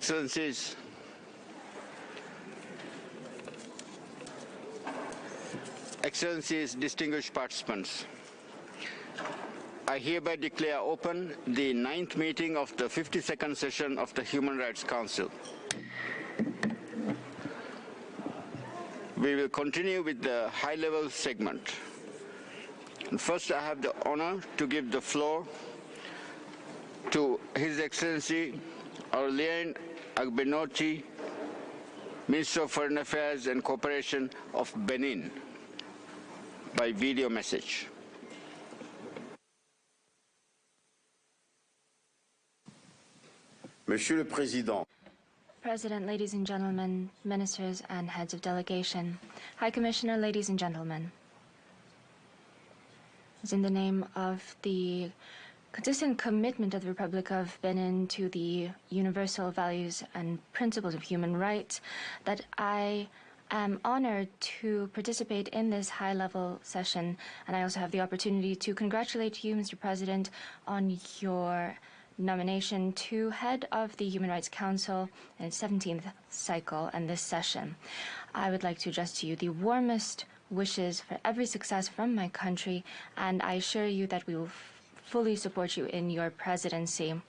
Excellencies, distinguished participants, I hereby declare open the 9th meeting of the 52nd session of the Human Rights Council. We will continue with the high-level segment. And first, I have the honor to give the floor to His Excellency Aurélien Agbenoti, Minister of Foreign Affairs and Cooperation of Benin, by video message. Monsieur le Président, President, ladies and gentlemen, ministers and heads of delegation, High Commissioner, ladies and gentlemen. It's in the name of the consistent commitment of the Republic of Benin to the universal values and principles of human rights that I am honored to participate in this high-level session, and I also have the opportunity to congratulate you, Mr. President, on your nomination to head of the Human Rights Council in its 17th cycle and this session. I would like to address to you the warmest wishes for every success from my country, and I assure you that we will fully support you in your presidency,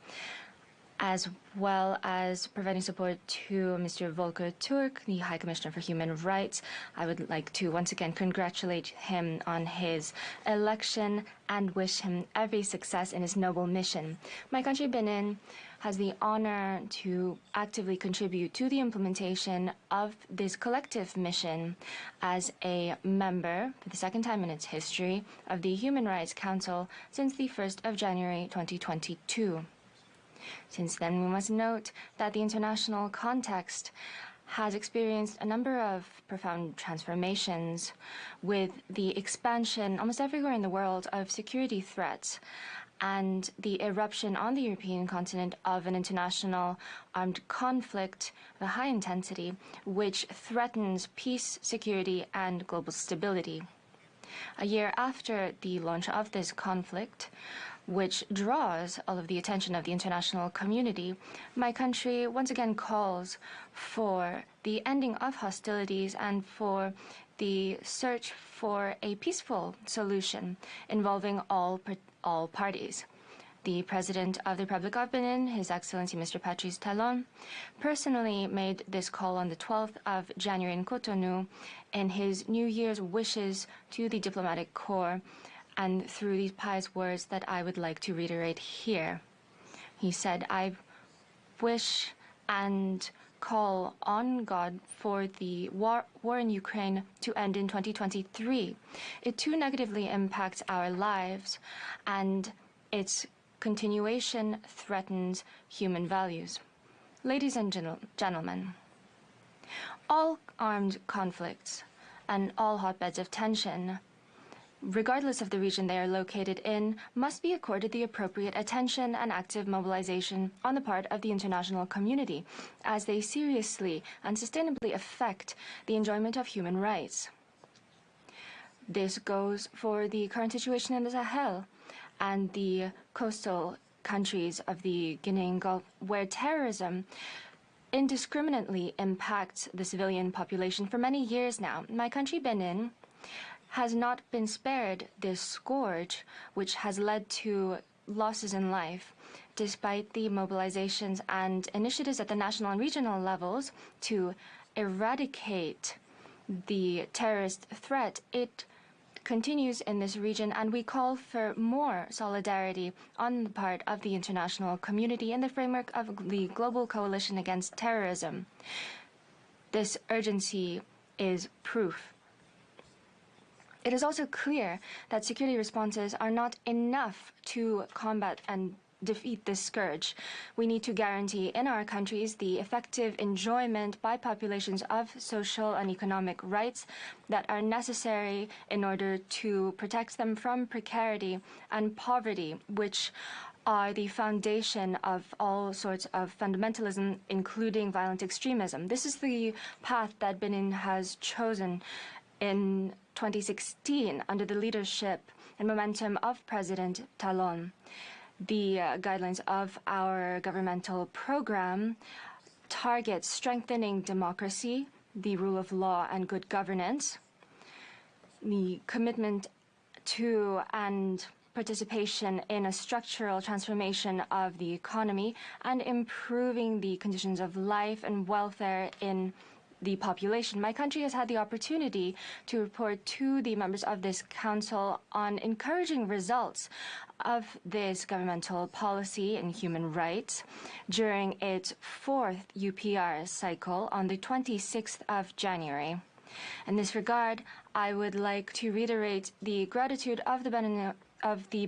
as well as providing support to Mr. Volker Turk, the High Commissioner for Human Rights. I would like to once again congratulate him on his election and wish him every success in his noble mission. My country, Benin, has the honor to actively contribute to the implementation of this collective mission as a member, for the second time in its history, of the Human Rights Council since the 1st of January 2022. Since then, we must note that the international context has experienced a number of profound transformations with the expansion almost everywhere in the world of security threats and the eruption on the European continent of an international armed conflict of a high intensity, which threatens peace, security, and global stability. A year after the launch of this conflict, which draws all of the attention of the international community, my country once again calls for the ending of hostilities and for the search for a peaceful solution involving all parties. The President of the Republic of Benin, His Excellency Mr. Patrice Talon, personally made this call on the 12th of January in Cotonou in his New Year's wishes to the diplomatic corps, and through these pious words that I would like to reiterate here. He said, "I wish and call on God for the war in Ukraine to end in 2023. It too negatively impacts our lives, and its continuation threatens human values." Ladies and gentlemen, all armed conflicts and all hotbeds of tension, regardless of the region they are located in, must be accorded the appropriate attention and active mobilization on the part of the international community, as they seriously and sustainably affect the enjoyment of human rights. This goes for the current situation in the Sahel and the coastal countries of the Guinean Gulf, where terrorism indiscriminately impacts the civilian population for many years now. My country, Benin, has not been spared this scourge, which has led to losses in life, despite the mobilizations and initiatives at the national and regional levels to eradicate the terrorist threat. It continues in this region, and we call for more solidarity on the part of the international community in the framework of the Global Coalition Against Terrorism. This urgency is proof. It is also clear that security responses are not enough to combat and defeat this scourge. We need to guarantee in our countries the effective enjoyment by populations of social and economic rights that are necessary in order to protect them from precarity and poverty, which are the foundation of all sorts of fundamentalism, including violent extremism. This is the path that Benin has chosen in 2016 under the leadership and momentum of President Talon. The guidelines of our governmental program targets strengthening democracy, the rule of law, and good governance, the commitment to and participation in a structural transformation of the economy, and improving the conditions of life and welfare in the population. My country has had the opportunity to report to the members of this council on encouraging results of this governmental policy in human rights during its 4th UPR cycle on the 26th of January. In this regard, I would like to reiterate the gratitude of the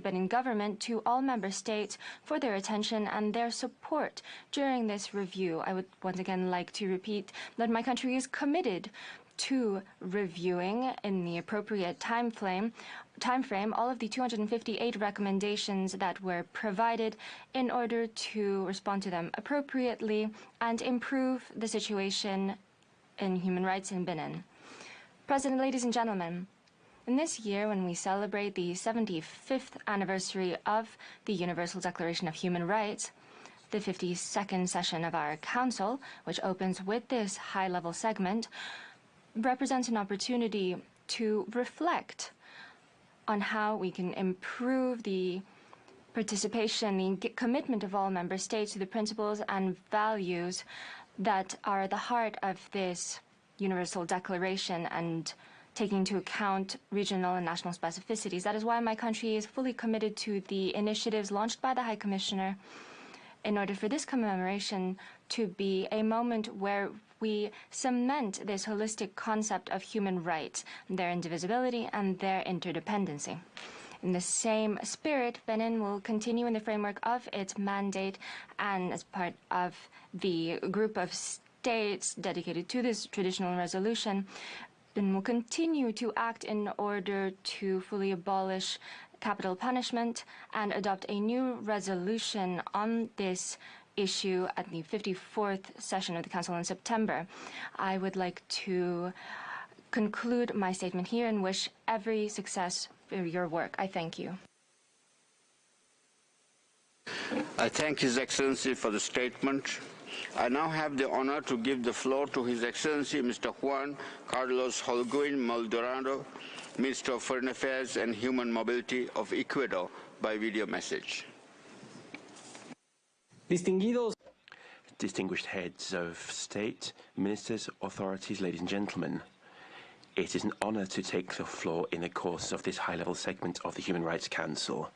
Benin government to all member states for their attention and their support during this review. I would once again like to repeat that my country is committed to reviewing in the appropriate time frame all of the 258 recommendations that were provided in order to respond to them appropriately and improve the situation in human rights in Benin. President, ladies and gentlemen, in this year, when we celebrate the 75th anniversary of the Universal Declaration of Human Rights, the 52nd session of our Council, which opens with this high-level segment, represents an opportunity to reflect on how we can improve the participation, the commitment of all member states to the principles and values that are at the heart of this Universal Declaration and taking into account regional and national specificities. That is why my country is fully committed to the initiatives launched by the High Commissioner in order for this commemoration to be a moment where we cement this holistic concept of human rights, their indivisibility and their interdependency. In the same spirit, Benin will continue in the framework of its mandate and as part of the group of states dedicated to this traditional resolution, and will continue to act in order to fully abolish capital punishment and adopt a new resolution on this issue at the 54th session of the Council in September. I would like to conclude my statement here and wish every success for your work. I thank you. I thank His Excellency for the statement. I now have the honor to give the floor to His Excellency Mr. Juan Carlos Holguin Maldonado, Minister of Foreign Affairs and Human Mobility of Ecuador, by video message. Distinguished heads of state, ministers, authorities, ladies and gentlemen, it is an honor to take the floor in the course of this high-level segment of the Human Rights Council.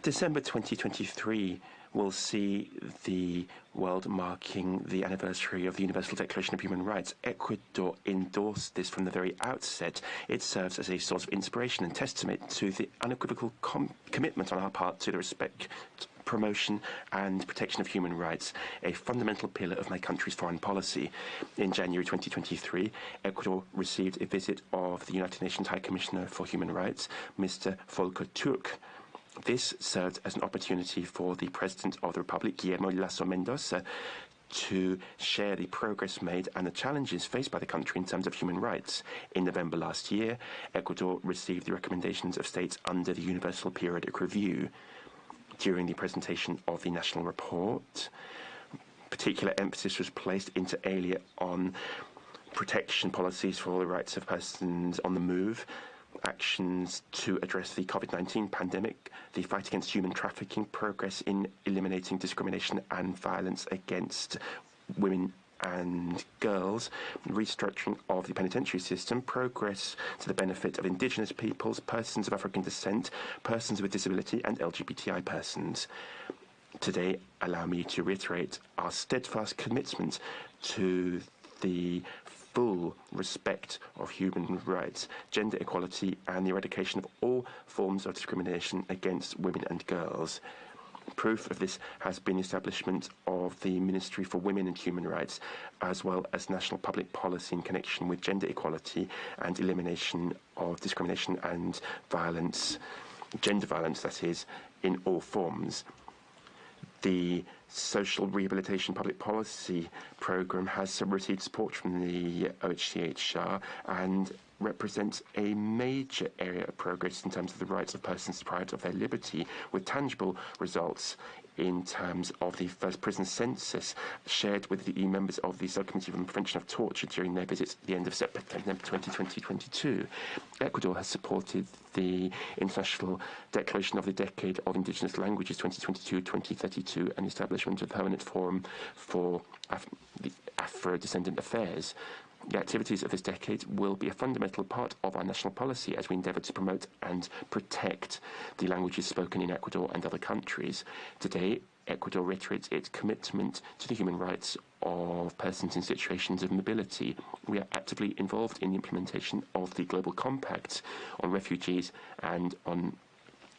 December 2023 will see the world marking the anniversary of the Universal Declaration of Human Rights. Ecuador endorsed this from the very outset. It serves as a source of inspiration and testament to the unequivocal commitment on our part to the respect, promotion and protection of human rights, a fundamental pillar of my country's foreign policy. In January 2023, Ecuador received a visit of the United Nations High Commissioner for Human Rights, Mr. Volker Turk. This served as an opportunity for the President of the Republic, Guillermo Lasso Mendoza, to share the progress made and the challenges faced by the country in terms of human rights. In November last year, Ecuador received the recommendations of states under the Universal Periodic Review. During the presentation of the national report, particular emphasis was placed inter alia on protection policies for the rights of persons on the move, actions to address the COVID-19 pandemic, the fight against human trafficking, progress in eliminating discrimination and violence against women and girls, restructuring of the penitentiary system, progress to the benefit of indigenous peoples, persons of African descent, persons with disability and LGBTI persons. Today, allow me to reiterate our steadfast commitment to the full respect of human rights, gender equality and the eradication of all forms of discrimination against women and girls. Proof of this has been the establishment of the Ministry for Women and Human Rights, as well as national public policy in connection with gender equality and elimination of discrimination and violence, gender violence that is, in all forms. The Social Rehabilitation Public Policy Programme has received support from the OHCHR and represents a major area of progress in terms of the rights of persons deprived of their liberty, with tangible results in terms of the first prison census shared with the EU members of the Subcommittee on the Prevention of Torture during their visits at the end of September 2022. Ecuador has supported the International Declaration of the Decade of Indigenous Languages 2022-2032 and establishment of a permanent forum for Afro-descendant affairs. The activities of this decade will be a fundamental part of our national policy as we endeavour to promote and protect the languages spoken in Ecuador and other countries. Today, Ecuador reiterates its commitment to the human rights of persons in situations of mobility. We are actively involved in the implementation of the Global Compact on refugees and on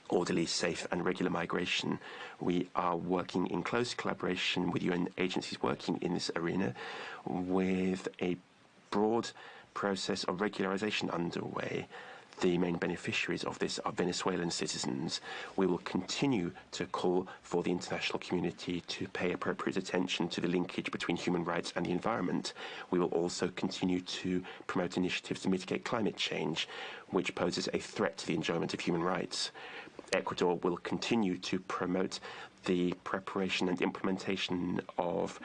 orderly, safe and regular migration. We are working in close collaboration with UN agencies working in this arena with a broad process of regularization underway. The main beneficiaries of this are Venezuelan citizens. We will continue to call for the international community to pay appropriate attention to the linkage between human rights and the environment. We will also continue to promote initiatives to mitigate climate change, which poses a threat to the enjoyment of human rights. Ecuador will continue to promote the preparation and implementation of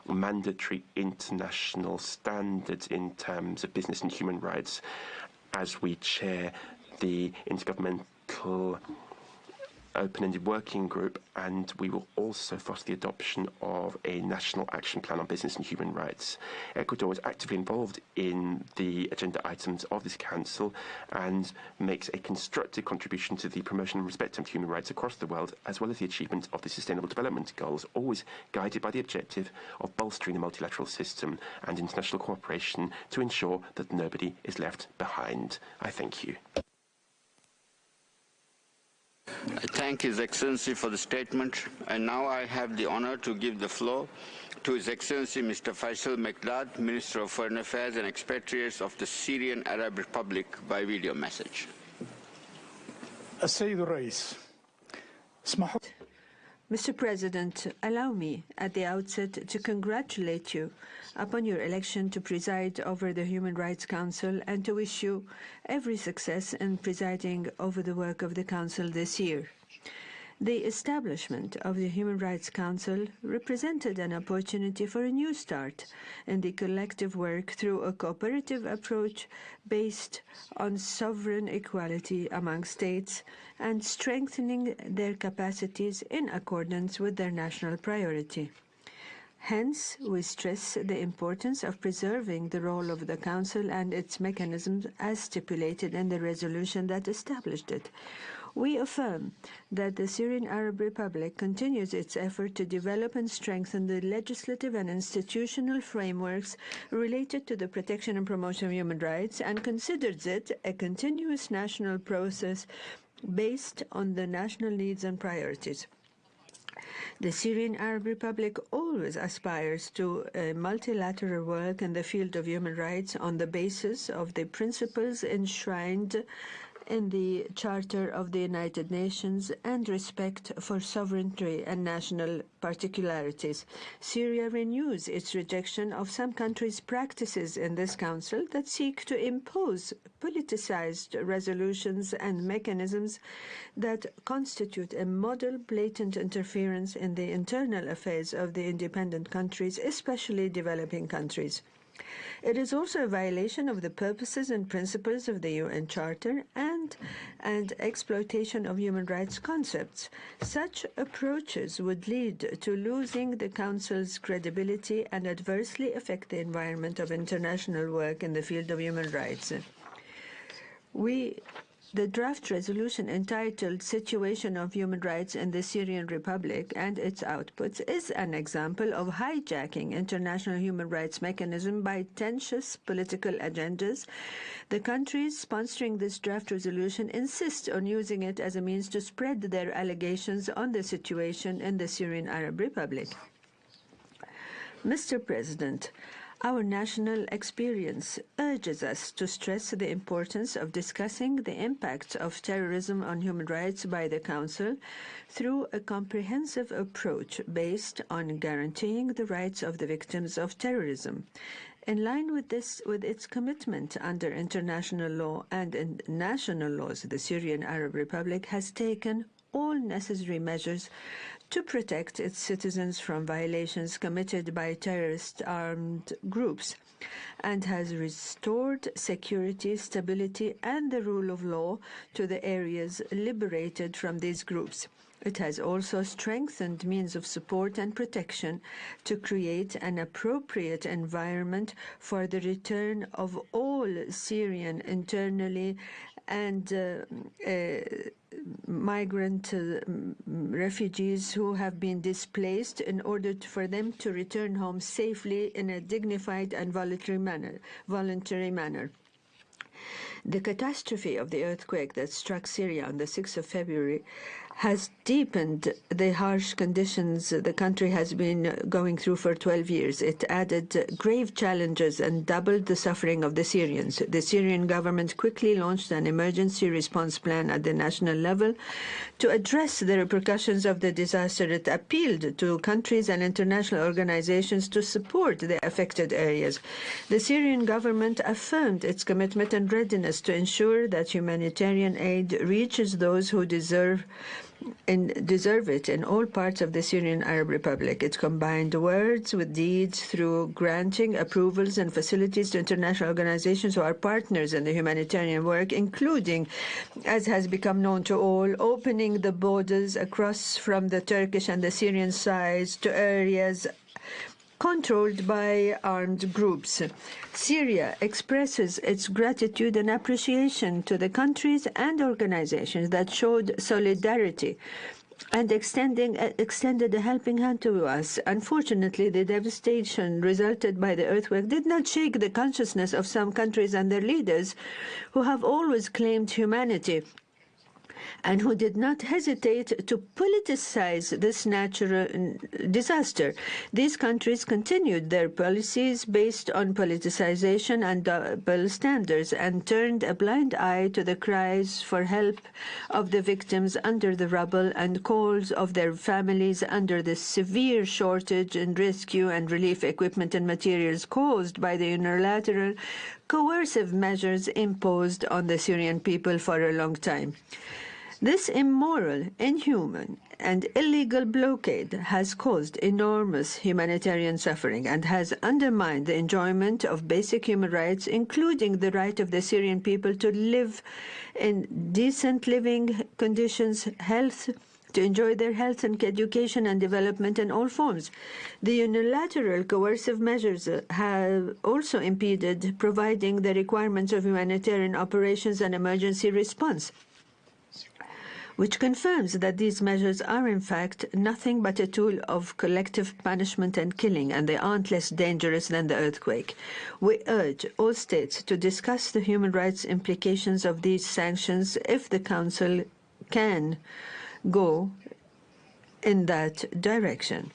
mandatory international standards in terms of business and human rights as we chair the Intergovernmental Open-Ended Working Group, and we will also foster the adoption of a national action plan on business and human rights. Ecuador is actively involved in the agenda items of this Council and makes a constructive contribution to the promotion and respect of human rights across the world, as well as the achievement of the Sustainable Development Goals, always guided by the objective of bolstering the multilateral system and international cooperation to ensure that nobody is left behind. I thank you. I thank His Excellency for the statement, and now I have the honor to give the floor to His Excellency Mr. Faisal Mekdad, Minister of Foreign Affairs and Expatriates of the Syrian Arab Republic, by video message. السيد الرئيس اسمحوا Mr. President, allow me at the outset to congratulate you upon your election to preside over the Human Rights Council and to wish you every success in presiding over the work of the Council this year. The establishment of the Human Rights Council represented an opportunity for a new start in the collective work through a cooperative approach based on sovereign equality among states and strengthening their capacities in accordance with their national priority. Hence, we stress the importance of preserving the role of the Council and its mechanisms as stipulated in the resolution that established it. We affirm that the Syrian Arab Republic continues its effort to develop and strengthen the legislative and institutional frameworks related to the protection and promotion of human rights and considers it a continuous national process based on the national needs and priorities. The Syrian Arab Republic always aspires to a multilateral work in the field of human rights on the basis of the principles enshrined in the Charter of the United Nations and respect for sovereignty and national particularities. Syria renews its rejection of some countries' practices in this Council that seek to impose politicized resolutions and mechanisms that constitute a model blatant interference in the internal affairs of the independent countries, especially developing countries. It is also a violation of the purposes and principles of the UN Charter and exploitation of human rights concepts. Such approaches would lead to losing the Council's credibility and adversely affect the environment of international work in the field of human rights. The draft resolution entitled Situation of Human Rights in the Syrian Republic and its Outputs is an example of hijacking international human rights mechanism by tenuous political agendas. The countries sponsoring this draft resolution insist on using it as a means to spread their allegations on the situation in the Syrian Arab Republic. Mr. President, our national experience urges us to stress the importance of discussing the impacts of terrorism on human rights by the Council through a comprehensive approach based on guaranteeing the rights of the victims of terrorism. In line with its commitment under international law and in national laws, the Syrian Arab Republic has taken all necessary measures to protect its citizens from violations committed by terrorist armed groups, and has restored security, stability, and the rule of law to the areas liberated from these groups. It has also strengthened means of support and protection to create an appropriate environment for the return of all Syrian internally and migrant refugees who have been displaced in order for them to return home safely in a dignified and voluntary manner. The catastrophe of the earthquake that struck Syria on the 6th of February has deepened the harsh conditions the country has been going through for 12 years. It added grave challenges and doubled the suffering of the Syrians. The Syrian government quickly launched an emergency response plan at the national level to address the repercussions of the disaster. It appealed to countries and international organizations to support the affected areas. The Syrian government affirmed its commitment and readiness to ensure that humanitarian aid reaches those who deserve it in all parts of the Syrian Arab Republic. It combined words with deeds through granting approvals and facilities to international organizations who are partners in the humanitarian work, including, as has become known to all, opening the borders across from the Turkish and the Syrian sides to areas controlled by armed groups. Syria expresses its gratitude and appreciation to the countries and organizations that showed solidarity and extended a helping hand to us. Unfortunately, the devastation resulted by the earthquake did not shake the consciousness of some countries and their leaders who have always claimed humanity and who did not hesitate to politicize this natural disaster. These countries continued their policies based on politicization and double standards and turned a blind eye to the cries for help of the victims under the rubble and calls of their families under the severe shortage in rescue and relief equipment and materials caused by the unilateral coercive measures imposed on the Syrian people for a long time. This immoral, inhuman, and illegal blockade has caused enormous humanitarian suffering and has undermined the enjoyment of basic human rights, including the right of the Syrian people to live in decent living conditions, to enjoy their health and education and development in all forms. The unilateral coercive measures have also impeded providing the requirements of humanitarian operations and emergency response, which confirms that these measures are in fact nothing but a tool of collective punishment and killing, and they aren't less dangerous than the earthquake. We urge all states to discuss the human rights implications of these sanctions if the Council can go in that direction.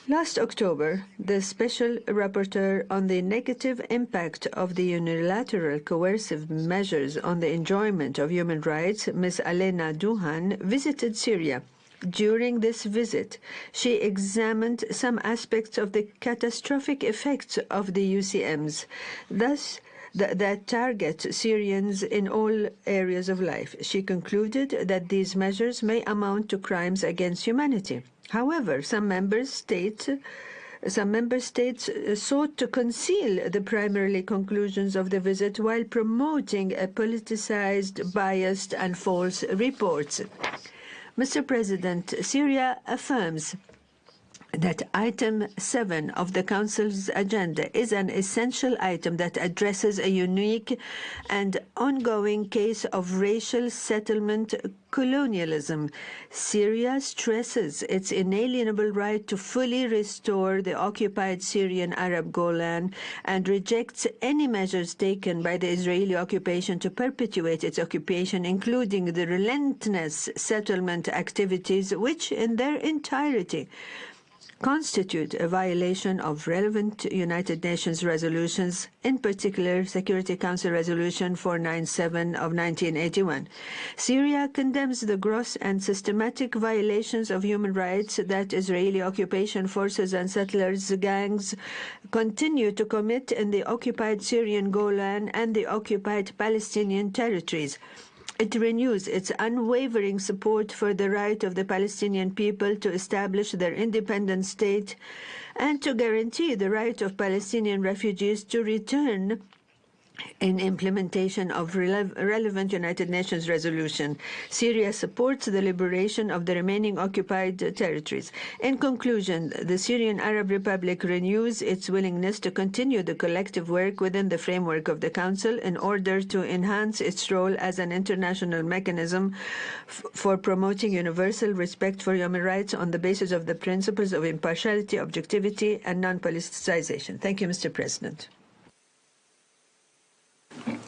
Last October, the Special Rapporteur on the negative impact of the unilateral coercive measures on the enjoyment of human rights, Ms. Alena Duhan, visited Syria. During this visit, she examined some aspects of the catastrophic effects of the UCMs, that target Syrians in all areas of life. She concluded that these measures may amount to crimes against humanity. However, some member states sought to conceal the primary conclusions of the visit while promoting a politicized, biased, and false reports. Mr. President, Syria affirms that Item 7 of the Council's agenda is an essential item that addresses a unique and ongoing case of racial settlement colonialism. Syria stresses its inalienable right to fully restore the occupied Syrian Arab Golan and rejects any measures taken by the Israeli occupation to perpetuate its occupation, including the relentless settlement activities, which in their entirety constitute a violation of relevant United Nations resolutions, in particular Security Council Resolution 497 of 1981. Syria condemns the gross and systematic violations of human rights that Israeli occupation forces and settlers gangs continue to commit in the occupied Syrian Golan and the occupied Palestinian territories. It renews its unwavering support for the right of the Palestinian people to establish their independent state and to guarantee the right of Palestinian refugees to return in implementation of relevant United Nations resolution. Syria supports the liberation of the remaining occupied territories. In conclusion, the Syrian Arab Republic renews its willingness to continue the collective work within the framework of the Council in order to enhance its role as an international mechanism for promoting universal respect for human rights on the basis of the principles of impartiality, objectivity, and non-politicization. Thank you, Mr. President.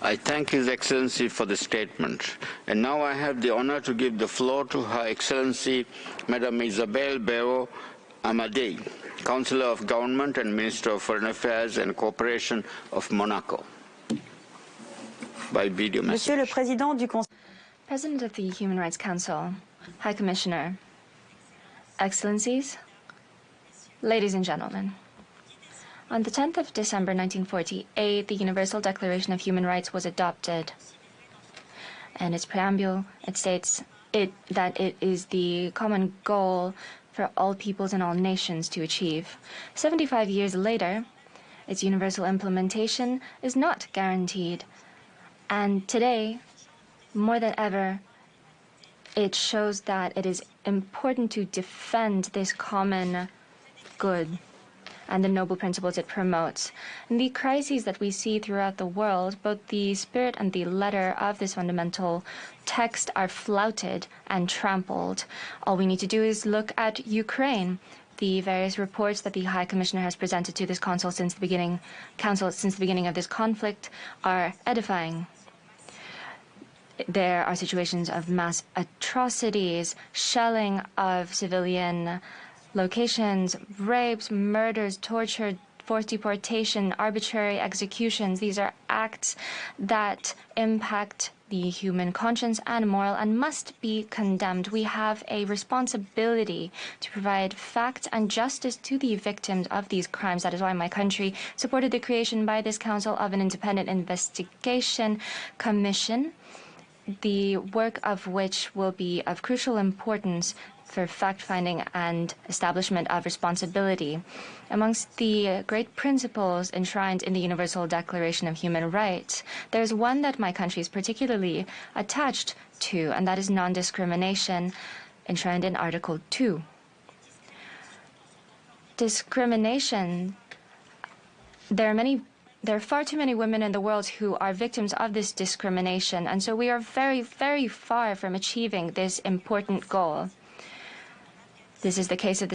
I thank His Excellency for the statement. And now I have the honor to give the floor to Her Excellency, Madame Isabelle Béraud Amadei, Councillor of Government and Minister of Foreign Affairs and Cooperation of Monaco. By video message. Monsieur le Président du Conseil. President of the Human Rights Council, High Commissioner, Excellencies, ladies and gentlemen. On the 10th of December 1948, the Universal Declaration of Human Rights was adopted. And its preamble, it states that it is the common goal for all peoples and all nations to achieve. 75 years later, its universal implementation is not guaranteed. And today, more than ever, it shows that it is important to defend this common good and the noble principles it promotes. In the crises that we see throughout the world, both the spirit and the letter of this fundamental text are flouted and trampled. All we need to do is look at Ukraine. The various reports that the High Commissioner has presented to this Council since the beginning of this conflict are edifying. There are situations of mass atrocities, shelling of civilian locations, rapes, murders, torture, forced deportation, arbitrary executions. These are acts that impact the human conscience and moral and must be condemned. We have a responsibility to provide facts and justice to the victims of these crimes. That is why my country supported the creation by this Council of an independent investigation commission, the work of which will be of crucial importance for fact-finding and establishment of responsibility. Amongst the great principles enshrined in the Universal Declaration of Human Rights, there's one that my country is particularly attached to, and that is non-discrimination, enshrined in Article 2. Discrimination, there are far too many women in the world who are victims of this discrimination, and so we are very, very far from achieving this important goal. This is the case of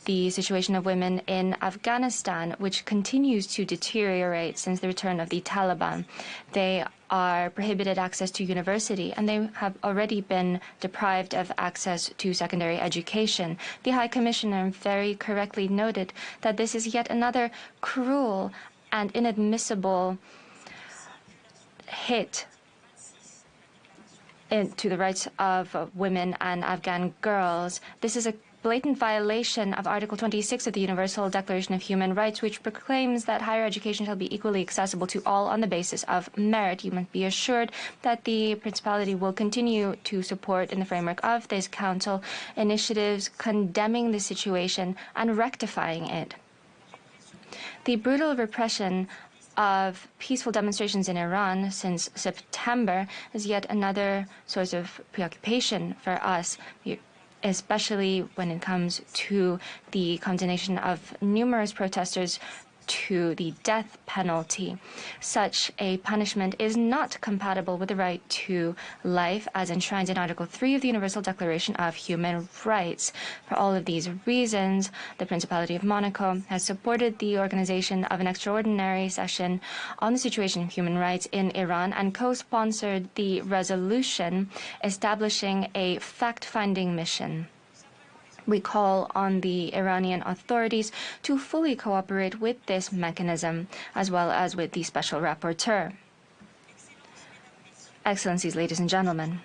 the situation of women in Afghanistan, which continues to deteriorate since the return of the Taliban. They are prohibited access to university, and they have already been deprived of access to secondary education. The High Commissioner very correctly noted that this is yet another cruel and inadmissible hit to the rights of women and Afghan girls. This is a blatant violation of Article 26 of the Universal Declaration of Human Rights, which proclaims that higher education shall be equally accessible to all on the basis of merit. You must be assured that the Principality will continue to support, in the framework of this Council, initiatives condemning the situation and rectifying it. The brutal repression of peaceful demonstrations in Iran since September is yet another source of preoccupation for us, especially when it comes to the condemnation of numerous protesters to the death penalty. Such a punishment is not compatible with the right to life as enshrined in Article 3 of the Universal Declaration of Human Rights. For all of these reasons, the Principality of Monaco has supported the organization of an extraordinary session on the situation of human rights in Iran and co-sponsored the resolution establishing a fact-finding mission. We call on the Iranian authorities to fully cooperate with this mechanism, as well as with the Special Rapporteur. Excellencies, ladies and gentlemen,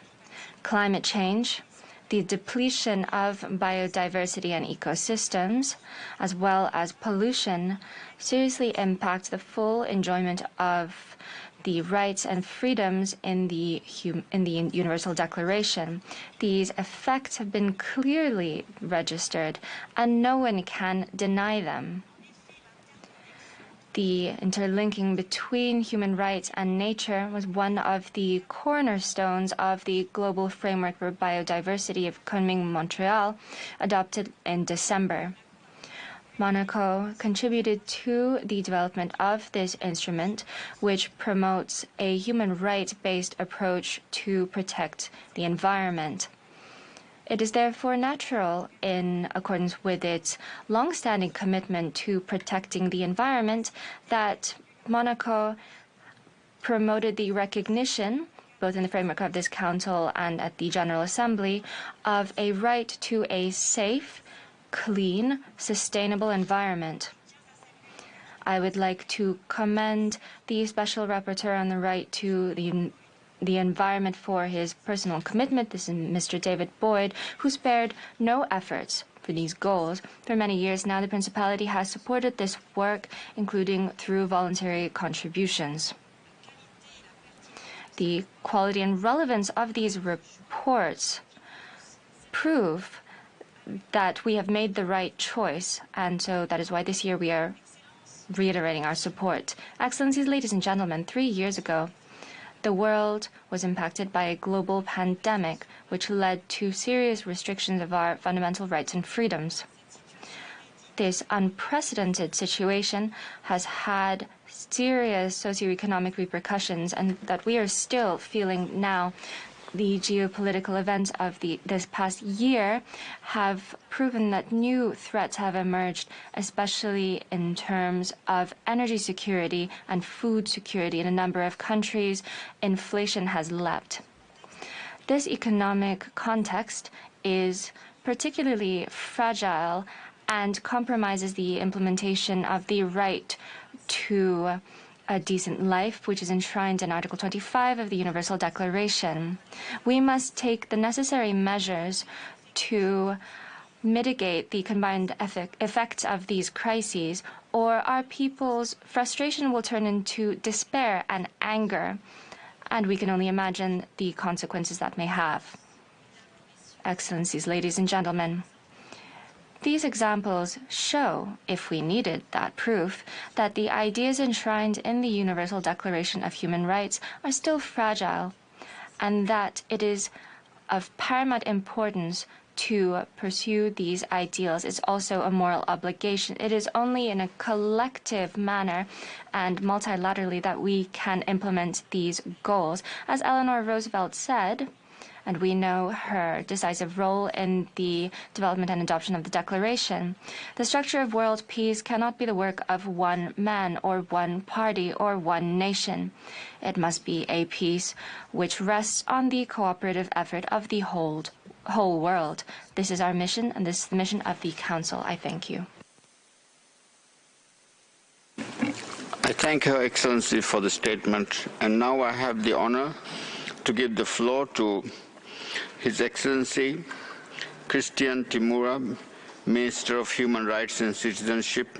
climate change, the depletion of biodiversity and ecosystems, as well as pollution, seriously impact the full enjoyment of the rights and freedoms in the Universal Declaration. These effects have been clearly registered, and no one can deny them. The interlinking between human rights and nature was one of the cornerstones of the Global Framework for Biodiversity of Kunming-Montreal, adopted in December. Monaco contributed to the development of this instrument, which promotes a human rights-based approach to protect the environment. It is therefore natural, in accordance with its long-standing commitment to protecting the environment, that Monaco promoted the recognition, both in the framework of this Council and at the General Assembly, of a right to a safe, clean, sustainable environment. I would like to commend the Special Rapporteur on the right to the environment for his personal commitment. This is Mr. David Boyd, who spared no efforts for these goals. For many years now, the Principality has supported this work, including through voluntary contributions. The quality and relevance of these reports prove that we have made the right choice, and so that is why this year we are reiterating our support. Excellencies, ladies and gentlemen, 3 years ago, the world was impacted by a global pandemic, which led to serious restrictions of our fundamental rights and freedoms. This unprecedented situation has had serious socioeconomic repercussions, and that we are still feeling now. The geopolitical events of this past year have proven that new threats have emerged, especially in terms of energy security and food security. In a number of countries, inflation has leapt. This economic context is particularly fragile and compromises the implementation of the right to a decent life, which is enshrined in Article 25 of the Universal Declaration. We must take the necessary measures to mitigate the combined effects of these crises, or our people's frustration will turn into despair and anger, and we can only imagine the consequences that may have. Excellencies, ladies and gentlemen, these examples show, if we needed that proof, that the ideas enshrined in the Universal Declaration of Human Rights are still fragile, and that it is of paramount importance to pursue these ideals. It's also a moral obligation. It is only in a collective manner and multilaterally that we can implement these goals. As Eleanor Roosevelt said, and we know her decisive role in the development and adoption of the Declaration, the structure of world peace cannot be the work of one man or one party or one nation. It must be a peace which rests on the cooperative effort of the whole world. This is our mission, and this is the mission of the Council. I thank you. I thank Her Excellency for the statement, and now I have the honor to give the floor to His Excellency Christian Timura, Minister of Human Rights and Citizenship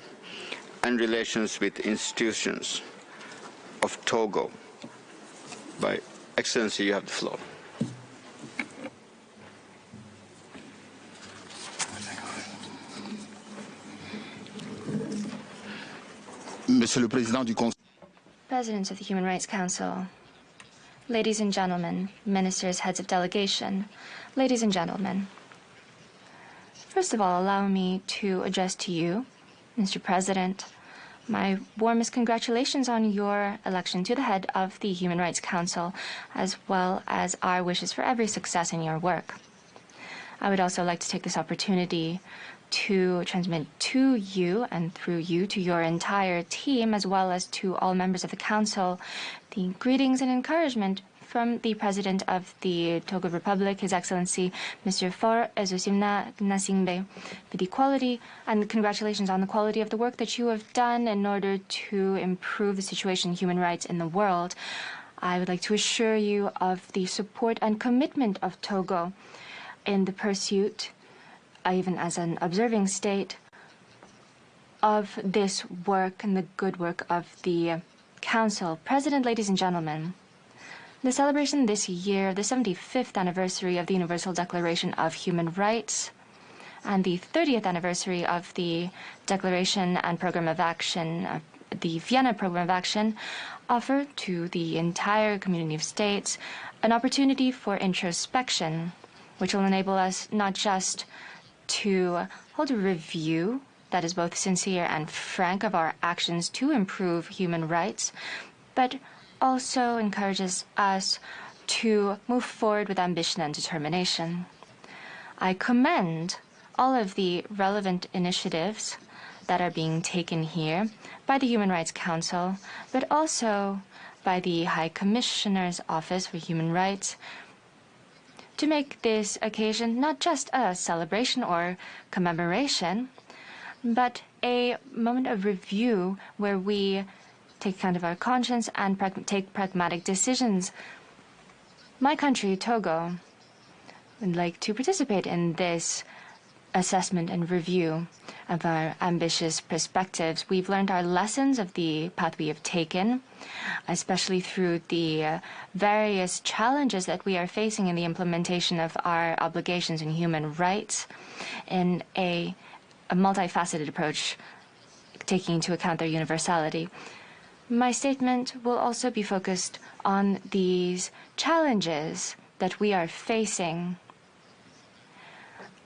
and Relations with Institutions of Togo. By Excellency, you have the floor. Monsieur le Président du Conseil. Presidents of the Human Rights Council, ladies and gentlemen, ministers, heads of delegation, ladies and gentlemen. First of all, allow me to address to you, Mr. President, my warmest congratulations on your election to the head of the Human Rights Council, as well as our wishes for every success in your work. I would also like to take this opportunity to transmit to you and through you to your entire team, as well as to all members of the Council, the greetings and encouragement from the President of the Togo Republic, His Excellency Mr. Faure Ezosimna Gnassingbé, for the quality and congratulations on the quality of the work that you have done in order to improve the situation of human rights in the world. I would like to assure you of the support and commitment of Togo in the pursuit, even as an observing state, of this work and the good work of the Council, President, ladies and gentlemen, the celebration this year of the 75th anniversary of the Universal Declaration of Human Rights and the 30th anniversary of the Declaration and Program of Action, the Vienna Program of Action, offer to the entire community of states an opportunity for introspection, which will enable us not just to hold a review that is both sincere and frank of our actions to improve human rights, but also encourages us to move forward with ambition and determination. I commend all of the relevant initiatives that are being taken here by the Human Rights Council, but also by the High Commissioner's Office for Human Rights, to make this occasion not just a celebration or commemoration, but a moment of review where we take account of our conscience and take pragmatic decisions. My country, Togo, would like to participate in this assessment and review of our ambitious perspectives. We've learned our lessons of the path we have taken, especially through the various challenges that we are facing in the implementation of our obligations in human rights in a multifaceted approach, taking into account their universality. My statement will also be focused on these challenges that we are facing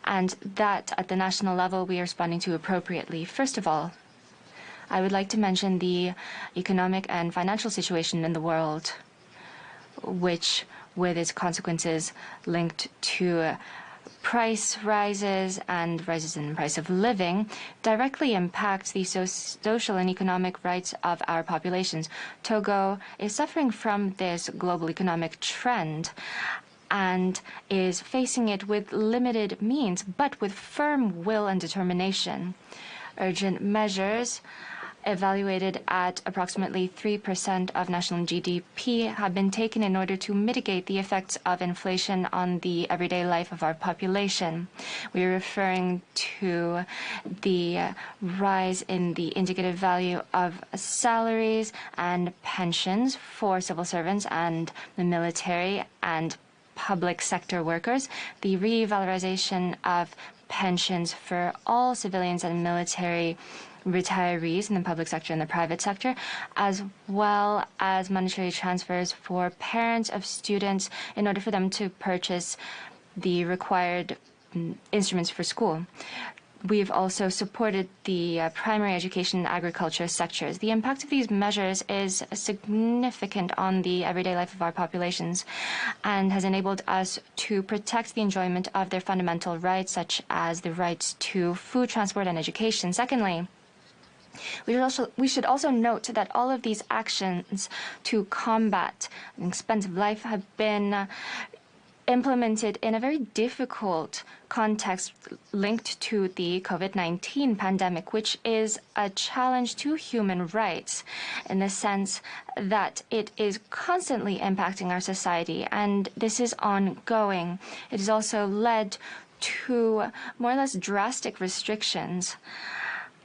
and that at the national level we are responding to appropriately. First of all, I would like to mention the economic and financial situation in the world, which, with its consequences linked to price rises and rises in the price of living, directly impacts the social and economic rights of our populations. Togo is suffering from this global economic trend and is facing it with limited means, but with firm will and determination. Urgent measures, evaluated at approximately 3% of national GDP, have been taken in order to mitigate the effects of inflation on the everyday life of our population. We are referring to the rise in the indicative value of salaries and pensions for civil servants and the military and public sector workers, the revalorization of pensions for all civilians and military retirees in the public sector and the private sector, as well as monetary transfers for parents of students in order for them to purchase the required instruments for school. We've also supported the primary education and agriculture sectors. The impact of these measures is significant on the everyday life of our populations and has enabled us to protect the enjoyment of their fundamental rights, such as the rights to food, transport, and education. Secondly, we should also note that all of these actions to combat an expensive life have been implemented in a very difficult context linked to the COVID-19 pandemic, which is a challenge to human rights in the sense that it is constantly impacting our society, and this is ongoing. It has also led to more or less drastic restrictions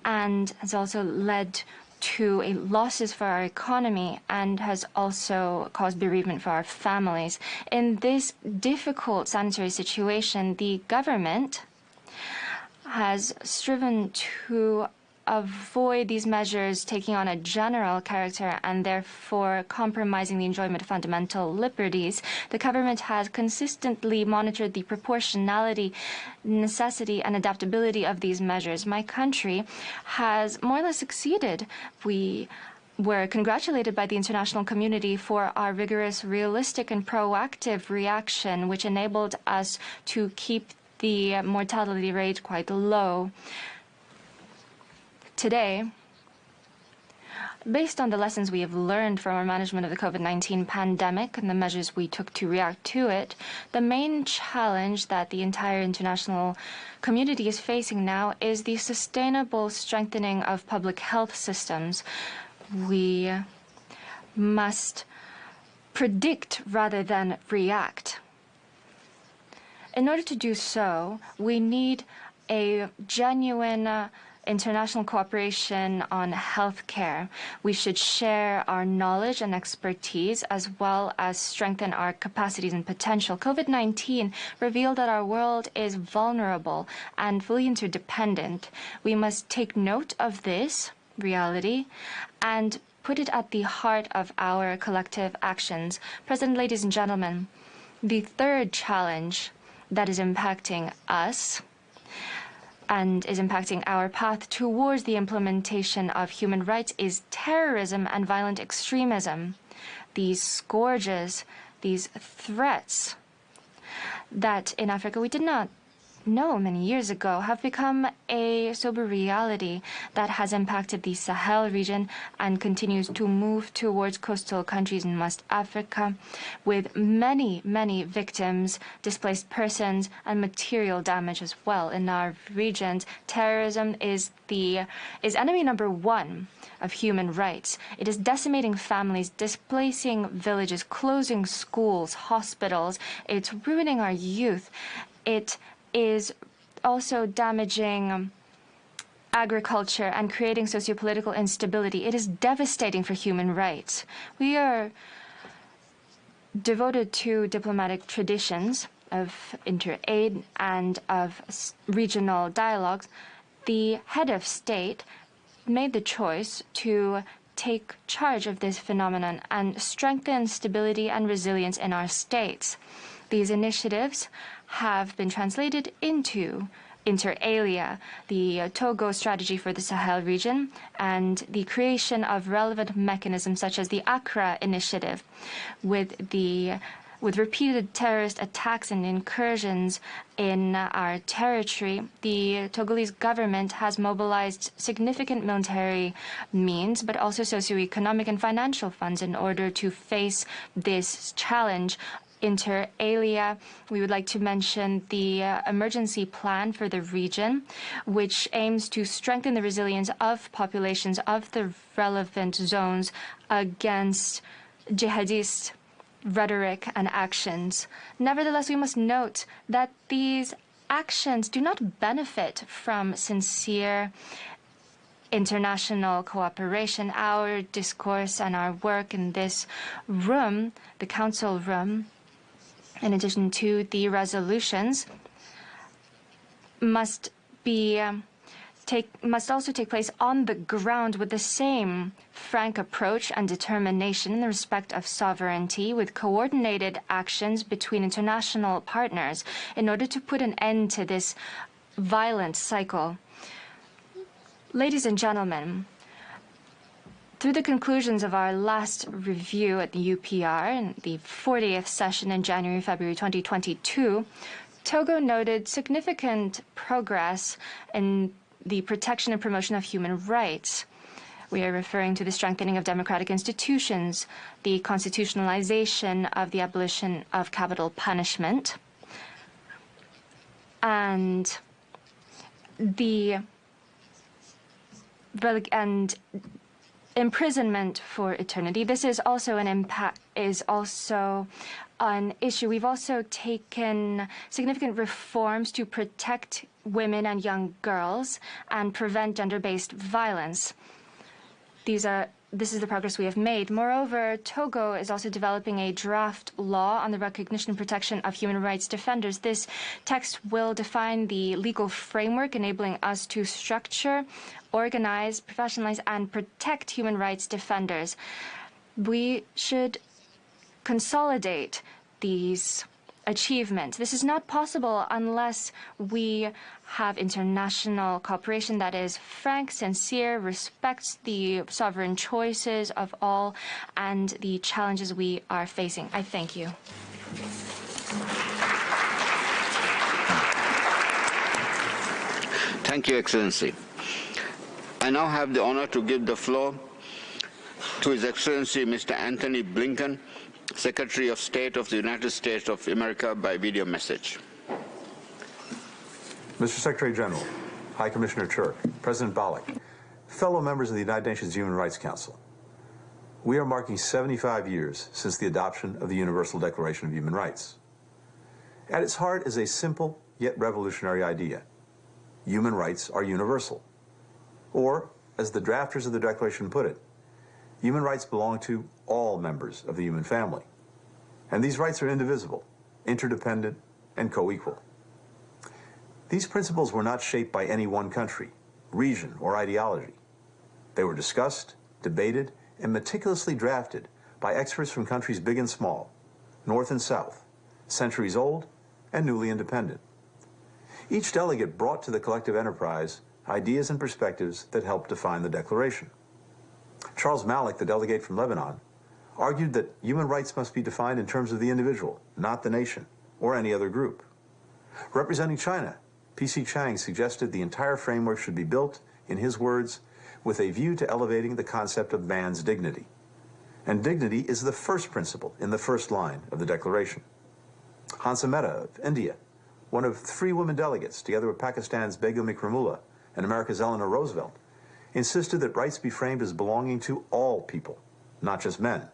and has also led to losses for our economy and has also caused bereavement for our families. In this difficult sanitary situation, the government has striven to avoid these measures taking on a general character and therefore compromising the enjoyment of fundamental liberties. The government has consistently monitored the proportionality, necessity, and adaptability of these measures. My country has more or less succeeded. We were congratulated by the international community for our rigorous, realistic, and proactive reaction, which enabled us to keep the mortality rate quite low. Today, based on the lessons we have learned from our management of the COVID-19 pandemic and the measures we took to react to it, the main challenge that the entire international community is facing now is the sustainable strengthening of public health systems. We must predict rather than react. In order to do so, we need a genuine international cooperation on healthcare. We should share our knowledge and expertise as well as strengthen our capacities and potential. COVID-19 revealed that our world is vulnerable and fully interdependent. We must take note of this reality and put it at the heart of our collective actions. President, ladies and gentlemen, the third challenge that is impacting us and is impacting our path towards the implementation of human rights is terrorism and violent extremism. These scourges, these threats that in Africa we did not know many years ago have become a sober reality that has impacted the Sahel region and continues to move towards coastal countries in West Africa, with many, many victims, displaced persons, and material damage as well. In our regions, terrorism is enemy number one of human rights. It is decimating families, displacing villages, closing schools, hospitals. It's ruining our youth. It is also damaging agriculture and creating sociopolitical instability. It is devastating for human rights. We are devoted to diplomatic traditions of inter-aid and of regional dialogues. The head of state made the choice to take charge of this phenomenon and strengthen stability and resilience in our states. These initiatives have been translated into inter alia, the Togo strategy for the Sahel region, and the creation of relevant mechanisms such as the Accra initiative. With repeated terrorist attacks and incursions in our territory, the Togolese government has mobilized significant military means, but also socioeconomic and financial funds in order to face this challenge. Inter alia, we would like to mention the emergency plan for the region, which aims to strengthen the resilience of populations of the relevant zones against jihadist rhetoric and actions. Nevertheless, we must note that these actions do not benefit from sincere international cooperation. Our discourse and our work in this room, the council room, in addition to the resolutions, must also take place on the ground with the same frank approach and determination in the respect of sovereignty, with coordinated actions between international partners in order to put an end to this violent cycle. Ladies and gentlemen, through the conclusions of our last review at the UPR in the 40th session in January-February 2022, Togo noted significant progress in the protection and promotion of human rights. We are referring to the strengthening of democratic institutions, the constitutionalization of the abolition of capital punishment, and imprisonment for eternity. This is also an issue. We've also taken significant reforms to protect women and young girls and prevent gender-based violence. This is the progress we have made. Moreover, Togo is also developing a draft law on the recognition and protection of human rights defenders. This text will define the legal framework enabling us to structure, organize, professionalize, and protect human rights defenders. We should consolidate these achievements. This is not possible unless we have international cooperation that is frank, sincere, respects the sovereign choices of all and the challenges we are facing. I thank you. Thank you, Excellency. I now have the honor to give the floor to His Excellency Mr. Antony Blinken, Secretary of State of the United States of America, by video message. Mr. Secretary General, High Commissioner Turk, President Balik, fellow members of the United Nations Human Rights Council, we are marking 75 years since the adoption of the Universal Declaration of Human Rights. At its heart is a simple yet revolutionary idea. Human rights are universal. Or, as the drafters of the Declaration put it, human rights belong to all members of the human family. And these rights are indivisible, interdependent, and co-equal. These principles were not shaped by any one country, region, or ideology. They were discussed, debated, and meticulously drafted by experts from countries big and small, North and South, centuries old and newly independent. Each delegate brought to the collective enterprise ideas and perspectives that helped define the Declaration. Charles Malik, the delegate from Lebanon, argued that human rights must be defined in terms of the individual, not the nation, or any other group. Representing China, P.C. Chang suggested the entire framework should be built, in his words, with a view to elevating the concept of man's dignity. And dignity is the first principle in the first line of the Declaration. Hansa Mehta of India, one of 3 women delegates, together with Pakistan's Begum Ikramullah and America's Eleanor Roosevelt, insisted that rights be framed as belonging to all people, not just men.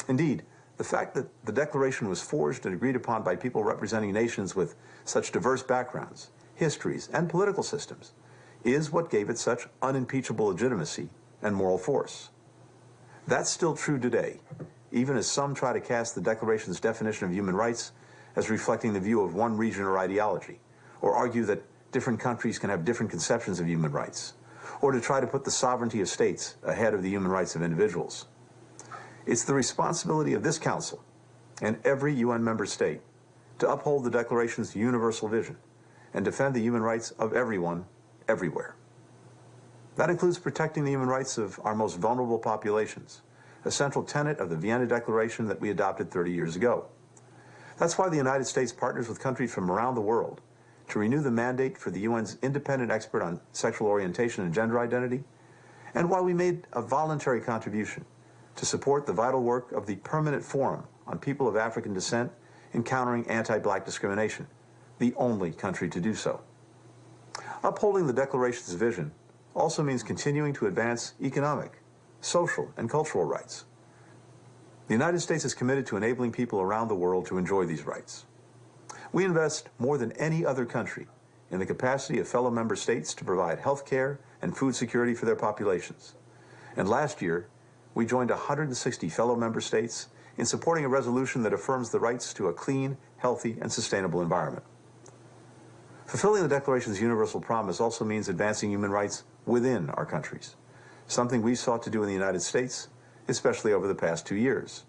Indeed, the fact that the Declaration was forged and agreed upon by people representing nations with such diverse backgrounds, histories, and political systems is what gave it such unimpeachable legitimacy and moral force. That's still true today, even as some try to cast the Declaration's definition of human rights as reflecting the view of one region or ideology, or argue that different countries can have different conceptions of human rights, or to try to put the sovereignty of states ahead of the human rights of individuals. It's the responsibility of this Council and every UN member state to uphold the Declaration's universal vision and defend the human rights of everyone, everywhere. That includes protecting the human rights of our most vulnerable populations, a central tenet of the Vienna Declaration that we adopted 30 years ago. That's why the United States partners with countries from around the world to renew the mandate for the UN's independent expert on sexual orientation and gender identity, and why we made a voluntary contribution to support the vital work of the Permanent Forum on People of African Descent in countering anti-black discrimination, the only country to do so. Upholding the Declaration's vision also means continuing to advance economic, social, and cultural rights. The United States is committed to enabling people around the world to enjoy these rights. We invest more than any other country in the capacity of fellow member states to provide health care and food security for their populations. And last year, we joined 160 fellow member states in supporting a resolution that affirms the rights to a clean, healthy, and sustainable environment. Fulfilling the Declaration's universal promise also means advancing human rights within our countries, something we sought to do in the United States, especially over the past 2 years.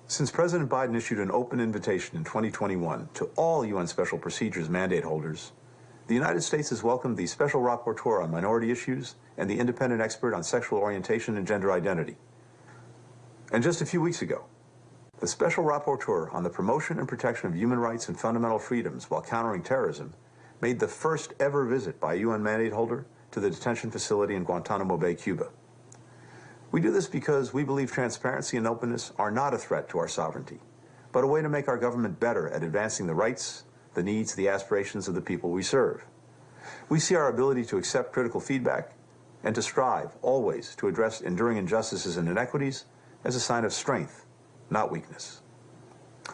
Since President Biden issued an open invitation in 2021 to all UN Special Procedures mandate holders, the United States has welcomed the Special Rapporteur on Minority Issues and the Independent Expert on Sexual Orientation and Gender Identity. And just a few weeks ago, the Special Rapporteur on the Promotion and Protection of Human Rights and Fundamental Freedoms while Countering Terrorism made the first ever visit by a UN mandate holder to the detention facility in Guantanamo Bay, Cuba. We do this because we believe transparency and openness are not a threat to our sovereignty, but a way to make our government better at advancing the rights, the needs, the aspirations of the people we serve. We see our ability to accept critical feedback and to strive, always, to address enduring injustices and inequities as a sign of strength, not weakness.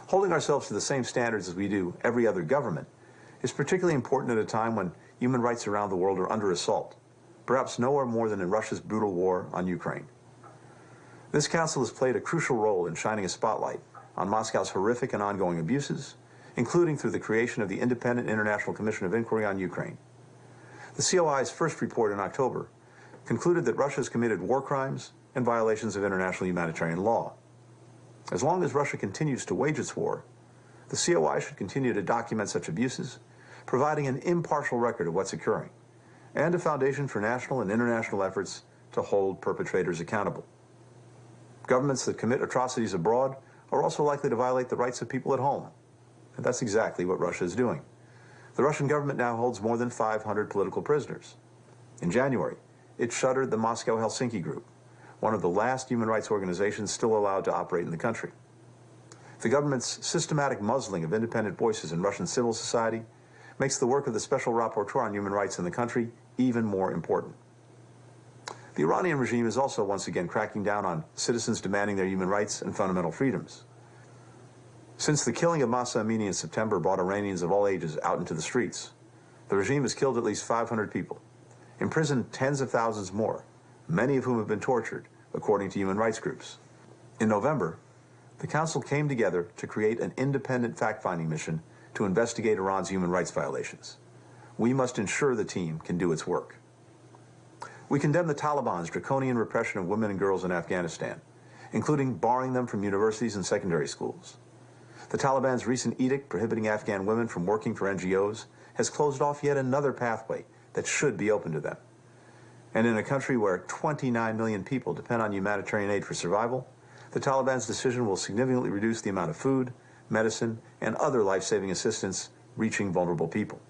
Holding ourselves to the same standards as we do every other government is particularly important at a time when human rights around the world are under assault, perhaps nowhere more than in Russia's brutal war on Ukraine. This Council has played a crucial role in shining a spotlight on Moscow's horrific and ongoing abuses, including through the creation of the Independent International Commission of Inquiry on Ukraine. The COI's first report in October concluded that Russia has committed war crimes and violations of international humanitarian law. As long as Russia continues to wage its war, the COI should continue to document such abuses, providing an impartial record of what's occurring, and a foundation for national and international efforts to hold perpetrators accountable. Governments that commit atrocities abroad are also likely to violate the rights of people at home, and that's exactly what Russia is doing. The Russian government now holds more than 500 political prisoners. In January, it shuttered the Moscow-Helsinki Group, one of the last human rights organizations still allowed to operate in the country. The government's systematic muzzling of independent voices in Russian civil society makes the work of the Special Rapporteur on Human Rights in the country even more important. The Iranian regime is also once again cracking down on citizens demanding their human rights and fundamental freedoms. Since the killing of Mahsa Amini in September brought Iranians of all ages out into the streets, the regime has killed at least 500 people, imprisoned tens of thousands more, many of whom have been tortured, according to human rights groups. In November, the Council came together to create an independent fact-finding mission to investigate Iran's human rights violations. We must ensure the team can do its work. We condemn the Taliban's draconian repression of women and girls in Afghanistan, including barring them from universities and secondary schools. The Taliban's recent edict prohibiting Afghan women from working for NGOs has closed off yet another pathway that should be open to them. And in a country where 29 million people depend on humanitarian aid for survival, the Taliban's decision will significantly reduce the amount of food, medicine, and other life-saving assistance reaching vulnerable people,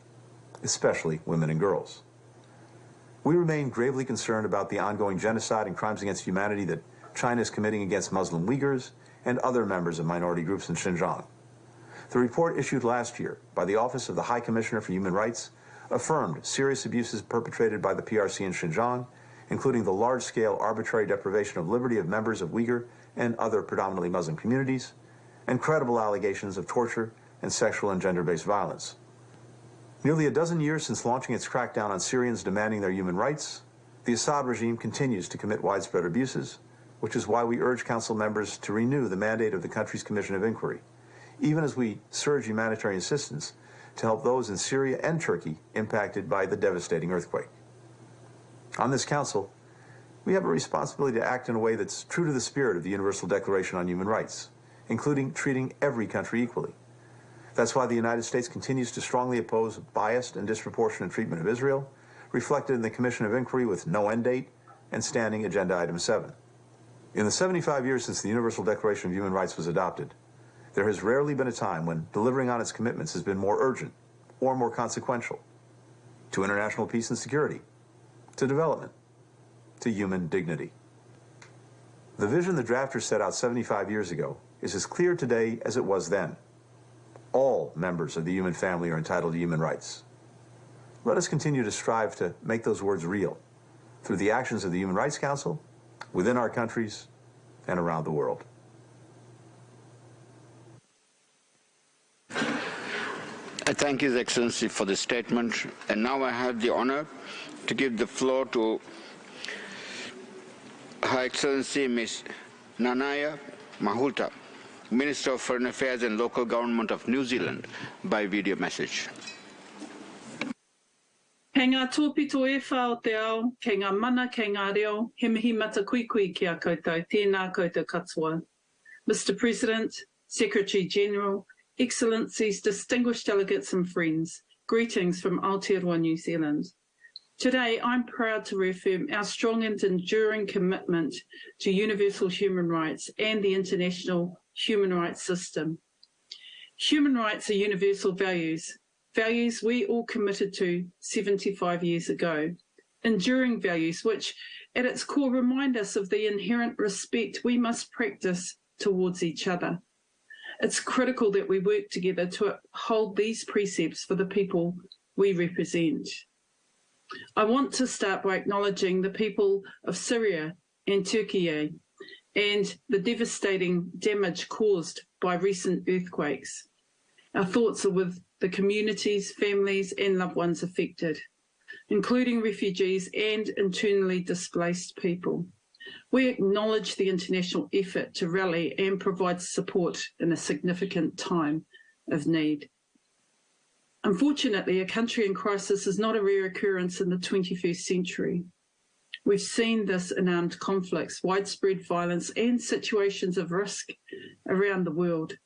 especially women and girls. We remain gravely concerned about the ongoing genocide and crimes against humanity that China is committing against Muslim Uyghurs and other members of minority groups in Xinjiang. The report issued last year by the Office of the High Commissioner for Human Rights affirmed serious abuses perpetrated by the PRC in Xinjiang, including the large-scale arbitrary deprivation of liberty of members of Uyghur and other predominantly Muslim communities, and credible allegations of torture and sexual and gender-based violence. Nearly a dozen years since launching its crackdown on Syrians demanding their human rights, the Assad regime continues to commit widespread abuses, which is why we urge Council members to renew the mandate of the country's Commission of Inquiry, even as we surge humanitarian assistance to help those in Syria and Turkey impacted by the devastating earthquake. On this Council, we have a responsibility to act in a way that's true to the spirit of the Universal Declaration on Human Rights, including treating every country equally. That's why the United States continues to strongly oppose biased and disproportionate treatment of Israel, reflected in the Commission of Inquiry with no end date and standing Agenda Item 7. In the 75 years since the Universal Declaration of Human Rights was adopted, there has rarely been a time when delivering on its commitments has been more urgent or more consequential to international peace and security, to development, to human dignity. The vision the drafters set out 75 years ago is as clear today as it was then. All members of the human family are entitled to human rights. Let us continue to strive to make those words real through the actions of the Human Rights Council, within our countries, and around the world. I thank His Excellency for the statement, and now I have the honor to give the floor to Her Excellency Ms. Nanaya Mahuta, Minister of Foreign Affairs and Local Government of New Zealand, by video message. Kei ngā tōpito e whao te ao, kei ngā mana, kei ngā reo, he mihi mata kui ki a koutou, tēnā koutou katoa. Mr. President, Secretary General, Excellencies, distinguished delegates and friends, greetings from Aotearoa, New Zealand. Today, I'm proud to reaffirm our strong and enduring commitment to universal human rights and the international human rights system. Human rights are universal values, values we all committed to 75 years ago, enduring values which, at its core, remind us of the inherent respect we must practice towards each other. It's critical that we work together to uphold these precepts for the people we represent. I want to start by acknowledging the people of Syria and Turkey and the devastating damage caused by recent earthquakes. Our thoughts are with the communities, families and loved ones affected, including refugees and internally displaced people. We acknowledge the international effort to rally and provide support in a significant time of need. Unfortunately, a country in crisis is not a rare occurrence in the 21st century. We've seen this in armed conflicts, widespread violence, and situations of risk around the world.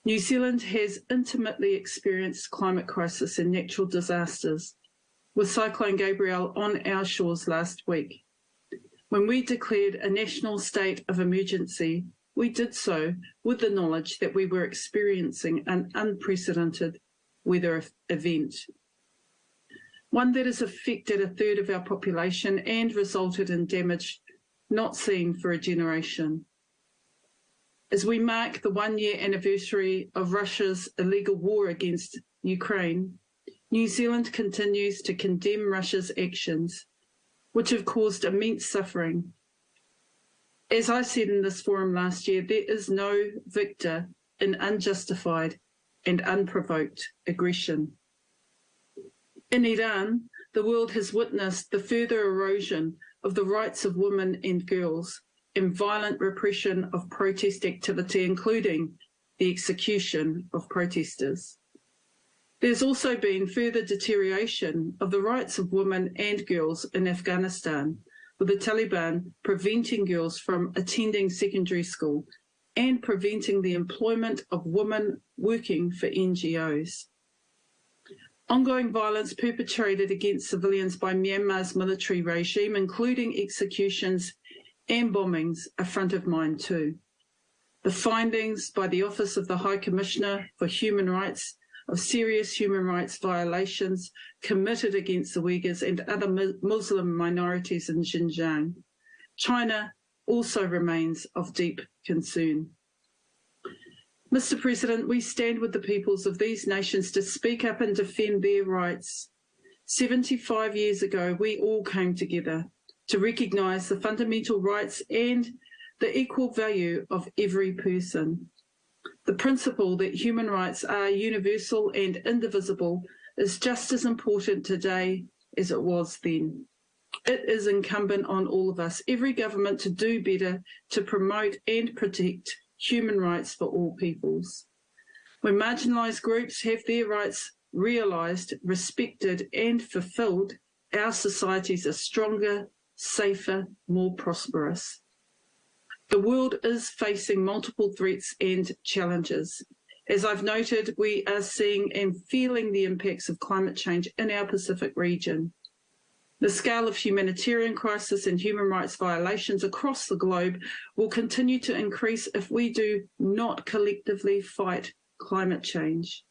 New Zealand has intimately experienced climate crisis and natural disasters, with Cyclone Gabrielle on our shores last week. When we declared a national state of emergency, we did so with the knowledge that we were experiencing an unprecedented weather event, one that has affected a third of our population and resulted in damage not seen for a generation. As we mark the one-year anniversary of Russia's illegal war against Ukraine, New Zealand continues to condemn Russia's actions, which have caused immense suffering. As I said in this forum last year, there is no victor in unjustified and unprovoked aggression. In Iran, the world has witnessed the further erosion of the rights of women and girls and violent repression of protest activity, including the execution of protesters. There's also been further deterioration of the rights of women and girls in Afghanistan, with the Taliban preventing girls from attending secondary school and preventing the employment of women working for NGOs. Ongoing violence perpetrated against civilians by Myanmar's military regime, including executions and bombings, are front of mind too. The findings by the Office of the High Commissioner for Human Rights of serious human rights violations committed against the Uyghurs and other Muslim minorities in Xinjiang. China also remains of deep concern. Mr. President, we stand with the peoples of these nations to speak up and defend their rights. 75 years ago, we all came together to recognise the fundamental rights and the equal value of every person. The principle that human rights are universal and indivisible is just as important today as it was then. It is incumbent on all of us, every government, to do better to promote and protect human rights for all peoples. When marginalised groups have their rights realised, respected and fulfilled, our societies are stronger, safer, more prosperous. The world is facing multiple threats and challenges. As I've noted, we are seeing and feeling the impacts of climate change in our Pacific region. The scale of humanitarian crisis and human rights violations across the globe will continue to increase if we do not collectively fight climate change.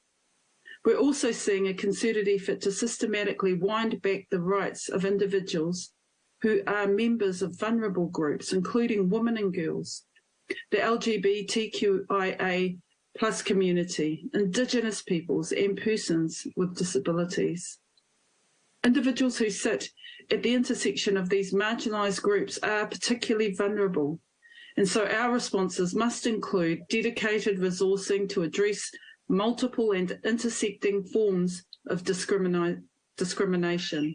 We're also seeing a concerted effort to systematically wind back the rights of individuals who are members of vulnerable groups, including women and girls, the LGBTQIA+ community, Indigenous peoples and persons with disabilities. Individuals who sit at the intersection of these marginalised groups are particularly vulnerable, and so our responses must include dedicated resourcing to address multiple and intersecting forms of discrimination.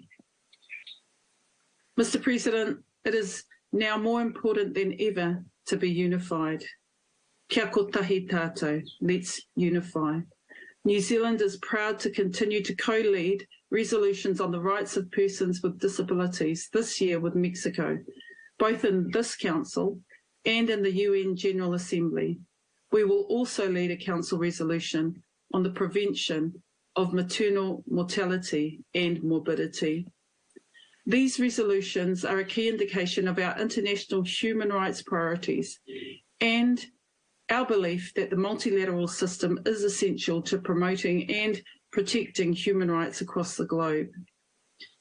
Mr. President, it is now more important than ever to be unified. Kia kotahi tātou, let's unify. New Zealand is proud to continue to co-lead resolutions on the rights of persons with disabilities this year with Mexico, both in this Council and in the UN General Assembly. We will also lead a Council resolution on the prevention of maternal mortality and morbidity. These resolutions are a key indication of our international human rights priorities and our belief that the multilateral system is essential to promoting and protecting human rights across the globe.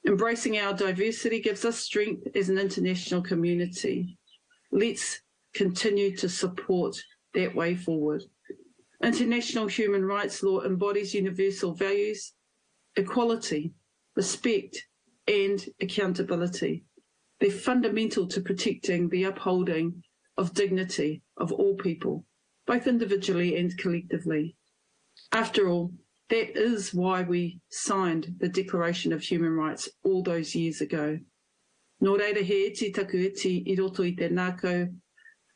Embracing our diversity gives us strength as an international community. Let's continue to support that way forward. International human rights law embodies universal values, equality, respect, and accountability. They're fundamental to protecting the upholding of dignity of all people, both individually and collectively. After all, that is why we signed the Declaration of Human Rights all those years ago. Nō reira he iti taku iti I roto I te nākau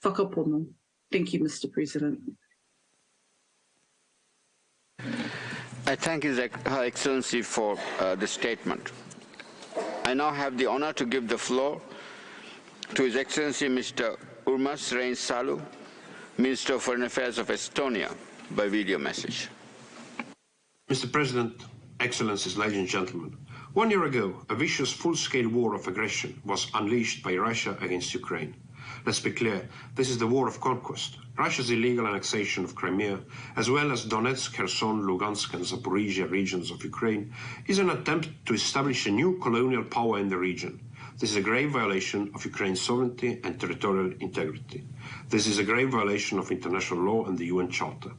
whakapono. Thank you, Mr. President. I thank Her Excellency for the statement. I now have the honor to give the floor to His Excellency Mr. Urmas Reinsalu, Minister of Foreign Affairs of Estonia, by video message. Mr. President, Excellencies, ladies and gentlemen, 1 year ago, a vicious full-scale war of aggression was unleashed by Russia against Ukraine. Let's be clear, this is the war of conquest. Russia's illegal annexation of Crimea, as well as Donetsk, Kherson, Lugansk and Zaporizhia regions of Ukraine, is an attempt to establish a new colonial power in the region. This is a grave violation of Ukraine's sovereignty and territorial integrity. This is a grave violation of international law and the UN Charter.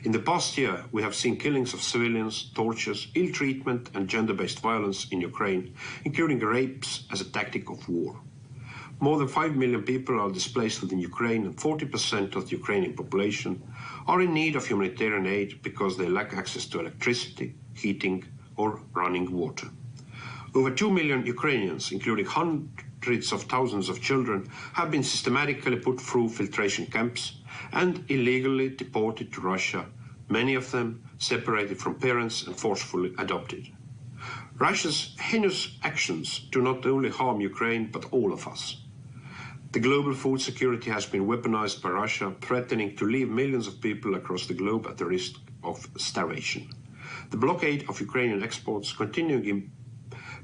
In the past year, we have seen killings of civilians, tortures, ill treatment and gender-based violence in Ukraine, including rapes as a tactic of war. More than 5 million people are displaced within Ukraine, and 40% of the Ukrainian population are in need of humanitarian aid because they lack access to electricity, heating or running water. Over 2 million Ukrainians, including hundreds of thousands of children, have been systematically put through filtration camps and illegally deported to Russia, many of them separated from parents and forcefully adopted. Russia's heinous actions do not only harm Ukraine, but all of us. The global food security has been weaponized by Russia, threatening to leave millions of people across the globe at the risk of starvation. The blockade of Ukrainian exports, continuing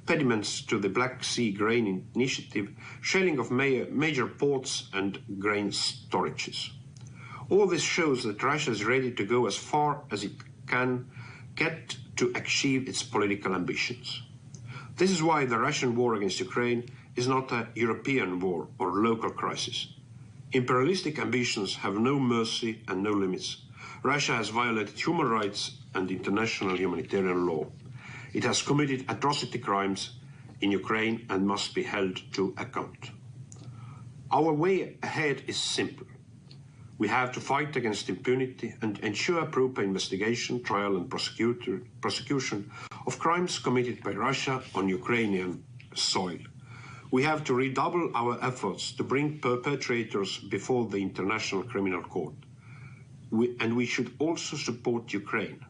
impediments to the Black Sea Grain Initiative, shelling of major ports and grain storages. All this shows that Russia is ready to go as far as it can get to achieve its political ambitions. This is why the Russian war against Ukraine is not a European war or local crisis. Imperialistic ambitions have no mercy and no limits. Russia has violated human rights and international humanitarian law. It has committed atrocity crimes in Ukraine and must be held to account. Our way ahead is simple. We have to fight against impunity and ensure proper investigation, trial and prosecution of crimes committed by Russia on Ukrainian soil. We have to redouble our efforts to bring perpetrators before the International Criminal Court. And we should also support Ukraine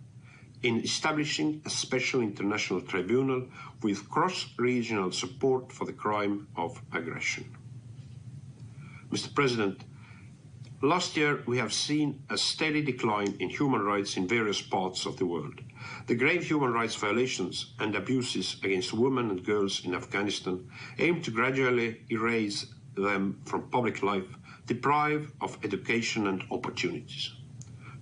in establishing a special international tribunal with cross-regional support for the crime of aggression. Mr. President, last year we have seen a steady decline in human rights in various parts of the world. The grave human rights violations and abuses against women and girls in Afghanistan aim to gradually erase them from public life, deprive of education and opportunities.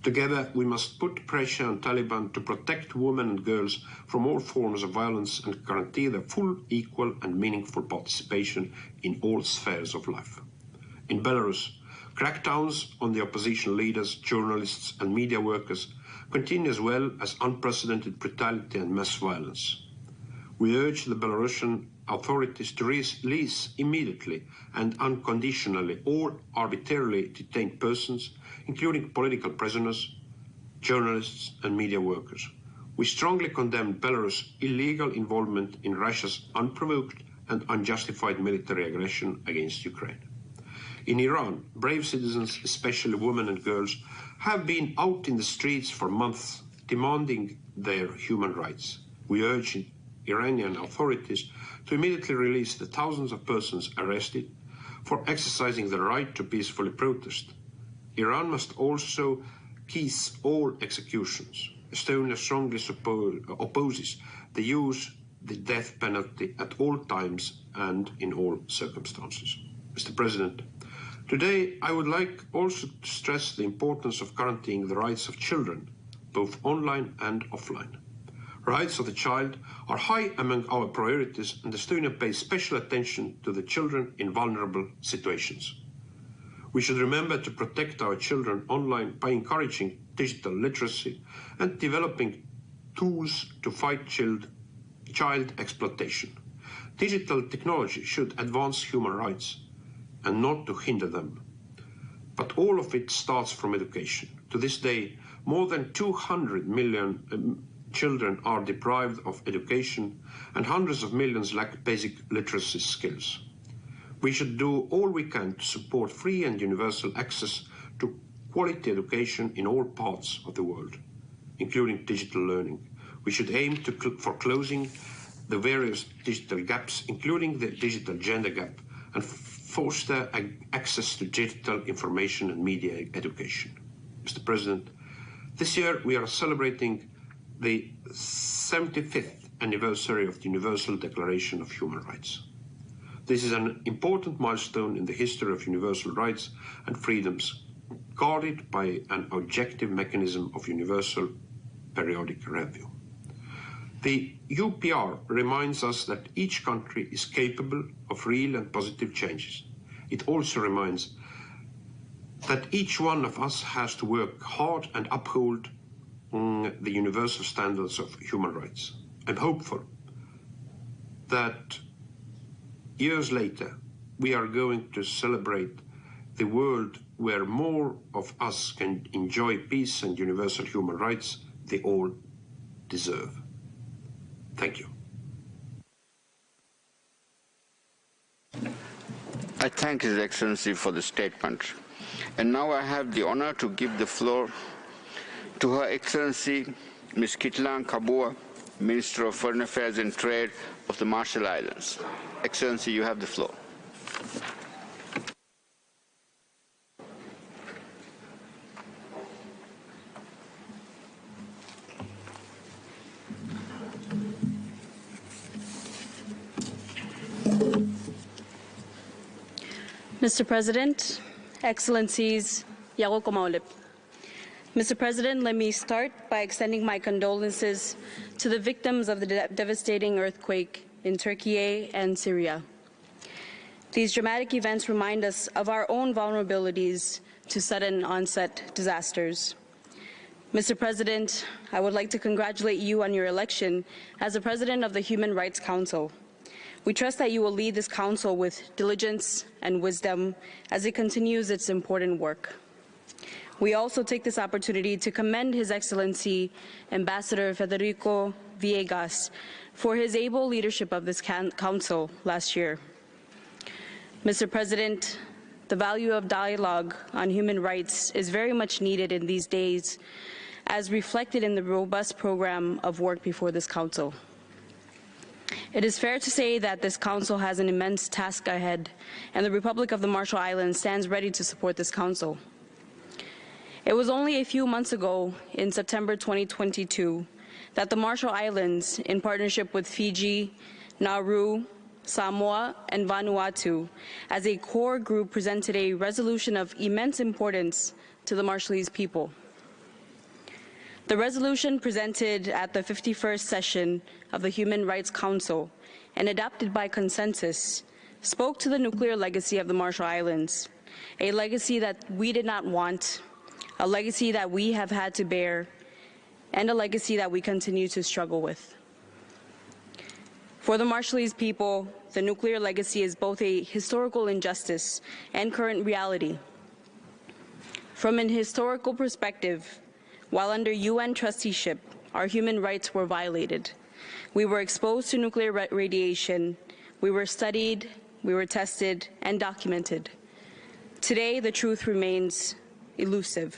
Together, we must put pressure on Taliban to protect women and girls from all forms of violence and guarantee their full, equal and meaningful participation in all spheres of life. In Belarus, crackdowns on the opposition leaders, journalists and media workers continue, as well as unprecedented brutality and mass violence. We urge the Belarusian authorities to release immediately and unconditionally all arbitrarily detained persons, including political prisoners, journalists and media workers. We strongly condemn Belarus' illegal involvement in Russia's unprovoked and unjustified military aggression against Ukraine. In Iran, brave citizens, especially women and girls, have been out in the streets for months demanding their human rights. We urge Iranian authorities to immediately release the thousands of persons arrested for exercising the right to peacefully protest. Iran must also cease all executions. Estonia strongly opposes the use of the death penalty at all times and in all circumstances. Mr. President, today I would like also to stress the importance of guaranteeing the rights of children, both online and offline. Rights of the child are high among our priorities, and Estonia pays special attention to the children in vulnerable situations. We should remember to protect our children online by encouraging digital literacy and developing tools to fight child exploitation. Digital technology should advance human rights and not to hinder them. But all of it starts from education. To this day, more than 200 million children are deprived of education and hundreds of millions lack basic literacy skills. We should do all we can to support free and universal access to quality education in all parts of the world, including digital learning. We should aim for closing the various digital gaps, including the digital gender gap, and foster access to digital information and media education. Mr. President, this year we are celebrating the 75th anniversary of the Universal Declaration of Human Rights. This is an important milestone in the history of universal rights and freedoms, guarded by an objective mechanism of universal periodic review. The UPR reminds us that each country is capable of real and positive changes. It also reminds that each one of us has to work hard and uphold the universal standards of human rights. I'm hopeful that years later we are going to celebrate the world where more of us can enjoy peace and universal human rights they all deserve. Thank you. I thank His Excellency for the statement. And now I have the honor to give the floor to Her Excellency Ms. Kitlan Kabua, Minister of Foreign Affairs and Trade of the Marshall Islands. Excellency, you have the floor. Mr. President, Excellencies, Yago Komaulip. Mr. President, let me start by extending my condolences to the victims of the devastating earthquake in Turkey and Syria. These dramatic events remind us of our own vulnerabilities to sudden onset disasters. Mr. President, I would like to congratulate you on your election as the President of the Human Rights Council. We trust that you will lead this council with diligence and wisdom as it continues its important work. We also take this opportunity to commend His Excellency Ambassador Federico Villegas for his able leadership of this council last year. Mr. President, the value of dialogue on human rights is very much needed in these days, as reflected in the robust program of work before this council. It is fair to say that this council has an immense task ahead, and the Republic of the Marshall Islands stands ready to support this council. It was only a few months ago, in September 2022, that the Marshall Islands, in partnership with Fiji, Nauru, Samoa, and Vanuatu, as a core group, presented a resolution of immense importance to the Marshallese people. The resolution presented at the 51st session of the Human Rights Council and adopted by consensus spoke to the nuclear legacy of the Marshall Islands, a legacy that we did not want, a legacy that we have had to bear, and a legacy that we continue to struggle with. For the Marshallese people, the nuclear legacy is both a historical injustice and current reality. From an historical perspective, while under UN trusteeship, our human rights were violated. We were exposed to nuclear radiation, we were studied, we were tested, and documented. Today, the truth remains elusive.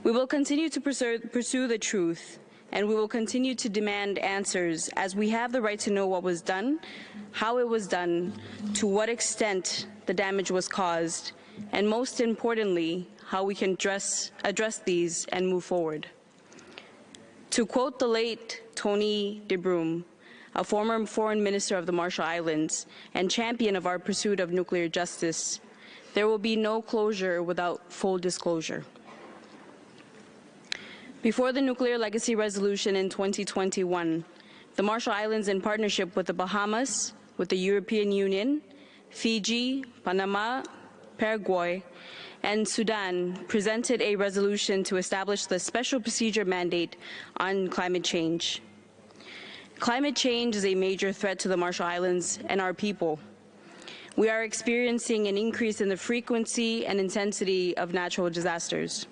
We will continue to pursue the truth, and we will continue to demand answers, as we have the right to know what was done, how it was done, to what extent the damage was caused, and most importantly, how we can address these and move forward. To quote the late Tony DeBruym, a former foreign minister of the Marshall Islands and champion of our pursuit of nuclear justice, there will be no closure without full disclosure. Before the Nuclear Legacy Resolution in 2021, the Marshall Islands, in partnership with the Bahamas, with the European Union, Fiji, Panama, Paraguay, and Sudan, presented a resolution to establish the Special Procedure Mandate on climate change. Climate change is a major threat to the Marshall Islands and our people. We are experiencing an increase in the frequency and intensity of natural disasters.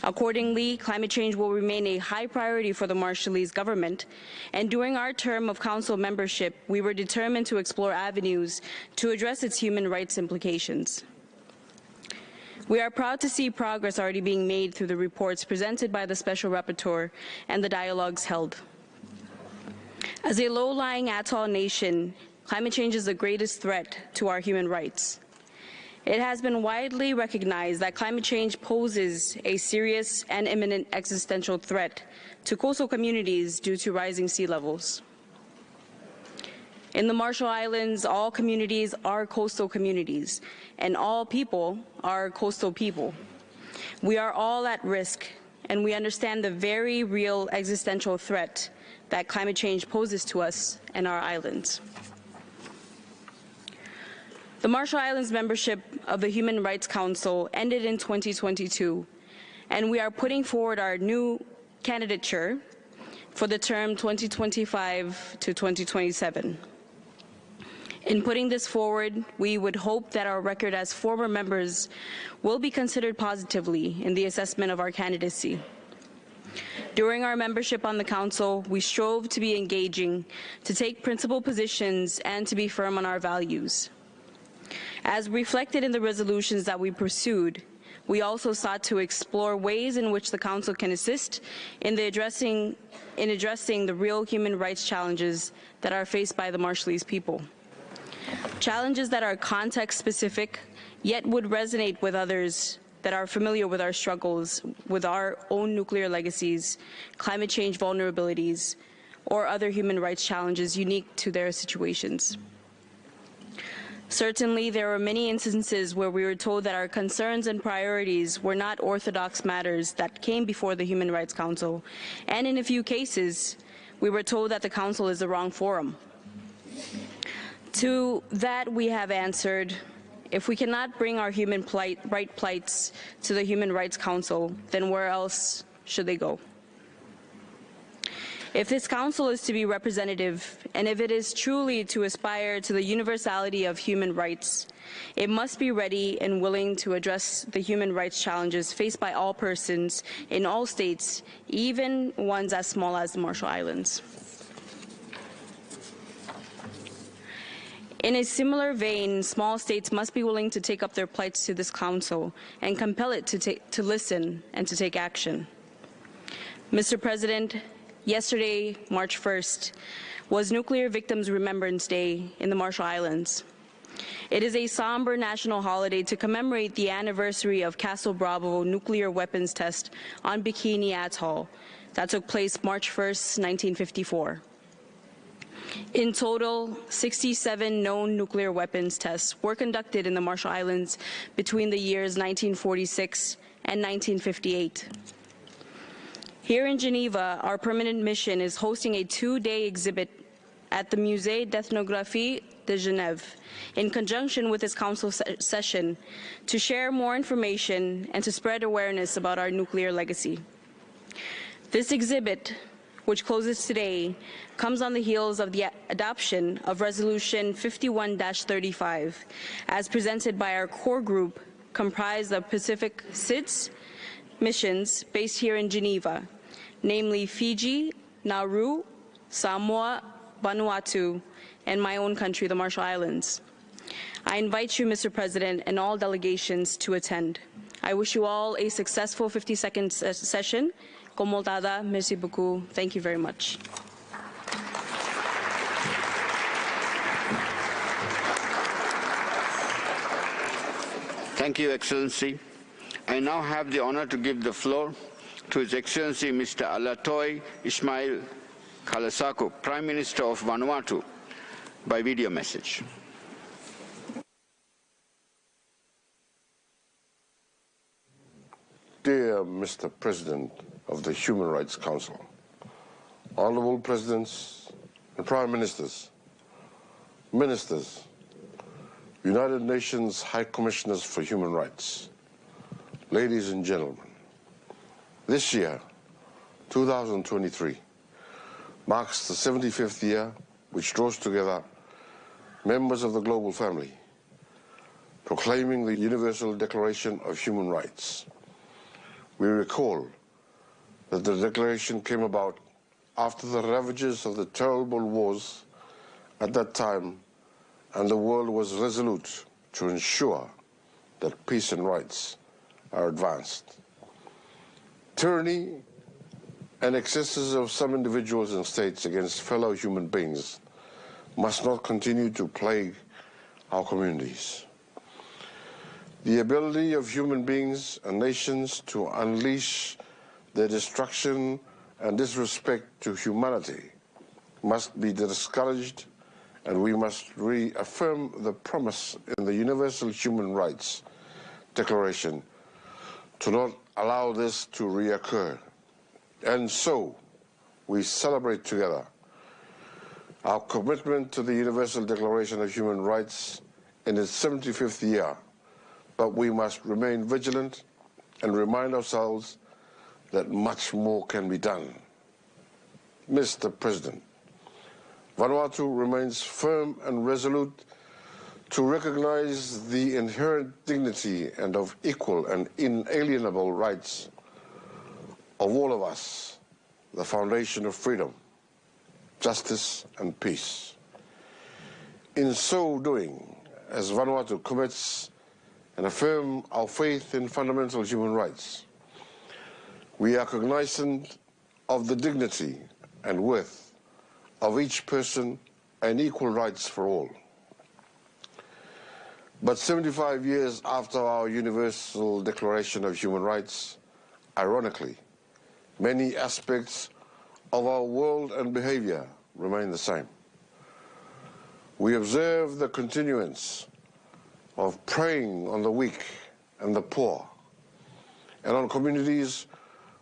Accordingly, climate change will remain a high priority for the Marshallese government, and during our term of council membership, we were determined to explore avenues to address its human rights implications. We are proud to see progress already being made through the reports presented by the Special Rapporteur and the dialogues held. As a low-lying atoll nation, climate change is the greatest threat to our human rights. It has been widely recognized that climate change poses a serious and imminent existential threat to coastal communities due to rising sea levels. In the Marshall Islands, all communities are coastal communities, and all people are coastal people. We are all at risk, and we understand the very real existential threat that climate change poses to us and our islands. The Marshall Islands membership of the Human Rights Council ended in 2022, and we are putting forward our new candidature for the term 2025 to 2027. In putting this forward, we would hope that our record as former members will be considered positively in the assessment of our candidacy. During our membership on the Council, we strove to be engaging, to take principled positions, and to be firm on our values. As reflected in the resolutions that we pursued, we also sought to explore ways in which the Council can assist in addressing the real human rights challenges that are faced by the Marshallese people. Challenges that are context-specific, yet would resonate with others that are familiar with our struggles, with our own nuclear legacies, climate change vulnerabilities, or other human rights challenges unique to their situations. Certainly, there were many instances where we were told that our concerns and priorities were not orthodox matters that came before the Human Rights Council, and in a few cases, we were told that the Council is the wrong forum. To that we have answered, if we cannot bring our human right plights to the Human Rights Council, then where else should they go? If this council is to be representative, and if it is truly to aspire to the universality of human rights, it must be ready and willing to address the human rights challenges faced by all persons in all states, even ones as small as the Marshall Islands. In a similar vein, small states must be willing to take up their plights to this council and compel it to listen and to take action. Mr. President, yesterday, March 1st, was Nuclear Victims Remembrance Day in the Marshall Islands. It is a somber national holiday to commemorate the anniversary of Castle Bravo nuclear weapons test on Bikini Atoll that took place March 1st, 1954. In total, 67 known nuclear weapons tests were conducted in the Marshall Islands between the years 1946 and 1958. Here in Geneva, our permanent mission is hosting a 2-day exhibit at the Musée d'Ethnographie de Genève in conjunction with this council session to share more information and to spread awareness about our nuclear legacy. This exhibit, which closes today, comes on the heels of the adoption of Resolution 51-35, as presented by our core group comprised of Pacific SIDS missions based here in Geneva, namely Fiji, Nauru, Samoa, Vanuatu, and my own country, the Marshall Islands. I invite you, Mr. President, and all delegations to attend. I wish you all a successful 50-second session. Komoltada, merci beaucoup. Thank you very much. Thank you, Excellency. I now have the honor to give the floor to His Excellency Mr. Alatoi Ismail Kalasaku, Prime Minister of Vanuatu, by video message. Dear Mr. President of the Human Rights Council, Honorable Presidents and Prime Ministers, Ministers, United Nations High Commissioners for Human Rights, ladies and gentlemen, this year, 2023, marks the 75th year which draws together members of the global family, proclaiming the Universal Declaration of Human Rights. We recall that the declaration came about after the ravages of the terrible wars at that time, and the world was resolute to ensure that peace and rights are advanced. Tyranny and excesses of some individuals and states against fellow human beings must not continue to plague our communities. The ability of human beings and nations to unleash their destruction and disrespect to humanity must be discouraged, and we must reaffirm the promise in the Universal Human Rights Declaration to not allow this to reoccur. And so, we celebrate together our commitment to the Universal Declaration of Human Rights in its 75th year, but we must remain vigilant and remind ourselves that much more can be done. Mr. President, Vanuatu remains firm and resolute to recognize the inherent dignity and of equal and inalienable rights of all of us, the foundation of freedom, justice, and peace. In so doing, as Vanuatu commits and affirm our faith in fundamental human rights, we are cognizant of the dignity and worth of each person and equal rights for all. But 75 years after our Universal Declaration of Human Rights, ironically, many aspects of our world and behavior remain the same. We observe the continuance of preying on the weak and the poor, and on communities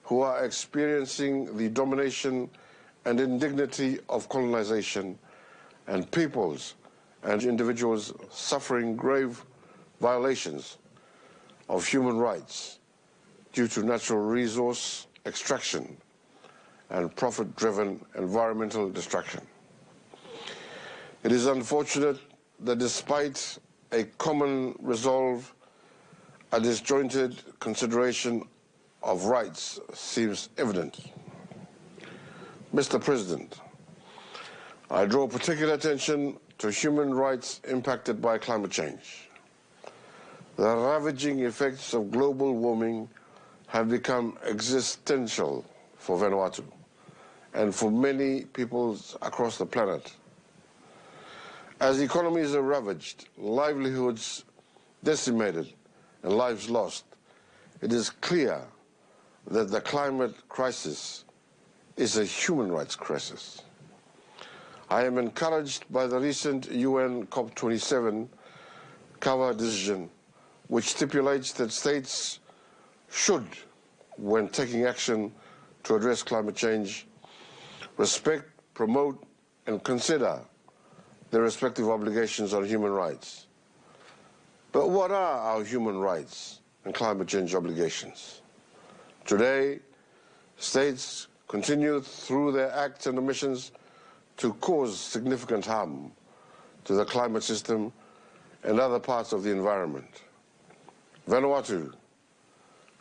who are experiencing the domination and indignity of colonization, and peoples and individuals suffering grave violations of human rights due to natural resource extraction and profit-driven environmental destruction. It is unfortunate that despite a common resolve, a disjointed consideration of rights seems evident. Mr. President, I draw particular attention to human rights impacted by climate change. The ravaging effects of global warming have become existential for Vanuatu and for many peoples across the planet. As economies are ravaged, livelihoods decimated, and lives lost, it is clear that the climate crisis is a human rights crisis. I am encouraged by the recent UN COP27 cover decision, which stipulates that states should, when taking action to address climate change, respect, promote, and consider their respective obligations on human rights. But what are our human rights and climate change obligations? Today, states continue through their acts and omissions to cause significant harm to the climate system and other parts of the environment. Vanuatu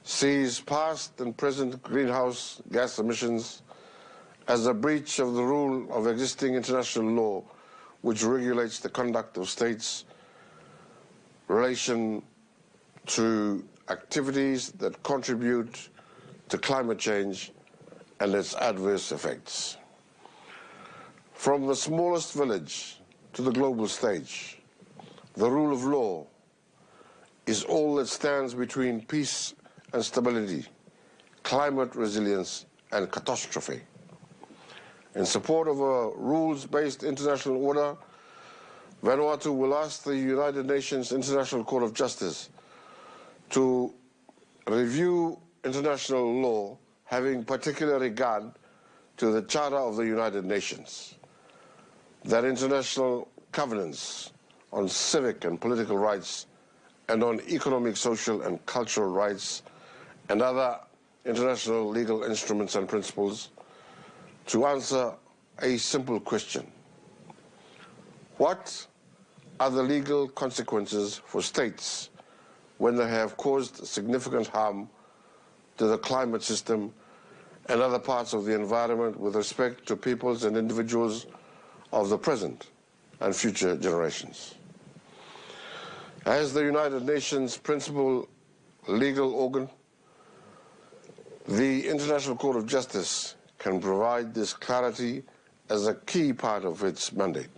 sees past and present greenhouse gas emissions as a breach of the rule of existing international law which regulates the conduct of states in relation to activities that contribute to climate change and its adverse effects. From the smallest village to the global stage, the rule of law is all that stands between peace and stability, climate resilience and catastrophe. In support of a rules-based international order, Vanuatu will ask the United Nations International Court of Justice to review international law having particular regard to the Charter of the United Nations, that international covenants on civic and political rights and on economic, social and cultural rights and other international legal instruments and principles, to answer a simple question: what are the legal consequences for states when they have caused significant harm to the climate system and other parts of the environment with respect to peoples and individuals of the present and future generations? As the United Nations principal legal organ, the International Court of Justice can provide this clarity as a key part of its mandate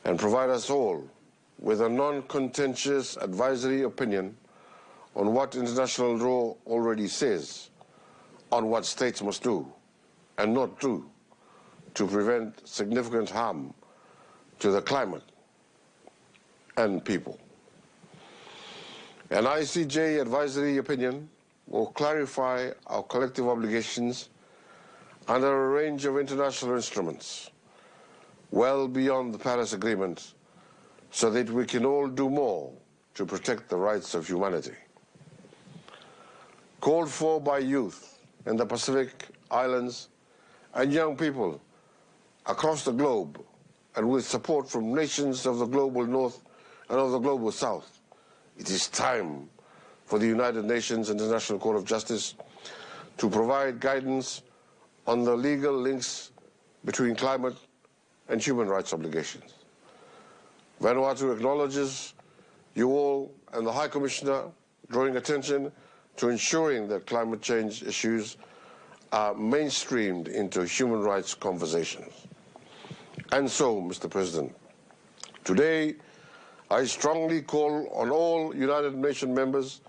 and provide us all with a non-contentious advisory opinion on what international law already says on what states must do and not do to prevent significant harm to the climate and people. An ICJ advisory opinion will clarify our collective obligations under a range of international instruments well beyond the Paris Agreement, so that we can all do more to protect the rights of humanity. Called for by youth in the Pacific Islands and young people across the globe, and with support from nations of the global North and of the global South, it is time for the United Nations International Court of Justice to provide guidance on the legal links between climate and human rights obligations. Vanuatu acknowledges you all and the High Commissioner drawing attention to ensuring that climate change issues are mainstreamed into human rights conversations. And so, Mr. President, today I strongly call on all United Nations members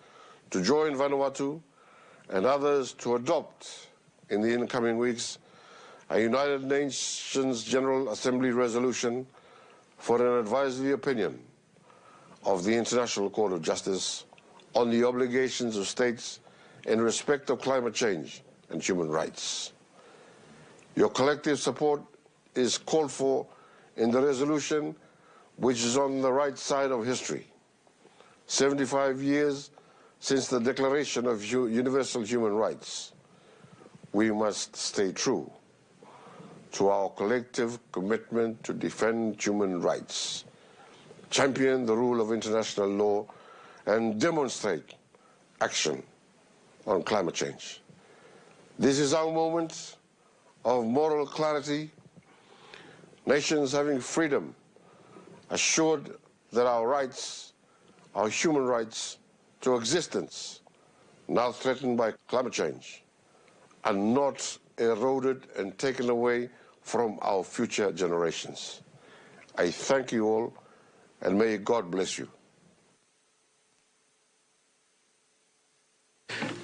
to join Vanuatu and others to adopt in the incoming weeks a United Nations General Assembly resolution for an advisory opinion of the International Court of Justice on the obligations of states in respect of climate change and human rights. Your collective support is called for in the resolution, which is on the right side of history. 75 years since the Declaration of Universal Human Rights, we must stay true to our collective commitment to defend human rights, champion the rule of international law, and demonstrate action on climate change. This is our moment of moral clarity, nations having freedom, assured that our rights, our human rights to existence, now threatened by climate change, are not eroded and taken away from our future generations. I thank you all, and may God bless you.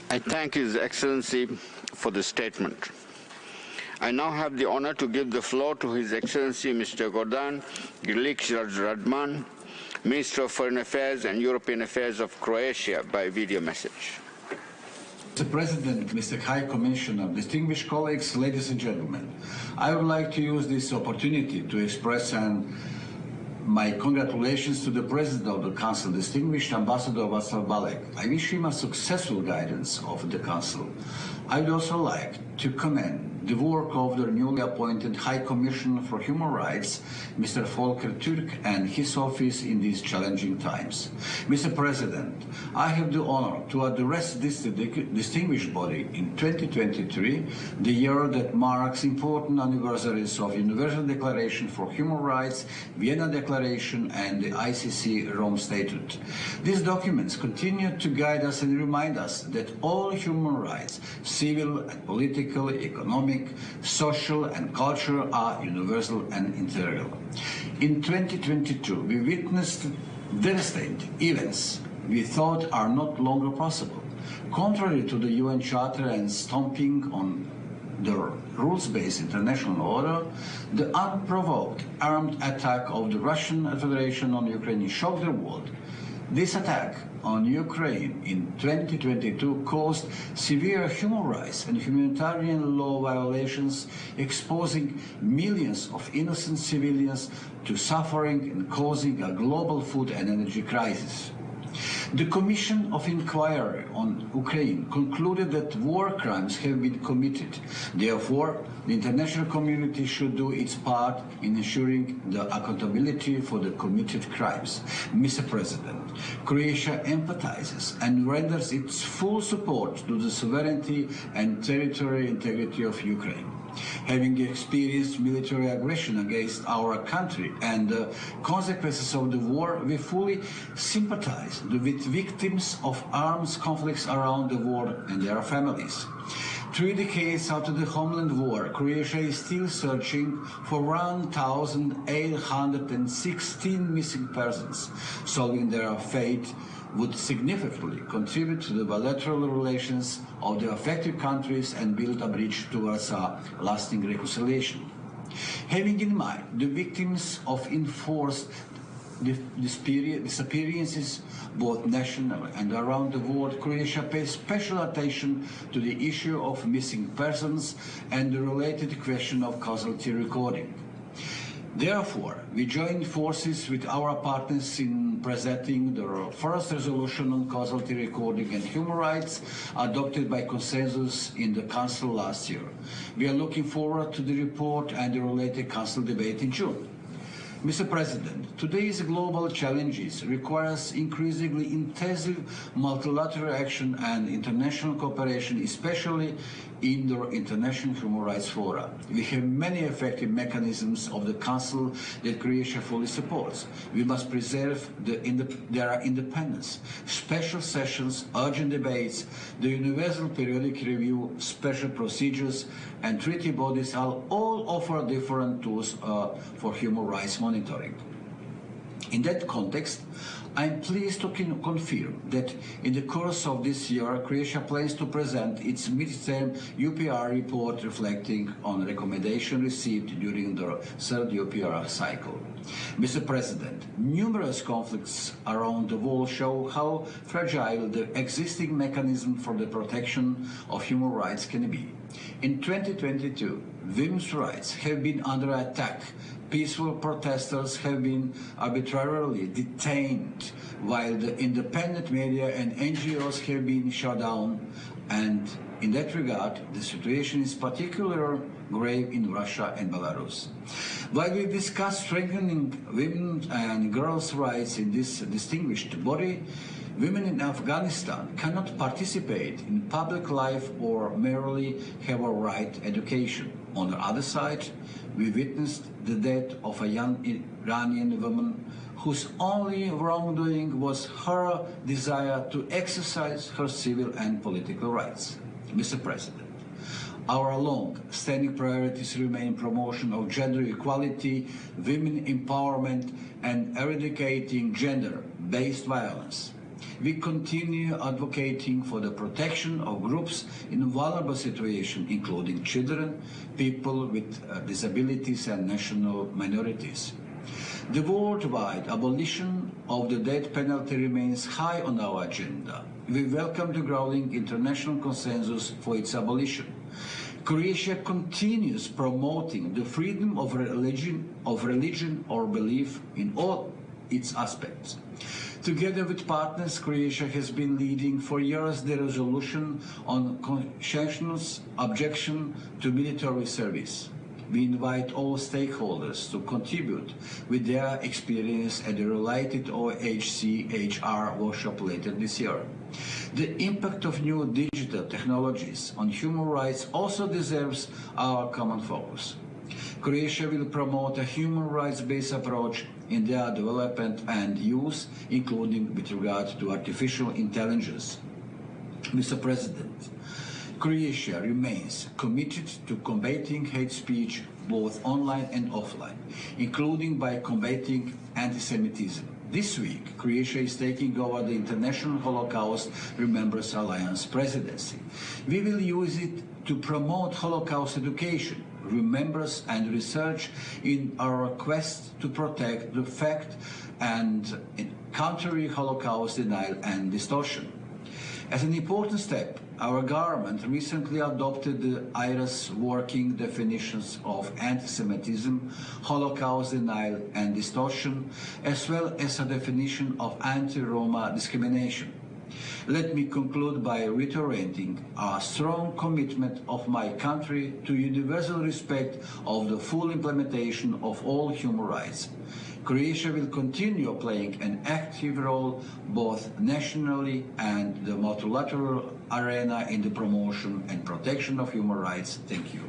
I thank His Excellency for the statement. I now have the honor to give the floor to His Excellency Mr. Gordan Grlic Radman, Minister of Foreign Affairs and European Affairs of Croatia, by video message. Mr. President, Mr. High Commissioner, distinguished colleagues, ladies and gentlemen, I would like to use this opportunity to express my congratulations to the President of the Council, distinguished Ambassador Václav Balek. I wish him a successful guidance of the Council. I would also like to commend the work of the newly appointed High Commissioner for Human Rights, Mr. Volker Türk, and his office in these challenging times. Mr. President, I have the honor to address this distinguished body in 2023, the year that marks important anniversaries of Universal Declaration for Human Rights, Vienna Declaration, and the ICC Rome Statute. These documents continue to guide us and remind us that all human rights, civil and political, economic, social and cultural, are universal and integral. In 2022, we witnessed devastating events we thought are not longer possible. Contrary to the UN Charter and stomping on the rules-based international order, the unprovoked armed attack of the Russian Federation on Ukraine shocked the world. This attack on Ukraine in 2022 caused severe human rights and humanitarian law violations, exposing millions of innocent civilians to suffering and causing a global food and energy crisis. The Commission of Inquiry on Ukraine concluded that war crimes have been committed. Therefore, the international community should do its part in ensuring the accountability for the committed crimes. Mr. President, Croatia empathizes and renders its full support to the sovereignty and territorial integrity of Ukraine. Having experienced military aggression against our country and the consequences of the war, we fully sympathize with victims of armed conflicts around the world and their families. 3 decades after the homeland war, Croatia is still searching for 1,816 missing persons. Solving their fate would significantly contribute to the bilateral relations of the affected countries and build a bridge towards a lasting reconciliation. Having in mind the victims of enforced disappearances, both nationally and around the world, Croatia pays special attention to the issue of missing persons and the related question of casualty recording. Therefore, we join forces with our partners in presenting the first resolution on casualty recording and human rights adopted by consensus in the Council last year. We are looking forward to the report and the related Council debate in June. Mr. President, today's global challenges requires increasingly intensive multilateral action and international cooperation, especially in the international human rights fora. We have many effective mechanisms of the Council that Croatia fully supports. We must preserve their independence. Special sessions, urgent debates, the Universal Periodic Review, special procedures, and treaty bodies all offer different tools for human rights monitoring. In that context, I am pleased to confirm that in the course of this year, Croatia plans to present its mid-term UPR report reflecting on recommendation received during the third UPR cycle. Mr. President, numerous conflicts around the world show how fragile the existing mechanism for the protection of human rights can be. In 2022, women's rights have been under attack. Peaceful protesters have been arbitrarily detained, while the independent media and NGOs have been shut down. And in that regard, the situation is particularly grave in Russia and Belarus. While we discuss strengthening women's and girls' rights in this distinguished body, women in Afghanistan cannot participate in public life or merely have a right education. On the other side, we witnessed the death of a young Iranian woman whose only wrongdoing was her desire to exercise her civil and political rights. Mr. President, our long-standing priorities remain promotion of gender equality, women empowerment, and eradicating gender-based violence. We continue advocating for the protection of groups in vulnerable situations, including children, people with disabilities, and national minorities. The worldwide abolition of the death penalty remains high on our agenda. We welcome the growing international consensus for its abolition. Croatia continues promoting the freedom of religion or belief in all its aspects. Together with partners, Croatia has been leading for years the resolution on conscientious objection to military service. We invite all stakeholders to contribute with their experience at the related OHCHR workshop later this year. The impact of new digital technologies on human rights also deserves our common focus. Croatia will promote a human rights-based approach in their development and use, including with regard to artificial intelligence. Mr. President, Croatia remains committed to combating hate speech both online and offline, including by combating anti-Semitism. This week, Croatia is taking over the International Holocaust Remembrance Alliance presidency. We will use it to promote Holocaust education, remembrance and research in our quest to protect the fact and counter Holocaust denial and distortion. As an important step, our government recently adopted the IRA's working definitions of anti-Semitism, Holocaust denial and distortion, as well as a definition of anti-Roma discrimination. Let me conclude by reiterating our strong commitment of my country to universal respect of the full implementation of all human rights. Croatia will continue playing an active role both nationally and the multilateral arena in the promotion and protection of human rights. Thank you.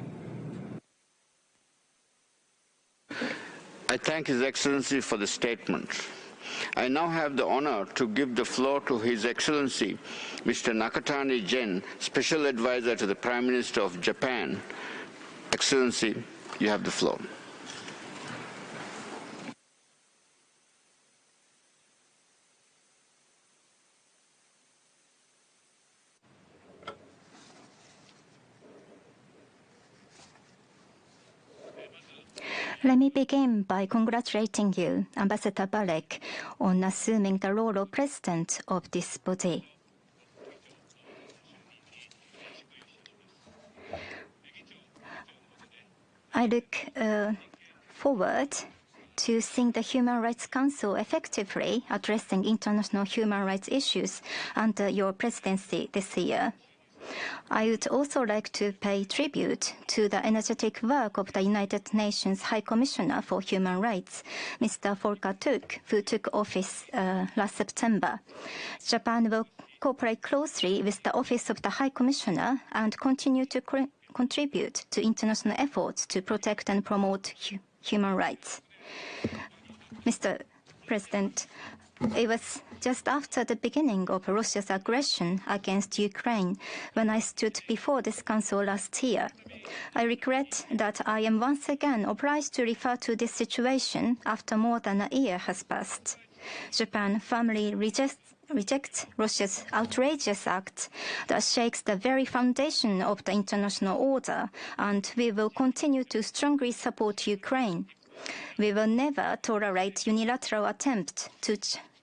I thank His Excellency for the statement. I now have the honor to give the floor to His Excellency, Mr. Nakatani Gen, Special Advisor to the Prime Minister of Japan. Excellency, you have the floor. Let me begin by congratulating you, Ambassador Balik, on assuming the role of President of this body. I look forward to seeing the Human Rights Council effectively addressing international human rights issues under your presidency this year. I would also like to pay tribute to the energetic work of the United Nations High Commissioner for Human Rights, Mr. Volker Turk, who took office last September. Japan will cooperate closely with the Office of the High Commissioner and continue to contribute to international efforts to protect and promote human rights. Mr. President, it was just after the beginning of Russia's aggression against Ukraine when I stood before this Council last year. I regret that I am once again obliged to refer to this situation after more than a year has passed. Japan firmly rejects Russia's outrageous act that shakes the very foundation of the international order, and we will continue to strongly support Ukraine. We will never tolerate unilateral attempts to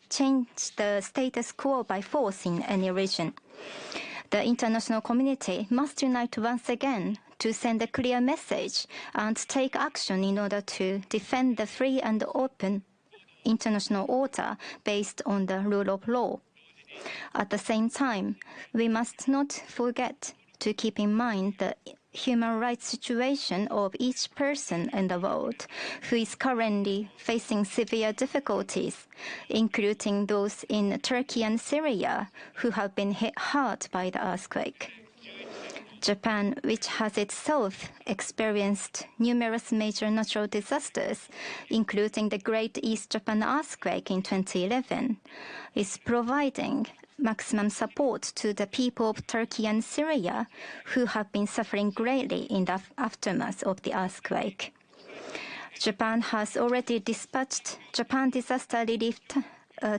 change the status quo by force in any region. The international community must unite once again to send a clear message and take action in order to defend the free and open international order based on the rule of law. At the same time, we must not forget to keep in mind the human rights situation of each person in the world who is currently facing severe difficulties, including those in Turkey and Syria who have been hit hard by the earthquake. Japan, which has itself experienced numerous major natural disasters, including the Great East Japan earthquake in 2011, is providing maximum support to the people of Turkey and Syria who have been suffering greatly in the aftermath of the earthquake. Japan has already dispatched Japan disaster relief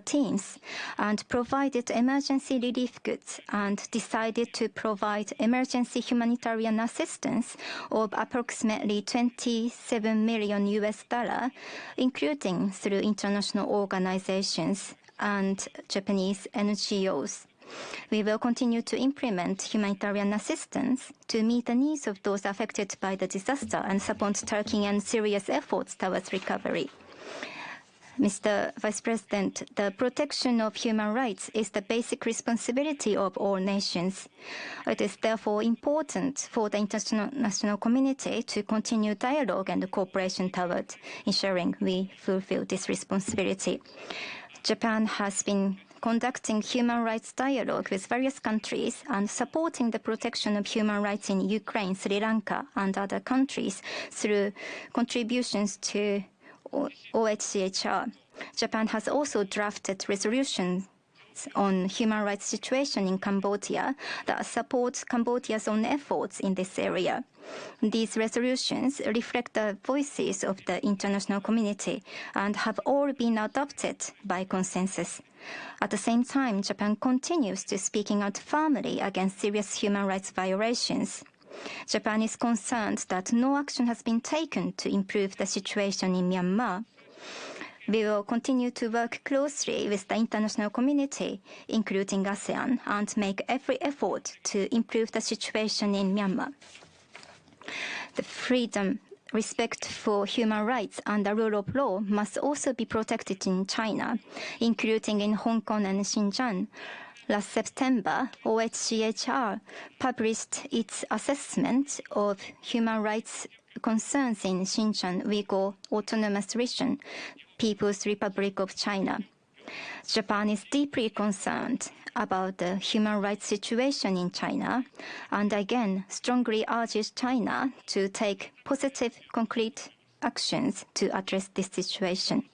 teams and provided emergency relief goods and decided to provide emergency humanitarian assistance of approximately $27 million, including through international organizations and Japanese NGOs. We will continue to implement humanitarian assistance to meet the needs of those affected by the disaster and support Turkey and Syria's efforts towards recovery. Mr. Vice President, the protection of human rights is the basic responsibility of all nations. It is therefore important for the international community to continue dialogue and cooperation toward ensuring we fulfill this responsibility. Japan has been conducting human rights dialogue with various countries and supporting the protection of human rights in Ukraine, Sri Lanka, and other countries through contributions to OHCHR. Japan has also drafted resolutions on human rights situation in Cambodia that support Cambodia's own efforts in this area. These resolutions reflect the voices of the international community and have all been adopted by consensus. At the same time, Japan continues to speaking out firmly against serious human rights violations. Japan is concerned that no action has been taken to improve the situation in Myanmar. We will continue to work closely with the international community, including ASEAN, and make every effort to improve the situation in Myanmar. The freedom, respect for human rights and the rule of law must also be protected in China, including in Hong Kong and Xinjiang. Last September, OHCHR published its assessment of human rights concerns in Xinjiang Uyghur Autonomous Region, People's Republic of China. Japan is deeply concerned about the human rights situation in China and again strongly urges China to take positive, concrete actions to address this situation.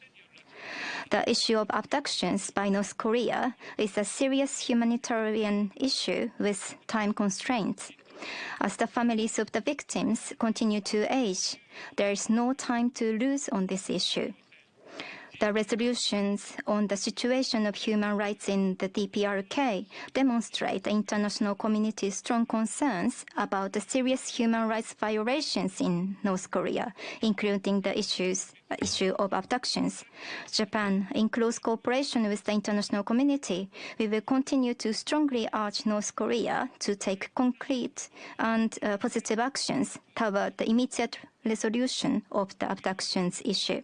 The issue of abductions by North Korea is a serious humanitarian issue with time constraints. As the families of the victims continue to age, there is no time to lose on this issue. The resolutions on the situation of human rights in the DPRK demonstrate the international community's strong concerns about the serious human rights violations in North Korea, including the issue of abductions. Japan, in close cooperation with the international community, we will continue to strongly urge North Korea to take concrete and positive actions toward the immediate resolution of the abductions issue.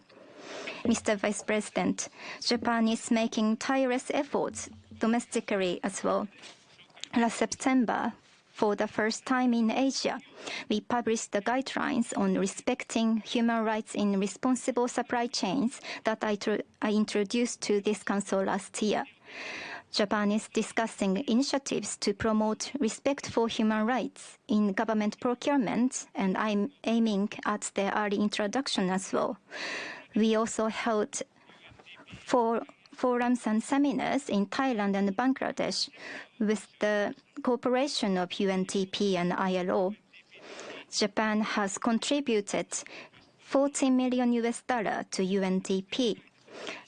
Mr. Vice President, Japan is making tireless efforts domestically as well. Last September, for the first time in Asia. We published the guidelines on respecting human rights in responsible supply chains that I introduced to this Council last year. Japan is discussing initiatives to promote respect for human rights in government procurement, and I'm aiming at their early introduction as well. We also held forums and seminars in Thailand and Bangladesh with the cooperation of UNDP and ILO. Japan has contributed $40 million to UNDP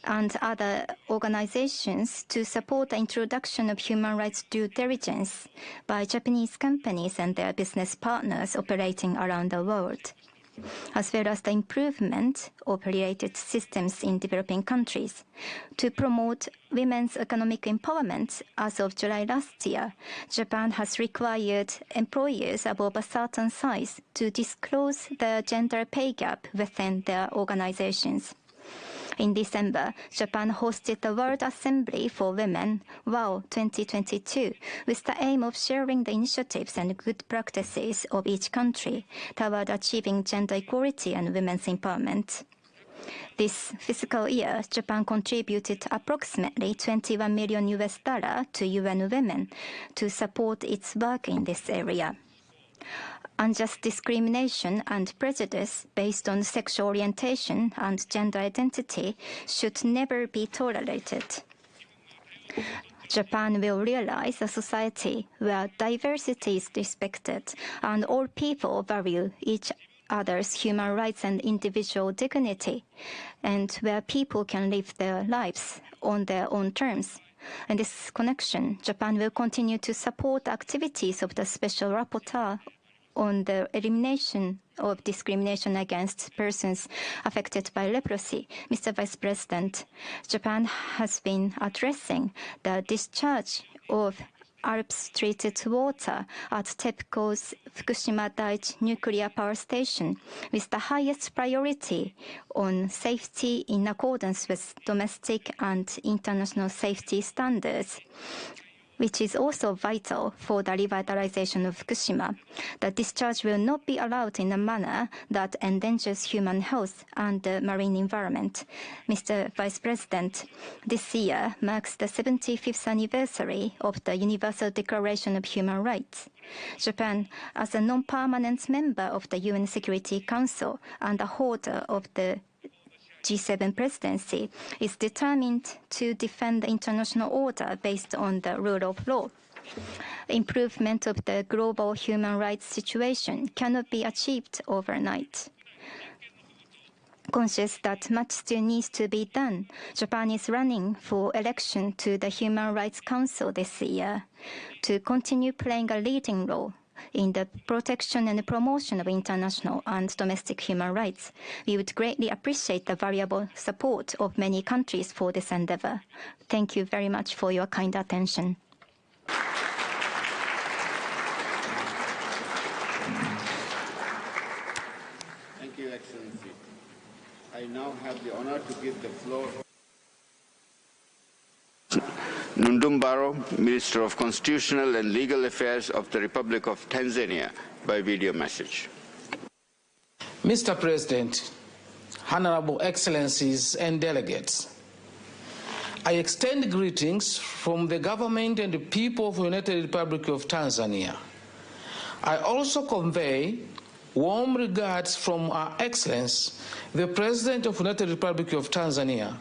and other organizations to support the introduction of human rights due diligence by Japanese companies and their business partners operating around the world, as well as the improvement of related systems in developing countries. To promote women's economic empowerment, as of July last year, Japan has required employers above a certain size to disclose the gender pay gap within their organizations. In December, Japan hosted the World Assembly for Women, WOW 2022, with the aim of sharing the initiatives and good practices of each country toward achieving gender equality and women's empowerment. This fiscal year, Japan contributed approximately $21 million to UN Women to support its work in this area. Unjust discrimination and prejudice based on sexual orientation and gender identity should never be tolerated. Japan will realize a society where diversity is respected and all people value each other's human rights and individual dignity, and where people can live their lives on their own terms. In this connection, Japan will continue to support activities of the Special Rapporteur on the elimination of discrimination against persons affected by leprosy. Mr. Vice President, Japan has been addressing the discharge of ALPS treated water at TEPCO's Fukushima Daiichi nuclear power station with the highest priority on safety in accordance with domestic and international safety standards, which is also vital for the revitalization of Fukushima. The discharge will not be allowed in a manner that endangers human health and the marine environment. Mr. Vice President, this year marks the 75th anniversary of the Universal Declaration of Human Rights. Japan, as a non-permanent member of the UN Security Council and a holder of the G7 presidency, is determined to defend the international order based on the rule of law. Improvement of the global human rights situation cannot be achieved overnight. Conscious that much still needs to be done, Japan is running for election to the Human Rights Council this year to continue playing a leading role in the protection and promotion of international and domestic human rights. We would greatly appreciate the valuable support of many countries for this endeavor. Thank you very much for your kind attention. Thank you, Excellency. I now have the honor to give the floor Nundumbaro, Minister of Constitutional and Legal Affairs of the Republic of Tanzania, by video message. Mr. President, Honorable Excellencies and delegates, I extend greetings from the government and the people of the United Republic of Tanzania. I also convey warm regards from Our Excellency, the President of the United Republic of Tanzania,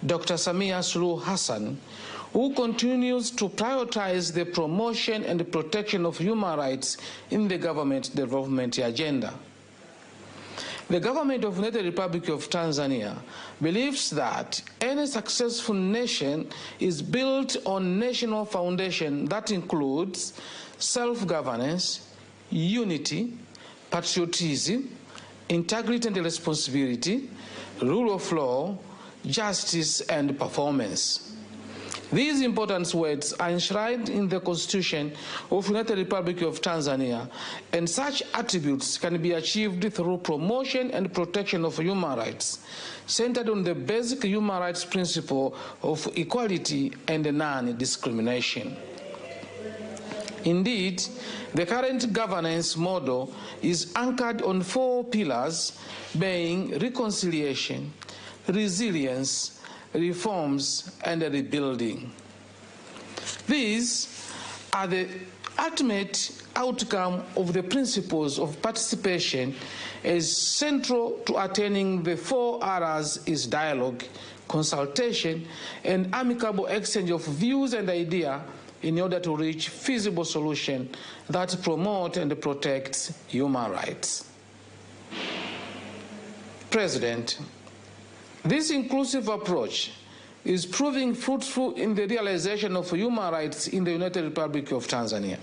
Dr. Samia Suluhu Hassan, who continues to prioritize the promotion and the protection of human rights in the government development agenda. The government of the United Republic of Tanzania believes that any successful nation is built on national foundation that includes self-governance, unity, patriotism, integrity and responsibility, rule of law, justice and performance. These important words are enshrined in the Constitution of the United Republic of Tanzania, and such attributes can be achieved through promotion and protection of human rights, centered on the basic human rights principle of equality and non-discrimination. Indeed, the current governance model is anchored on 4 pillars, being reconciliation, resilience, reforms, and rebuilding. These are the ultimate outcome of the principles of participation as central to attaining the 4 R's is dialogue, consultation, and amicable exchange of views and ideas in order to reach feasible solutions that promote and protect human rights. President, this inclusive approach is proving fruitful in the realization of human rights in the United Republic of Tanzania.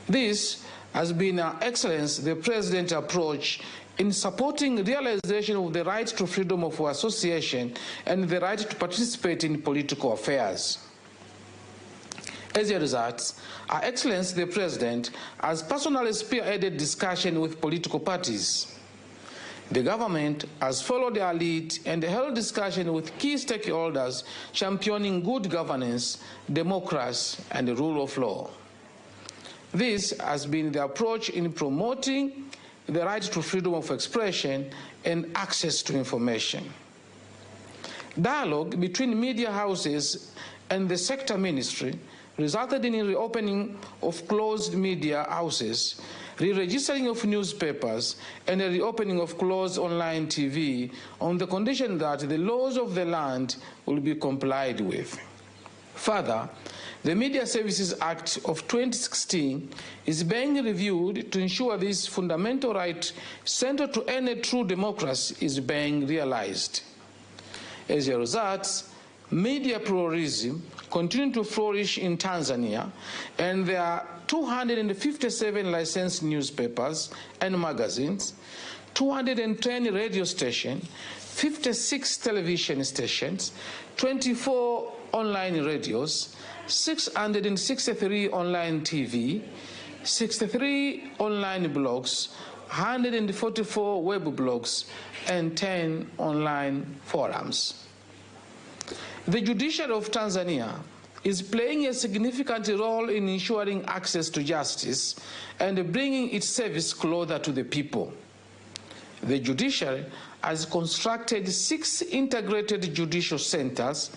This has been, Excellency, the President's approach in supporting realization of the right to freedom of association and the right to participate in political affairs. As a result, Her Excellency the President has personally spearheaded discussion with political parties. The government has followed their lead and held discussion with key stakeholders championing good governance, democracy, and the rule of law. This has been the approach in promoting the right to freedom of expression and access to information. Dialogue between media houses and the sector ministry resulted in the reopening of closed media houses, re-registering of newspapers, and a reopening of closed online TV on the condition that the laws of the land will be complied with. Further, the Media Services Act of 2016 is being reviewed to ensure this fundamental right central to any true democracy is being realized. As a result, media pluralism continues to flourish in Tanzania, and there are 257 licensed newspapers and magazines, 210 radio stations, 56 television stations, 24 online radios, 663 online TV, 63 online blogs, 144 web blogs, and 10 online forums. The judiciary of Tanzania is playing a significant role in ensuring access to justice and bringing its service closer to the people. The judiciary has constructed 6 integrated judicial centers,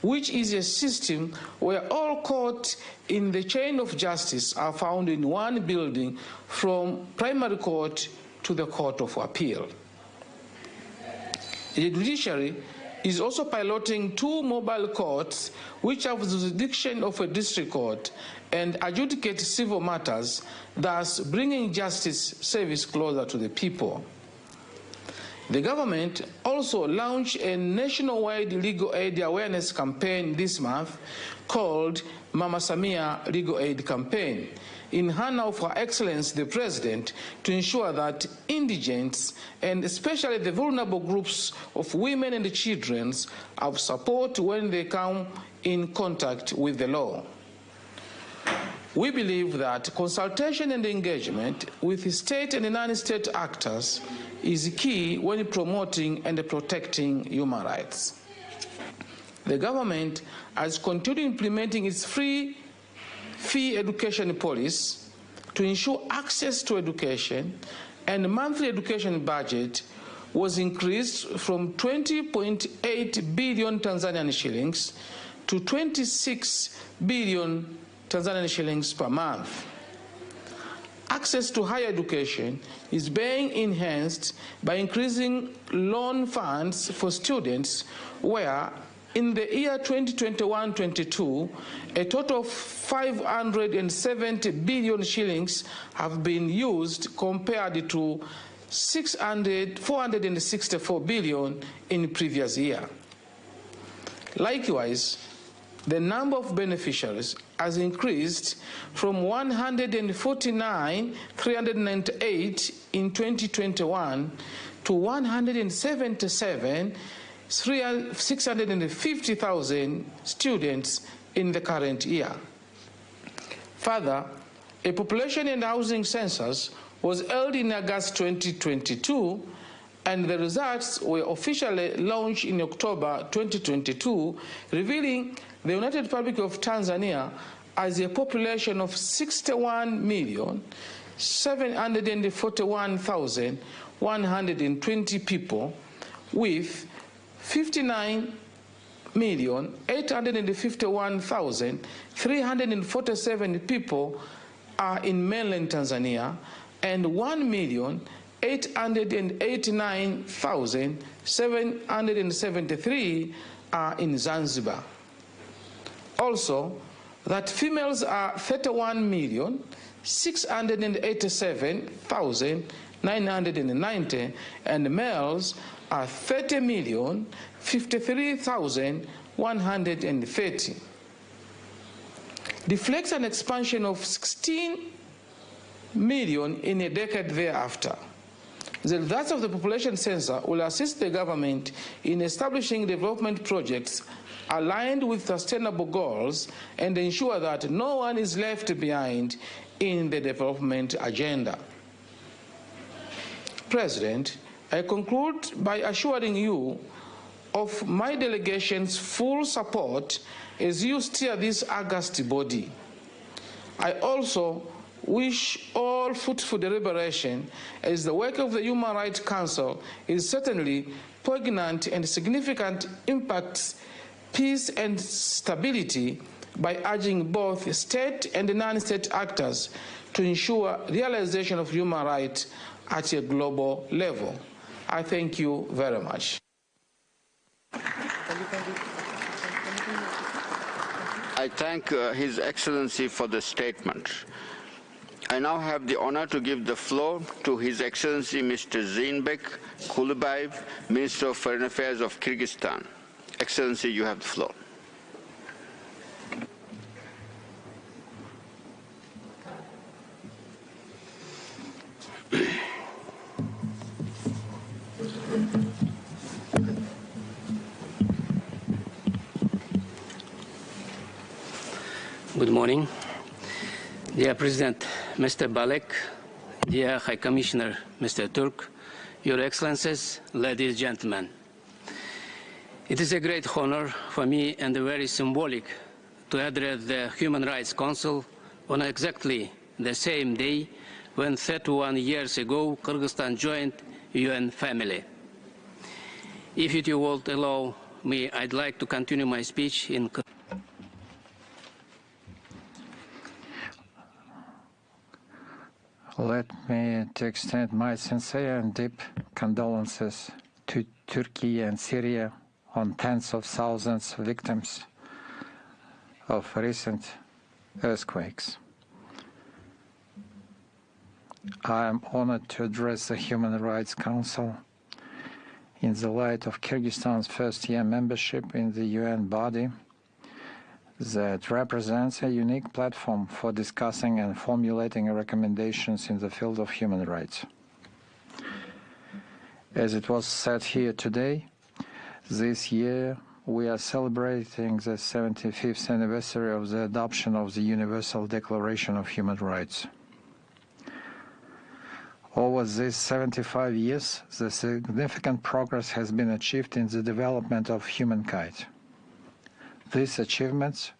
which is a system where all courts in the chain of justice are found in one building, from primary court to the Court of Appeal. The judiciary is also piloting 2 mobile courts which have the jurisdiction of a district court and adjudicate civil matters, thus bringing justice service closer to the people. The government also launched a nationwide legal aid awareness campaign this month called Mama Samia Legal Aid Campaign, in honor of Her Excellency the President, to ensure that indigents and especially the vulnerable groups of women and children have support when they come in contact with the law. We believe that consultation and engagement with state and non-state actors is key when promoting and protecting human rights. The government has continued implementing its free education policy to ensure access to education, and the monthly education budget was increased from 20.8 billion Tanzanian shillings to 26 billion Tanzanian shillings per month. Access to higher education is being enhanced by increasing loan funds for students, where in the year 2021-22, a total of 570 billion shillings have been used compared to 464 billion in previous year. Likewise, the number of beneficiaries has increased from 149,398 in 2021 to 177,650,000 students in the current year. Further, a population and housing census was held in August 2022, and the results were officially launched in October 2022, revealing the United Republic of Tanzania as a population of 61,741,120 people, with 59,851,347 people are in mainland Tanzania, and 1,889,773 are in Zanzibar. Also, that females are 31,687,990 and males are 30,053,130. Reflects an expansion of 16 million in a decade thereafter. The results of the population census will assist the government in establishing development projects aligned with sustainable goals and ensure that no one is left behind in the development agenda. President, I conclude by assuring you of my delegation's full support as you steer this august body. I also wish all fruitful deliberation, as the work of the Human Rights Council is certainly poignant and significant impacts peace and stability by urging both state and non-state actors to ensure realization of human rights at a global level. I thank you very much. I thank His Excellency for the statement. I now have the honor to give the floor to His Excellency Mr. Zeinbek Kulubayev, Minister of Foreign Affairs of Kyrgyzstan. Excellency, you have the floor. Good morning. Dear President Mr. Balek, dear High Commissioner Mr. Turk, Your Excellencies, ladies and gentlemen. It is a great honor for me and very symbolic to address the Human Rights Council on exactly the same day when 31 years ago Kyrgyzstan joined UN family. If you would allow me, I'd like to continue my speech in Let me extend my sincere and deep condolences to Turkey and Syria on tens of thousands of victims of recent earthquakes. I am honored to address the Human Rights Council in the light of Kyrgyzstan's first-year membership in the UN body that represents a unique platform for discussing and formulating recommendations in the field of human rights. As it was said here today, this year we are celebrating the 75th anniversary of the adoption of the Universal Declaration of Human Rights. Over these 75 years, the significant progress has been achieved in the development of humankind. These achievements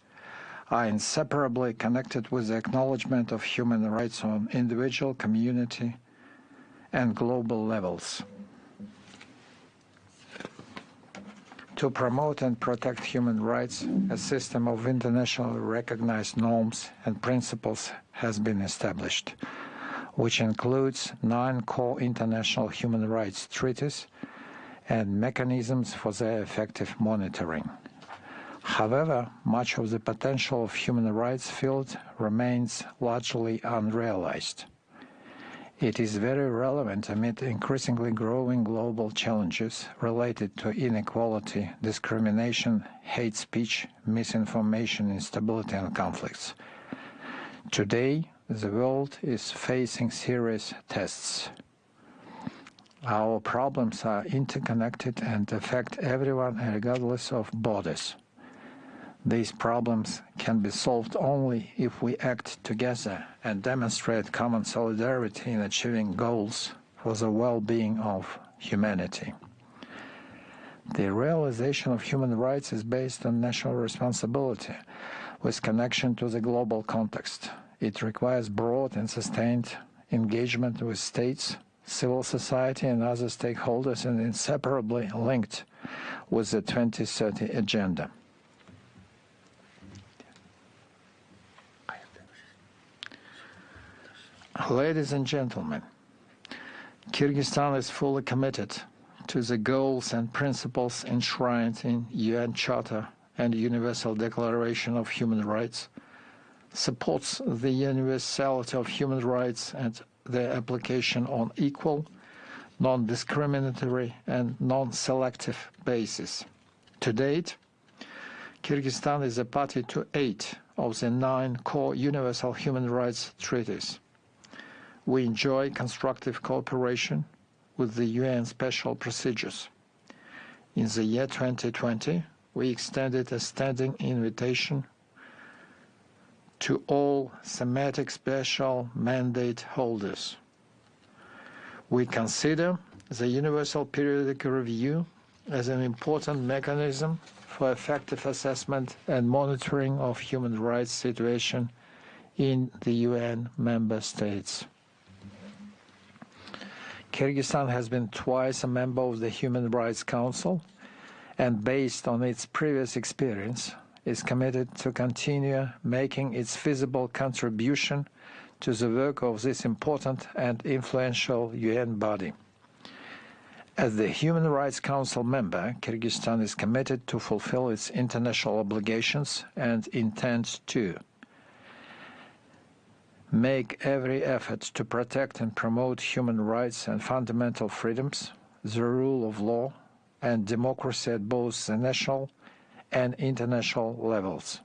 are inseparably connected with the acknowledgement of human rights on individual, community, and global levels. To promote and protect human rights, a system of internationally recognized norms and principles has been established, which includes 9 core international human rights treaties and mechanisms for their effective monitoring. However, much of the potential of human rights field remains largely unrealized. It is very relevant amid increasingly growing global challenges related to inequality, discrimination, hate speech, misinformation, instability, and conflicts. Today, the world is facing serious tests. Our problems are interconnected and affect everyone regardless of borders. These problems can be solved only if we act together and demonstrate common solidarity in achieving goals for the well-being of humanity. The realization of human rights is based on national responsibility, with connection to the global context. It requires broad and sustained engagement with states, civil society, and other stakeholders, and inseparably linked with the 2030 Agenda. Ladies and gentlemen, Kyrgyzstan is fully committed to the goals and principles enshrined in UN Charter and Universal Declaration of Human Rights, supports the universality of human rights and their application on equal, non-discriminatory and non-selective basis. To date, Kyrgyzstan is a party to 8 of the 9 core universal human rights treaties. We enjoy constructive cooperation with the UN special procedures. In the year 2020, we extended a standing invitation to all thematic special mandate holders. We consider the Universal Periodic Review as an important mechanism for effective assessment and monitoring of human rights situation in the UN member states. Kyrgyzstan has been twice a member of the Human Rights Council, and based on its previous experience, is committed to continue making its visible contribution to the work of this important and influential UN body. As the Human Rights Council member, Kyrgyzstan is committed to fulfill its international obligations and intends to make every effort to protect and promote human rights and fundamental freedoms, the rule of law, and democracy at both the national and international levels.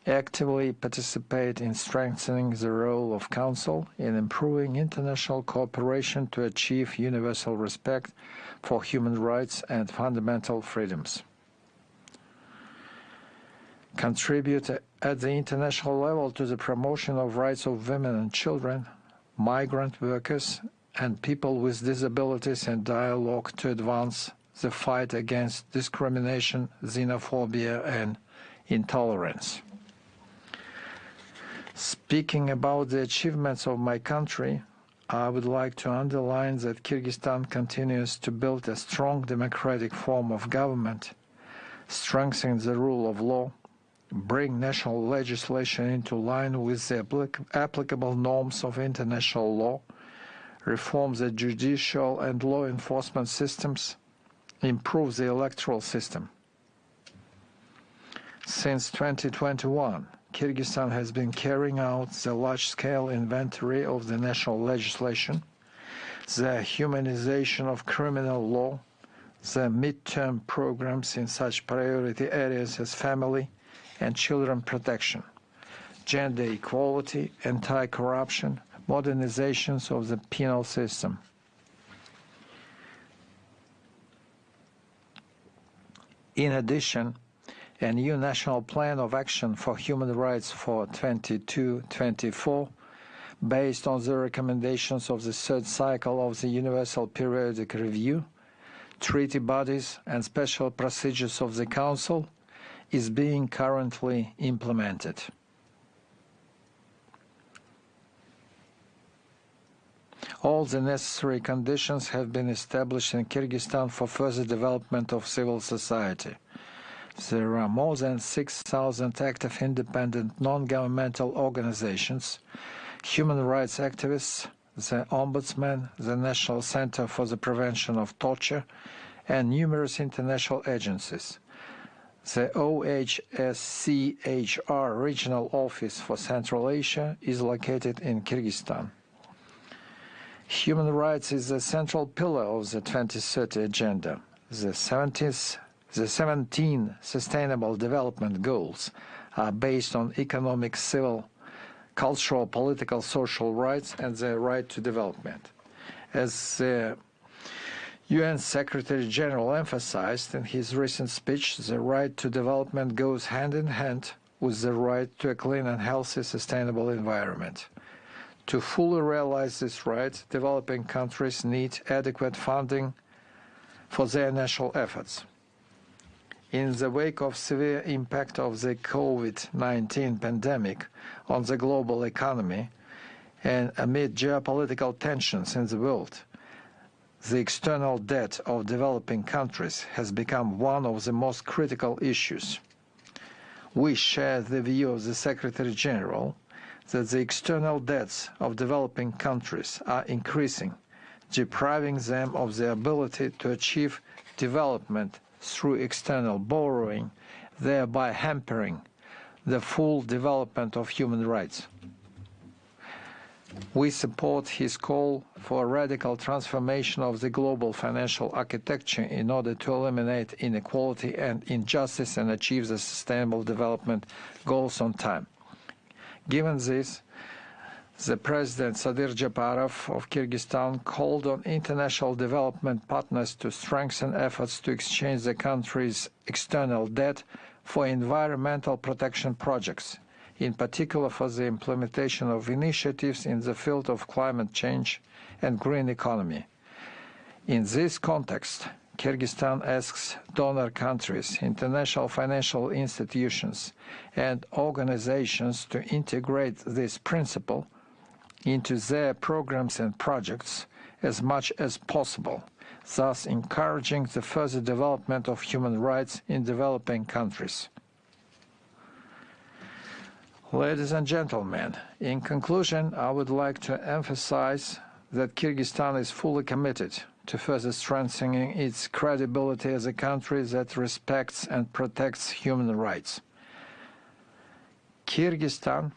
Actively participate in strengthening the role of Council in improving international cooperation to achieve universal respect for human rights and fundamental freedoms. Contribute at the international level to the promotion of rights of women and children, migrant workers, and people with disabilities, and dialogue to advance the fight against discrimination, xenophobia, and intolerance. Speaking about the achievements of my country, I would like to underline that Kyrgyzstan continues to build a strong democratic form of government, strengthen the rule of law, bring national legislation into line with the applicable norms of international law, reform the judicial and law enforcement systems, improve the electoral system. Since 2021, Kyrgyzstan has been carrying out the large-scale inventory of the national legislation, the humanization of criminal law, the mid-term programs in such priority areas as family and children protection, gender equality, anti-corruption, modernizations of the penal system. In addition, a new National Plan of Action for Human Rights for 2022-24, based on the recommendations of the third cycle of the Universal Periodic Review, treaty bodies and special procedures of the Council, is being currently implemented. All the necessary conditions have been established in Kyrgyzstan for further development of civil society. There are more than 6,000 active independent non-governmental organizations, human rights activists, the Ombudsman, the National Center for the Prevention of Torture, and numerous international agencies. The OHSCHR Regional Office for Central Asia is located in Kyrgyzstan. Human rights is a central pillar of the 2030 Agenda. The 17 Sustainable Development Goals are based on economic, civil, cultural, political, social rights and the right to development. As the UN Secretary General emphasized in his recent speech, the right to development goes hand in hand with the right to a clean and healthy, sustainable environment. To fully realize this right, developing countries need adequate funding for their national efforts. In the wake of severe impact of the COVID-19 pandemic on the global economy and amid geopolitical tensions in the world, the external debt of developing countries has become one of the most critical issues. We share the view of the Secretary General that the external debts of developing countries are increasing, depriving them of the ability to achieve development through external borrowing, thereby hampering the full development of human rights. We support his call for a radical transformation of the global financial architecture in order to eliminate inequality and injustice and achieve the sustainable development goals on time. Given this, the President Sadir Japarov of Kyrgyzstan called on international development partners to strengthen efforts to exchange the country's external debt for environmental protection projects, in particular for the implementation of initiatives in the field of climate change and green economy. In this context, Kyrgyzstan asks donor countries, international financial institutions, and organizations to integrate this principle into their programs and projects as much as possible, thus encouraging the further development of human rights in developing countries. Ladies and gentlemen, in conclusion, I would like to emphasize that Kyrgyzstan is fully committed to further strengthening its credibility as a country that respects and protects human rights. Kyrgyzstan,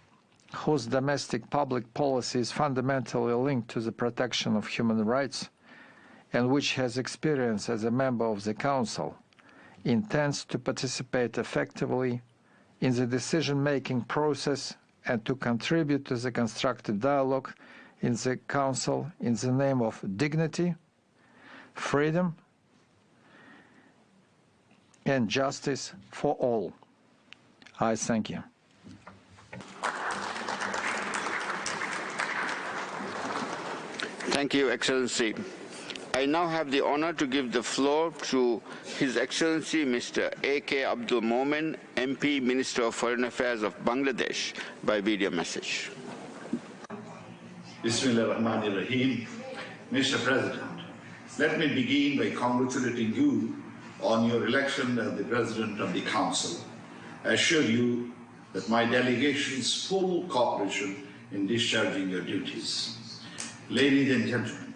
whose domestic public policy is fundamentally linked to the protection of human rights, and which has experience as a member of the Council, intends to participate effectively in the decision-making process and to contribute to the constructive dialogue in the Council in the name of dignity, freedom, and justice for all. I thank you. Thank you, Excellency. I now have the honor to give the floor to His Excellency Mr. A.K. Abdul Momen, MP, Minister of Foreign Affairs of Bangladesh, by video message. Bismillahirrahmanirrahim. Mr. President, let me begin by congratulating you on your election as the President of the Council. I assure you that my delegation's full cooperation in discharging your duties. Ladies and gentlemen,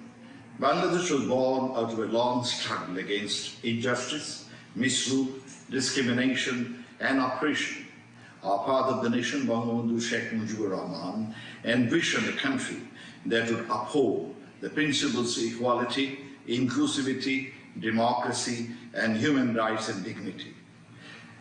Bangladesh was born out of a long struggle against injustice, misrule, discrimination, and oppression. Our father of the nation, Bangabandhu Sheikh Mujibur Rahman, envisioned a country that would uphold the principles of equality, inclusivity, democracy, and human rights and dignity,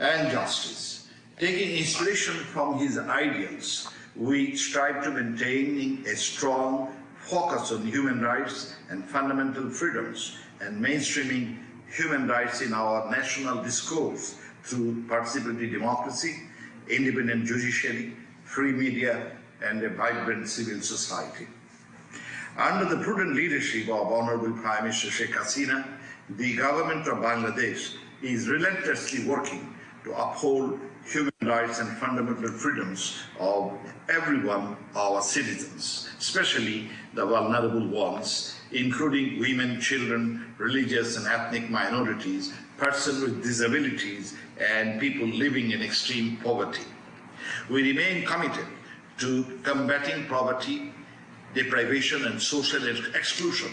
and justice. Taking inspiration from his ideals, we strive to maintain a strong focus on human rights and fundamental freedoms and mainstreaming human rights in our national discourse through participatory democracy, independent judiciary, free media, and a vibrant civil society. Under the prudent leadership of Honorable Prime Minister Sheikh Hasina, the government of Bangladesh is relentlessly working to uphold human rights and fundamental freedoms of everyone, our citizens, especially the vulnerable ones, including women, children, religious and ethnic minorities, persons with disabilities, and people living in extreme poverty. We remain committed to combating poverty, deprivation, and social exclusion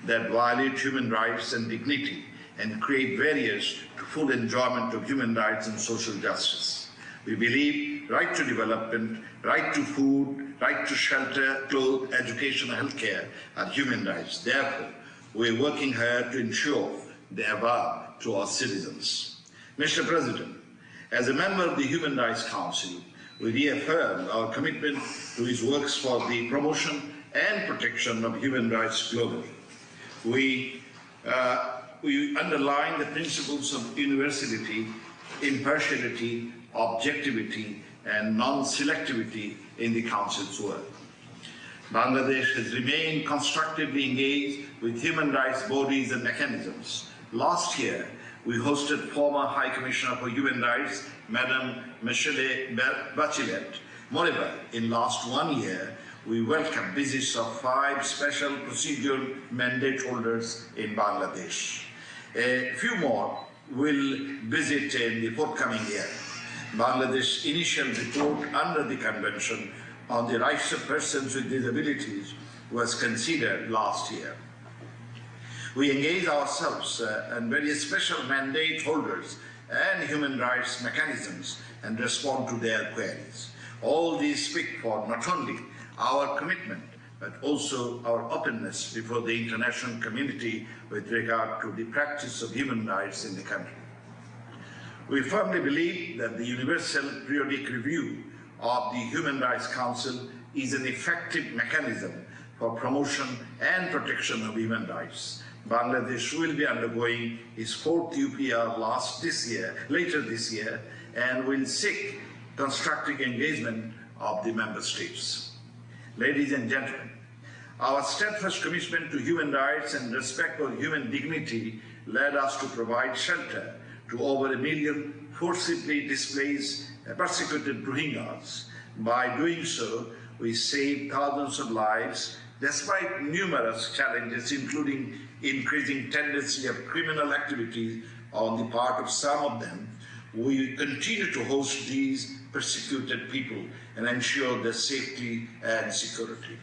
that violate human rights and dignity and create barriers to full enjoyment of human rights and social justice. We believe right to development, right to food, right to shelter, clothes, education, and healthcare are human rights. Therefore, we are working hard to ensure the above to our citizens. Mr. President, as a member of the Human Rights Council, we reaffirm our commitment to his works for the promotion and protection of human rights globally. We underline the principles of universality, impartiality, objectivity, and non-selectivity in the Council's work. Bangladesh has remained constructively engaged with human rights bodies and mechanisms. Last year, we hosted former High Commissioner for Human Rights, Madam Michelle Bachelet. Moreover, in last 1 year, we welcomed visits of 5 special procedural mandate holders in Bangladesh. A few more will visit in the forthcoming year. Bangladesh's initial report under the Convention on the Rights of Persons with Disabilities was considered last year. We engage ourselves and various special mandate holders and human rights mechanisms and respond to their queries. All these speak for not only our commitment but also our openness before the international community with regard to the practice of human rights in the country. We firmly believe that the Universal Periodic Review of the Human Rights Council is an effective mechanism for promotion and protection of human rights. Bangladesh will be undergoing its 4th UPR later this year, and will seek constructive engagement of the member states. Ladies and gentlemen, our steadfast commitment to human rights and respect for human dignity led us to provide shelter to over 1 million forcibly displaced, persecuted Rohingyas. By doing so, we saved thousands of lives, despite numerous challenges, including increasing tendency of criminal activity on the part of some of them. We continue to host these persecuted people and ensure their safety and security.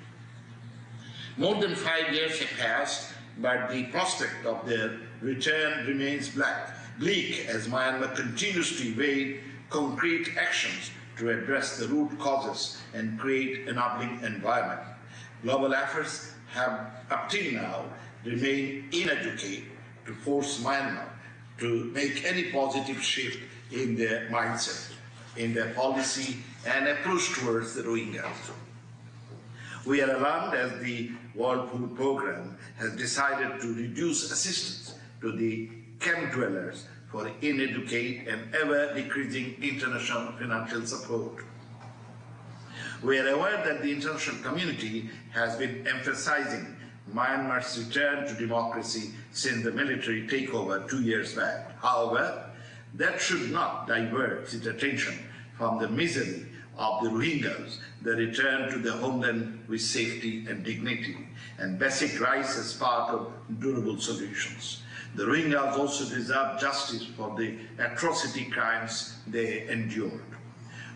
More than 5 years have passed, but the prospect of their return remains bleak as Myanmar continues to evade concrete actions to address the root causes and create an enabling environment. Global efforts have up till now remained inadequate to force Myanmar to make any positive shift in their mindset, in their policy and approach towards the Rohingyas. We are alarmed as the World Food Programme has decided to reduce assistance to the camp dwellers for inadequate and ever-decreasing international financial support. We are aware that the international community has been emphasizing Myanmar's return to democracy since the military takeover 2 years back. However, that should not divert its attention from the misery of the Rohingyas, the return to their homeland with safety and dignity, and basic rights as part of durable solutions. The Rohingyas also deserve justice for the atrocity crimes they endured.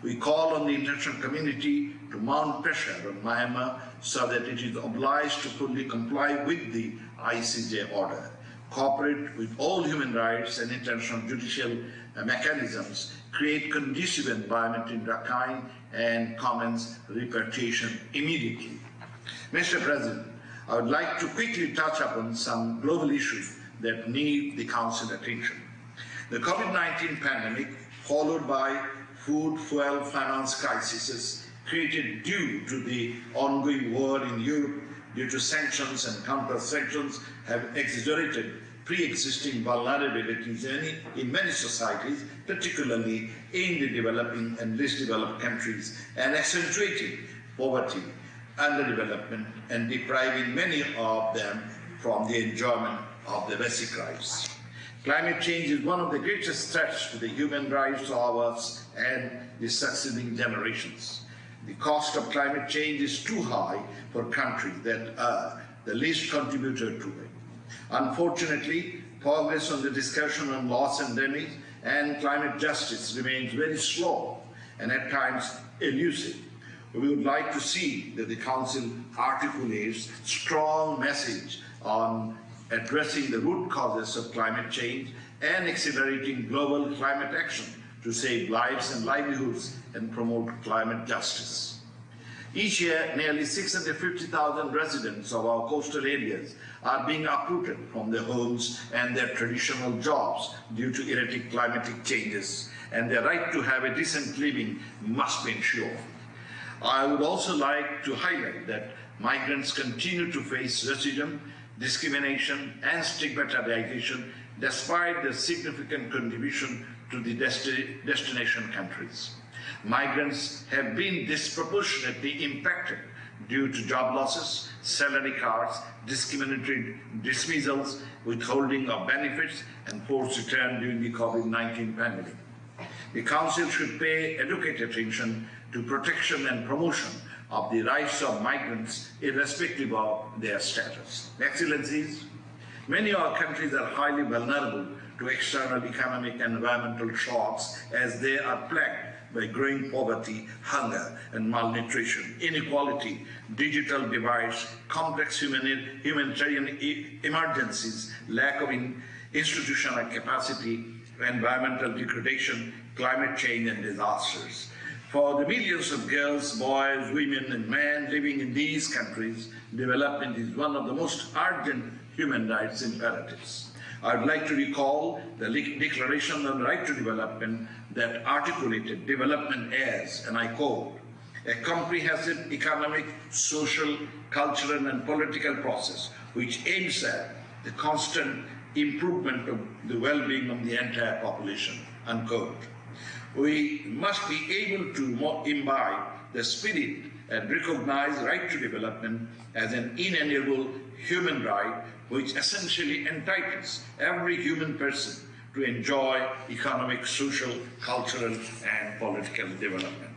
We call on the international community to mount pressure on Myanmar so that it is obliged to fully comply with the ICJ order, cooperate with all human rights and international judicial mechanisms, create conducive environment in Rakhine, and commence repatriation immediately. Mr. President, I would like to quickly touch upon some global issues that need the Council attention. The COVID-19 pandemic, followed by food, fuel, finance crises created due to the ongoing war in Europe due to sanctions and counter-sanctions, have exaggerated pre-existing vulnerabilities in many societies, particularly in the developing and least developed countries, and accentuating poverty, underdevelopment, and depriving many of them from the enjoyment of their basic rights. Climate change is one of the greatest threats to the human rights of us and the succeeding generations. The cost of climate change is too high for countries that are the least contributor to it. Unfortunately, progress on the discussion on loss and damage and climate justice remains very slow and at times elusive. We would like to see that the Council articulates a strong message on addressing the root causes of climate change and accelerating global climate action to save lives and livelihoods and promote climate justice. Each year, nearly 650,000 residents of our coastal areas are being uprooted from their homes and their traditional jobs due to erratic climatic changes, and their right to have a decent living must be ensured. I would also like to highlight that migrants continue to face racism, discrimination, and stigmatization despite their significant contribution to the destination countries. Migrants have been disproportionately impacted due to job losses, salary cuts, discriminatory dismissals, withholding of benefits, and forced return during the COVID-19 pandemic. The Council should pay adequate attention to protection and promotion of the rights of migrants irrespective of their status. Excellencies, many of our countries are highly vulnerable to external economic and environmental shocks as they are plagued by growing poverty, hunger and malnutrition, inequality, digital divides, complex humanitarian emergencies, lack of institutional capacity, environmental degradation, climate change and disasters. For the millions of girls, boys, women and men living in these countries, development is one of the most urgent human rights imperatives. I would like to recall the Declaration on the Right to Development that articulated development as, and I quote, a comprehensive economic, social, cultural and political process which aims at the constant improvement of the well-being of the entire population, unquote. We must be able to imbibe the spirit and recognize right to development as an inalienable human right which essentially entitles every human person to enjoy economic, social, cultural and political development.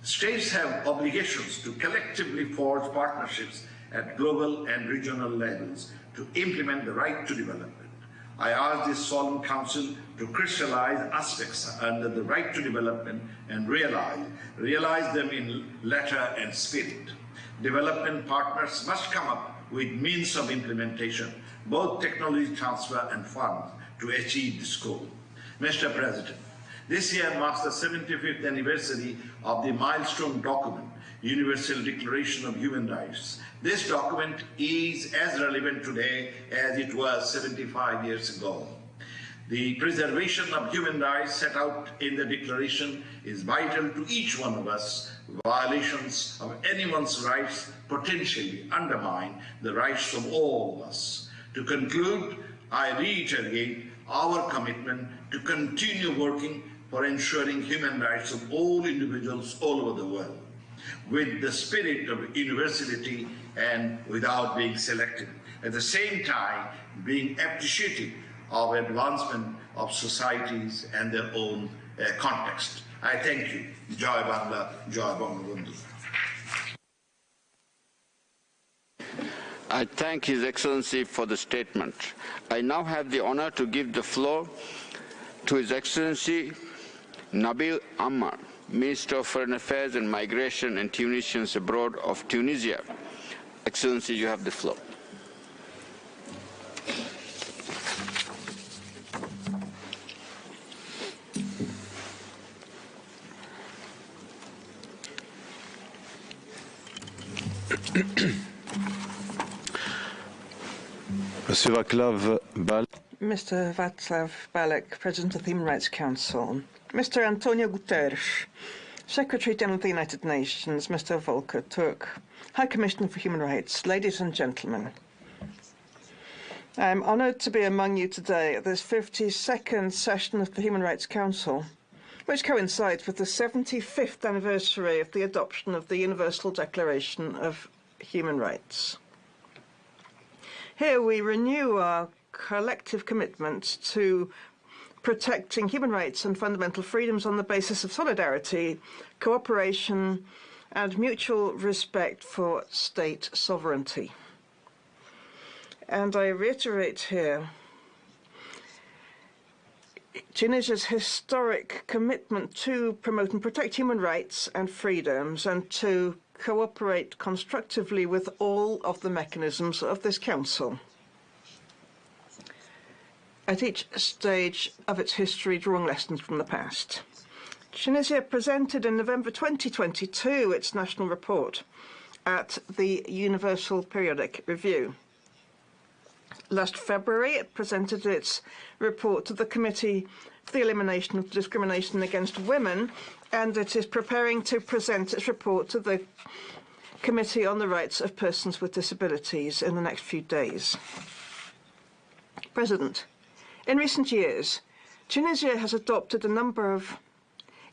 States have obligations to collectively forge partnerships at global and regional levels to implement the right to development. I ask this solemn council to crystallize aspects under the right to development and realize them in letter and spirit. Development partners must come up with means of implementation, both technology transfer and funds, to achieve this goal. Mr. President, this year marks the 75th anniversary of the milestone document, Universal Declaration of Human Rights. This document is as relevant today as it was 75 years ago. The preservation of human rights set out in the Declaration is vital to each one of us. Violations of anyone's rights potentially undermine the rights of all of us. To conclude, I reiterate our commitment to continue working for ensuring human rights of all individuals all over the world, with the spirit of universality and without being selective. At the same time, being appreciative of advancement of societies and their own context. I thank you. Jai Bangla, Jai Bangabandhu. I thank His Excellency for the statement. I now have the honor to give the floor to His Excellency Nabil Ammar, Minister of Foreign Affairs and Migration and Tunisians Abroad of Tunisia. Excellency, you have the floor. Mr. Václav Balek, President of the Human Rights Council, Mr. Antonio Guterres, Secretary General of the United Nations, Mr. Volker Turk, High Commissioner for Human Rights, ladies and gentlemen. I am honoured to be among you today at this 52nd session of the Human Rights Council, which coincides with the 75th anniversary of the adoption of the Universal Declaration of Human Rights. Here we renew our collective commitment to protecting human rights and fundamental freedoms on the basis of solidarity, cooperation, and mutual respect for state sovereignty. And I reiterate here Tunisia's historic commitment to promote and protect human rights and freedoms and to cooperate constructively with all of the mechanisms of this Council. At each stage of its history, drawing lessons from the past. Tunisia presented in November 2022 its national report at the Universal Periodic Review. Last February, it presented its report to the Committee for the Elimination of Discrimination Against Women, and it is preparing to present its report to the Committee on the Rights of Persons with Disabilities in the next few days. President, in recent years, Tunisia has adopted a number of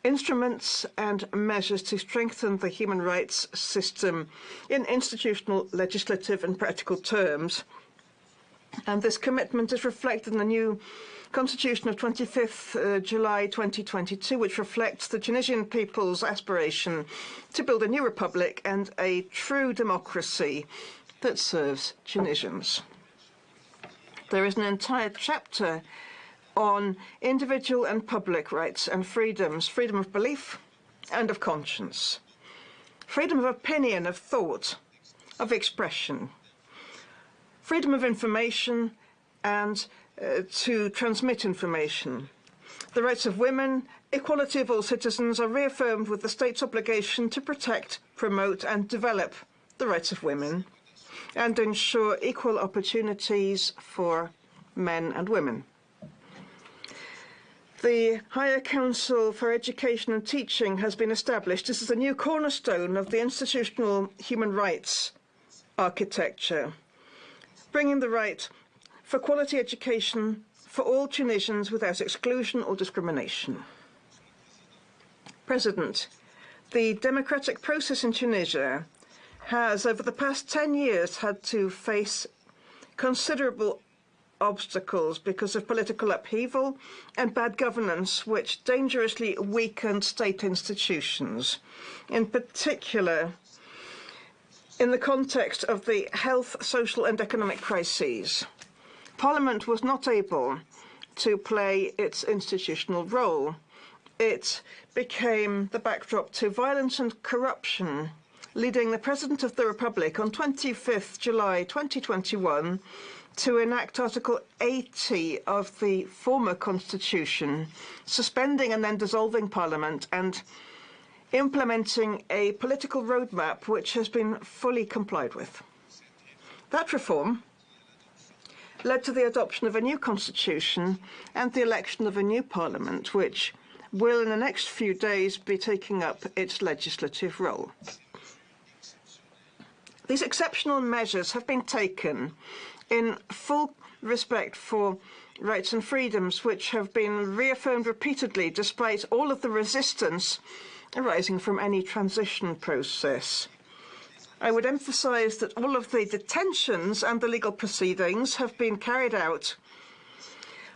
instruments and measures to strengthen the human rights system in institutional, legislative and practical terms. And this commitment is reflected in the new Constitution of 25th July 2022, which reflects the Tunisian people's aspiration to build a new republic and a true democracy that serves Tunisians. There is an entire chapter on individual and public rights and freedoms, freedom of belief and of conscience, freedom of opinion, of thought, of expression, freedom of information and to transmit information. The rights of women, equality of all citizens are reaffirmed with the state's obligation to protect, promote and develop the rights of women and ensure equal opportunities for men and women. The Higher Council for Education and Teaching has been established. This is a new cornerstone of the institutional human rights architecture, bringing the right for quality education for all Tunisians without exclusion or discrimination. President, the democratic process in Tunisia has, over the past 10 years, had to face considerable obstacles because of political upheaval and bad governance, which dangerously weakened state institutions, in particular in the context of the health, social and economic crises. Parliament was not able to play its institutional role. It became the backdrop to violence and corruption, leading the President of the Republic on 25th July 2021 to enact Article 80 of the former constitution, suspending and then dissolving Parliament and implementing a political roadmap which has been fully complied with. That reform led to the adoption of a new constitution and the election of a new parliament, which will in the next few days be taking up its legislative role. These exceptional measures have been taken in full respect for rights and freedoms, which have been reaffirmed repeatedly despite all of the resistance arising from any transition process. I would emphasize that all of the detentions and the legal proceedings have been carried out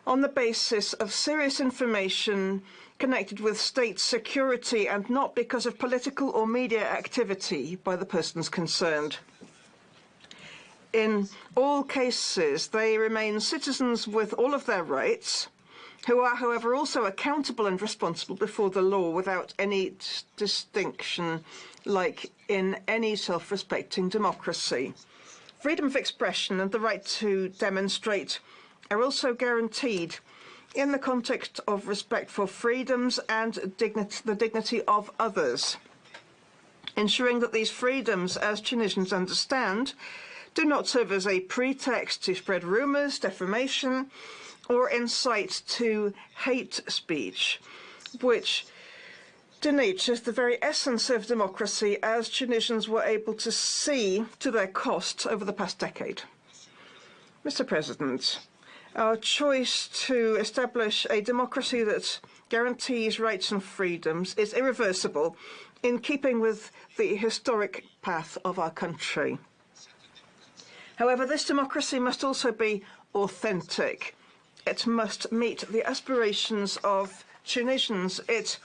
on the basis of serious information connected with state security and not because of political or media activity by the persons concerned. In all cases, they remain citizens with all of their rights, who are, however, also accountable and responsible before the law without any distinction, like in any self-respecting democracy. Freedom of expression and the right to demonstrate are also guaranteed in the context of respect for freedoms and the dignity of others, ensuring that these freedoms, as Tunisians understand, do not serve as a pretext to spread rumours, defamation, or incite to hate speech, which denatures the very essence of democracy, as Tunisians were able to see to their cost over the past decade. Mr. President, our choice to establish a democracy that guarantees rights and freedoms is irreversible, in keeping with the historic path of our country. However, this democracy must also be authentic. It must meet the aspirations of Tunisians. It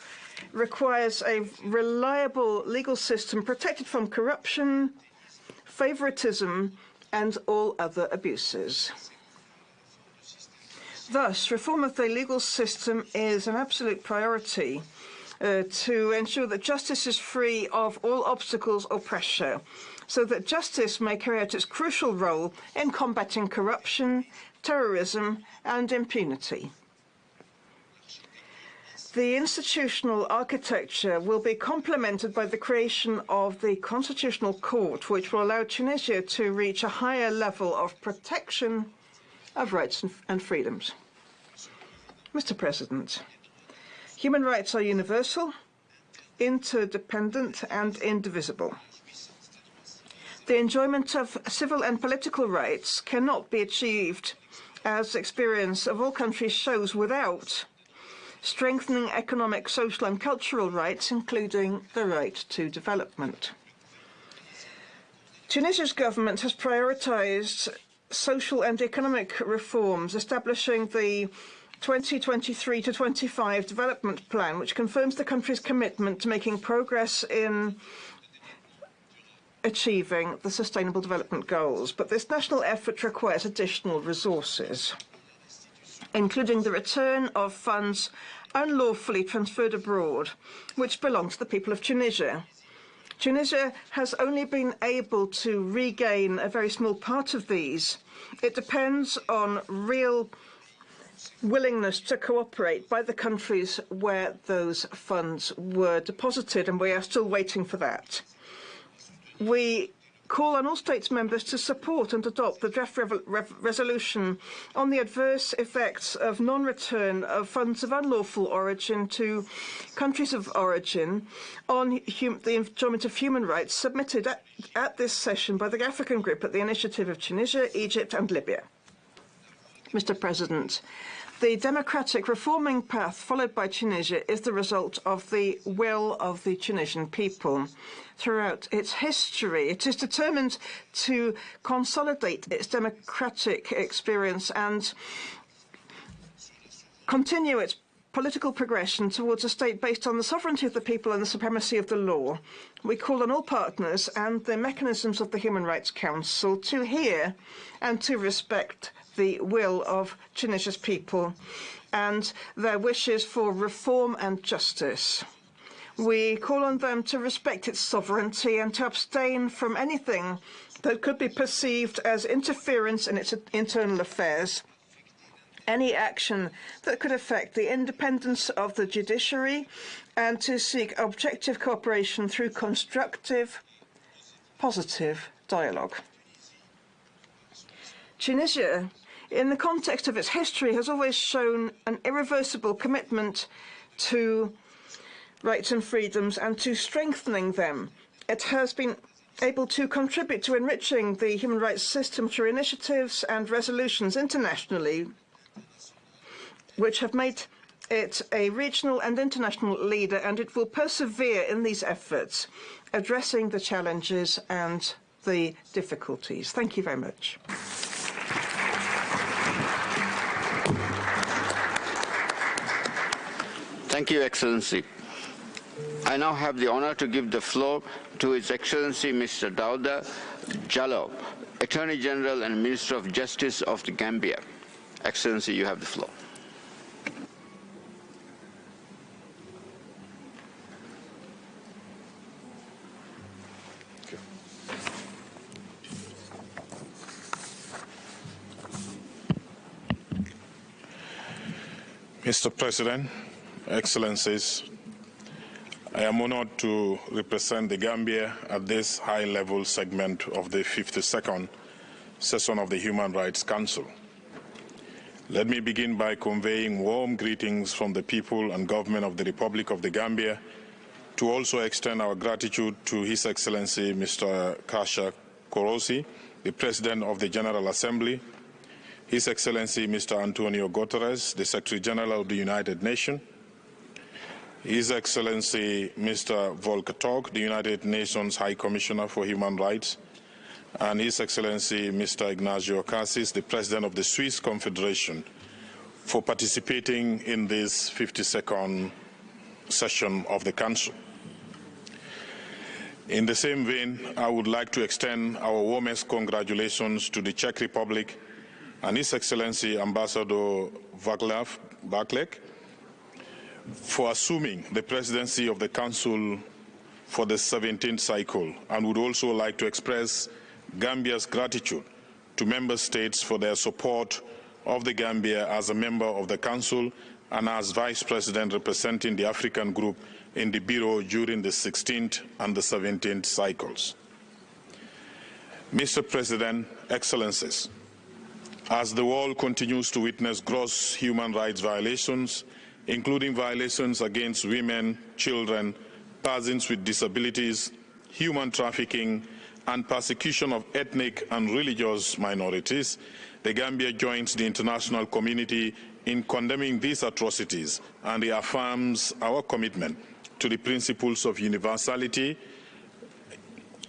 requires a reliable legal system protected from corruption, favoritism, and all other abuses. Thus, reform of the legal system is an absolute priority to ensure that justice is free of all obstacles or pressure, so that justice may carry out its crucial role in combating corruption, terrorism, and impunity. The institutional architecture will be complemented by the creation of the Constitutional Court, which will allow Tunisia to reach a higher level of protection of rights and freedoms. Mr. President, human rights are universal, interdependent, and indivisible. The enjoyment of civil and political rights cannot be achieved, as experience of all countries shows, without strengthening economic, social and cultural rights, including the right to development. Tunisia's government has prioritised social and economic reforms, establishing the 2023 to 25 development plan, which confirms the country's commitment to making progress in achieving the Sustainable Development Goals. But this national effort requires additional resources, including the return of funds unlawfully transferred abroad, which belong to the people of Tunisia. Tunisia has only been able to regain a very small part of these. It depends on real willingness to cooperate by the countries where those funds were deposited, and we are still waiting for that. We call on all states members to support and adopt the draft resolution on the adverse effects of non-return of funds of unlawful origin to countries of origin on the enjoyment of human rights, submitted at this session by the African Group at the initiative of Tunisia, Egypt and Libya. Mr. President, the democratic reforming path followed by Tunisia is the result of the will of the Tunisian people. Throughout its history, it is determined to consolidate its democratic experience and continue its political progression towards a state based on the sovereignty of the people and the supremacy of the law. We call on all partners and the mechanisms of the Human Rights Council to hear and to respect the will of Tunisia's people and their wishes for reform and justice. We call on them to respect its sovereignty and to abstain from anything that could be perceived as interference in its internal affairs, any action that could affect the independence of the judiciary, and to seek objective cooperation through constructive, positive dialogue. Tunisia, in the context of its history, has always shown an irreversible commitment to rights and freedoms and to strengthening them. It has been able to contribute to enriching the human rights system through initiatives and resolutions internationally, which have made it a regional and international leader, and it will persevere in these efforts, addressing the challenges and the difficulties. Thank you very much. Thank you, Excellency. I now have the honor to give the floor to His Excellency Mr. Dauda Jallow, Attorney General and Minister of Justice of the Gambia. Excellency, you have the floor. Mr. President, Excellencies, I am honored to represent the Gambia at this high-level segment of the 52nd session of the Human Rights Council. Let me begin by conveying warm greetings from the people and government of the Republic of the Gambia, to also extend our gratitude to His Excellency Mr. Kasha Korosi, the President of the General Assembly, His Excellency Mr. Antonio Guterres, the Secretary General of the United Nations, His Excellency Mr. Volker Turk, the United Nations High Commissioner for Human Rights, and His Excellency Mr. Ignacio Cassis, the President of the Swiss Confederation, for participating in this 52nd session of the Council. In the same vein, I would like to extend our warmest congratulations to the Czech Republic and His Excellency Ambassador Vaclav for assuming the presidency of the Council for the 17th cycle, and would also like to express Gambia's gratitude to member states for their support of the Gambia as a member of the Council and as Vice President representing the African Group in the Bureau during the 16th and the 17th cycles. Mr. President, Excellencies, as the world continues to witness gross human rights violations, including violations against women, children, persons with disabilities, human trafficking, and persecution of ethnic and religious minorities, the Gambia joins the international community in condemning these atrocities and reaffirms our commitment to the principles of universality,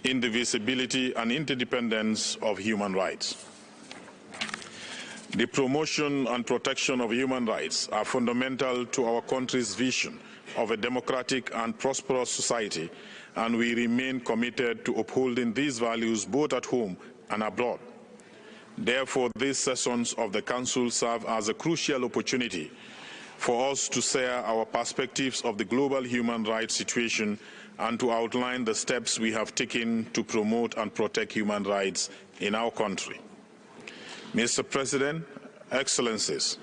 indivisibility, and interdependence of human rights. The promotion and protection of human rights are fundamental to our country's vision of a democratic and prosperous society, and we remain committed to upholding these values both at home and abroad. Therefore, these sessions of the Council serve as a crucial opportunity for us to share our perspectives of the global human rights situation and to outline the steps we have taken to promote and protect human rights in our country. Mr. President, Excellencies,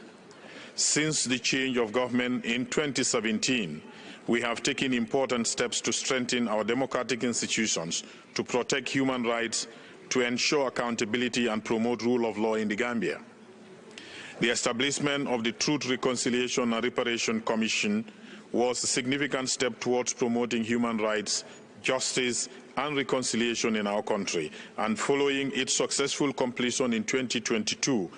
since the change of government in 2017, we have taken important steps to strengthen our democratic institutions, to protect human rights, to ensure accountability and promote rule of law in the Gambia. The establishment of the Truth, Reconciliation and Reparation Commission was a significant step towards promoting human rights, justice and reconciliation in our country, and following its successful completion in 2022,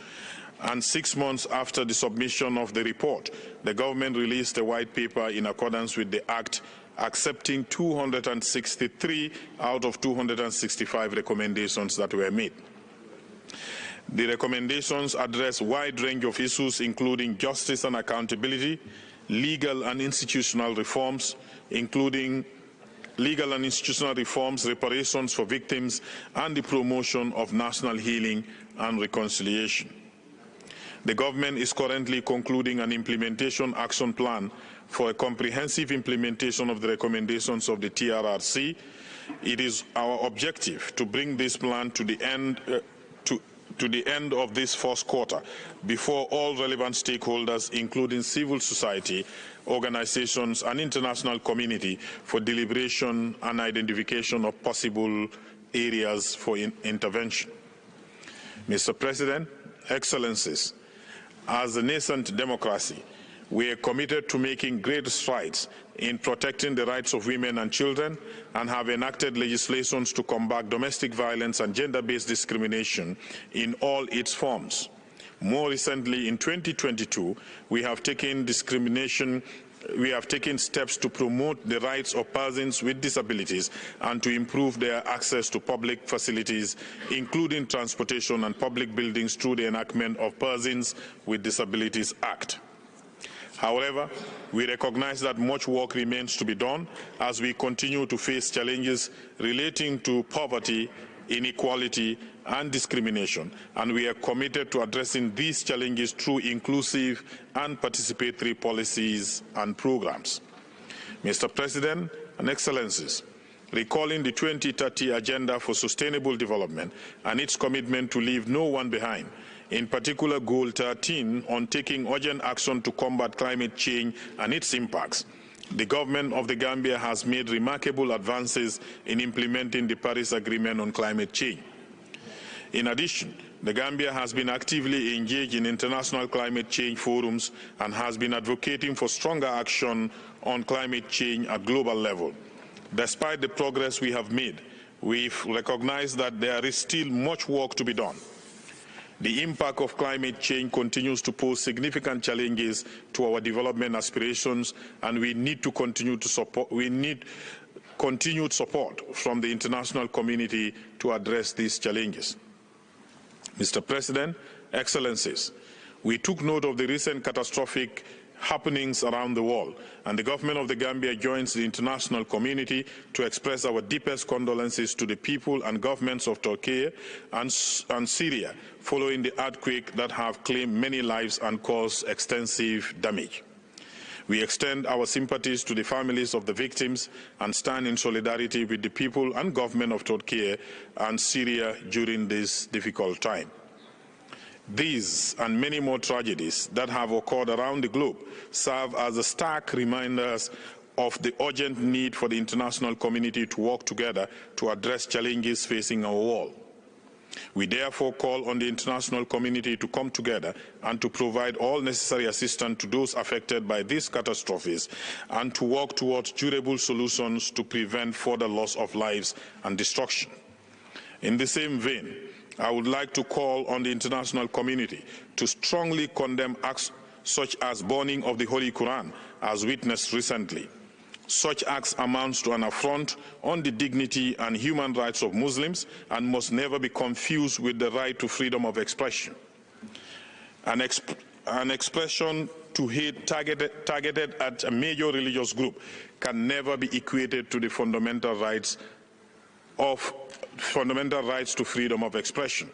and 6 months after the submission of the report, the government released a white paper in accordance with the Act, accepting 263 out of 265 recommendations that were made. The recommendations address a wide range of issues, including justice and accountability, legal and institutional reforms, including legal and institutional reforms, reparations for victims, and the promotion of national healing and reconciliation. The government is currently concluding an implementation action plan for a comprehensive implementation of the recommendations of the TRRC. It is our objective to bring this plan to the end of this first quarter, before all relevant stakeholders, including civil society, organizations and international community, for deliberation and identification of possible areas for intervention. Mr. President, Excellencies, as a nascent democracy, we are committed to making great strides in protecting the rights of women and children, and have enacted legislation to combat domestic violence and gender-based discrimination in all its forms. More recently, in 2022, we have taken steps to promote the rights of persons with disabilities and to improve their access to public facilities, including transportation and public buildings, through the enactment of Persons with Disabilities Act. However, we recognize that much work remains to be done as we continue to face challenges relating to poverty, inequality, and discrimination, and we are committed to addressing these challenges through inclusive and participatory policies and programs. Mr. President and Excellencies, recalling the 2030 Agenda for Sustainable Development and its commitment to leave no one behind, in particular Goal 13 on taking urgent action to combat climate change and its impacts, the government of the Gambia has made remarkable advances in implementing the Paris Agreement on climate change. In addition, the Gambia has been actively engaged in international climate change forums and has been advocating for stronger action on climate change at global level. Despite the progress we have made, we've recognized that there is still much work to be done. The impact of climate change continues to pose significant challenges to our development aspirations, and we need to continue to support. We need continued support from the international community to address these challenges. Mr. President, Excellencies, we took note of the recent catastrophic happenings around the world, and the government of the Gambia joins the international community to express our deepest condolences to the people and governments of Turkey and Syria following the earthquake that have claimed many lives and caused extensive damage. We extend our sympathies to the families of the victims and stand in solidarity with the people and government of Turkey and Syria during this difficult time. These and many more tragedies that have occurred around the globe serve as a stark reminders of the urgent need for the international community to work together to address challenges facing our world. We therefore call on the international community to come together and to provide all necessary assistance to those affected by these catastrophes and to work towards durable solutions to prevent further loss of lives and destruction. In the same vein, I would like to call on the international community to strongly condemn acts such as burning of the Holy Quran, as witnessed recently. Such acts amount to an affront on the dignity and human rights of Muslims and must never be confused with the right to freedom of expression. An expression to hate targeted at a major religious group can never be equated to the fundamental rights to freedom of expression.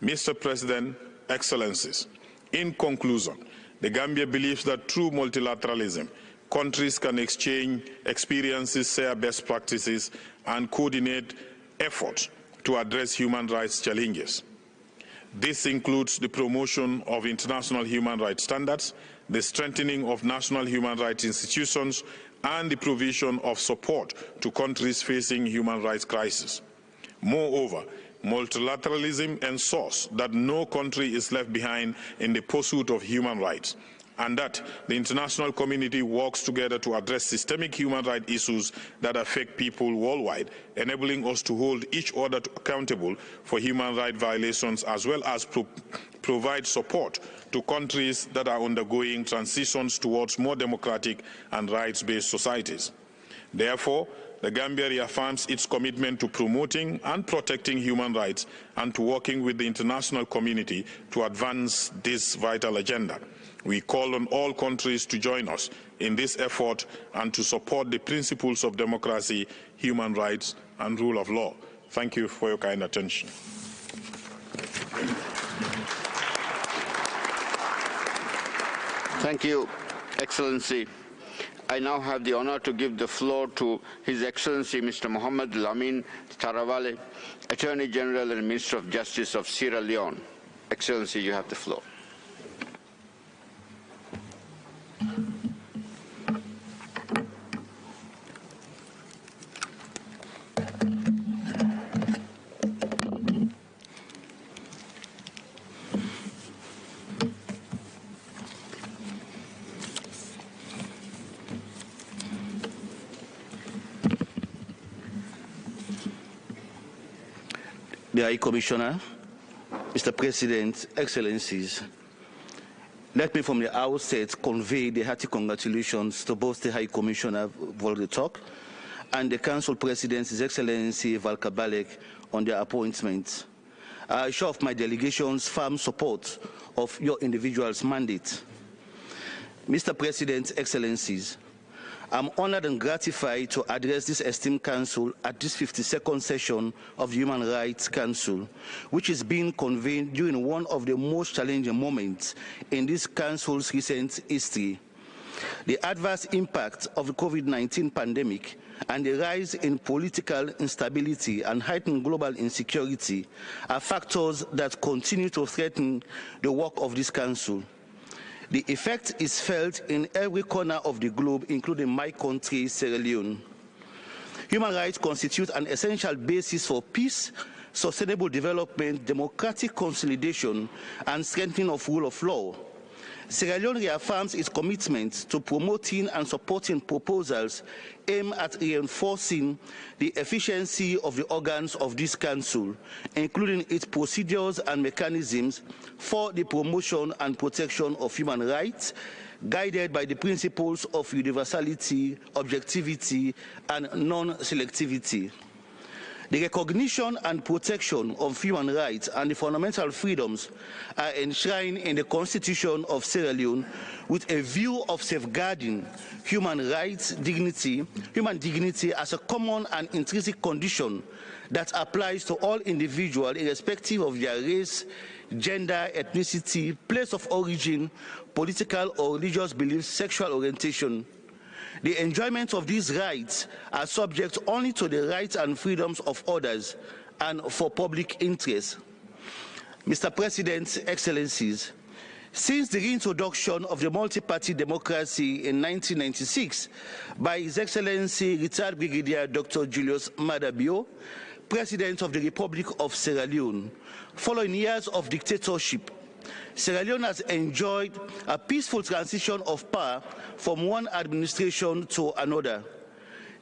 Mr. President, Excellencies, in conclusion, the Gambia believes that through multilateralism, countries can exchange experiences, share best practices, and coordinate efforts to address human rights challenges. This includes the promotion of international human rights standards, the strengthening of national human rights institutions, and the provision of support to countries facing human rights crises. Moreover, multilateralism ensures that no country is left behind in the pursuit of human rights, and that the international community works together to address systemic human rights issues that affect people worldwide, enabling us to hold each other accountable for human rights violations, as well as provide support to countries that are undergoing transitions towards more democratic and rights-based societies. Therefore, the Gambia reaffirms its commitment to promoting and protecting human rights and to working with the international community to advance this vital agenda. We call on all countries to join us in this effort and to support the principles of democracy, human rights, and rule of law. Thank you for your kind attention. Thank you, Excellency. I now have the honor to give the floor to His Excellency Mr. Mohammed Lamin Tarawale, Attorney General and Minister of Justice of Sierra Leone. Excellency, you have the floor. The High Commissioner, Mr. President, Excellencies, let me from the outset convey the hearty congratulations to both the High Commissioner, Volker Turk, and the Council President, His Excellency Volker Balek, on their appointment. I assure of my delegation's firm support of your individual's mandate. Mr. President, Excellencies, I'm honored and gratified to address this esteemed Council at this 52nd session of the Human Rights Council, which is being convened during one of the most challenging moments in this Council's recent history. The adverse impact of the COVID-19 pandemic and the rise in political instability and heightened global insecurity are factors that continue to threaten the work of this Council. The effect is felt in every corner of the globe, including my country, Sierra Leone. Human rights constitute an essential basis for peace, sustainable development, democratic consolidation, and strengthening of rule of law. Sierra Leone reaffirms its commitment to promoting and supporting proposals aimed at reinforcing the efficiency of the organs of this Council, including its procedures and mechanisms for the promotion and protection of human rights, guided by the principles of universality, objectivity, and non-selectivity. The recognition and protection of human rights and the fundamental freedoms are enshrined in the Constitution of Sierra Leone with a view of safeguarding human rights, human dignity as a common and intrinsic condition that applies to all individuals irrespective of their race, gender, ethnicity, place of origin, political or religious beliefs, sexual orientation. The enjoyment of these rights are subject only to the rights and freedoms of others and for public interest. Mr. President, Excellencies, since the reintroduction of the multi-party democracy in 1996 by His Excellency retired Brigadier Dr. Julius Maada Bio, President of the Republic of Sierra Leone, following years of dictatorship, Sierra Leone has enjoyed a peaceful transition of power from one administration to another.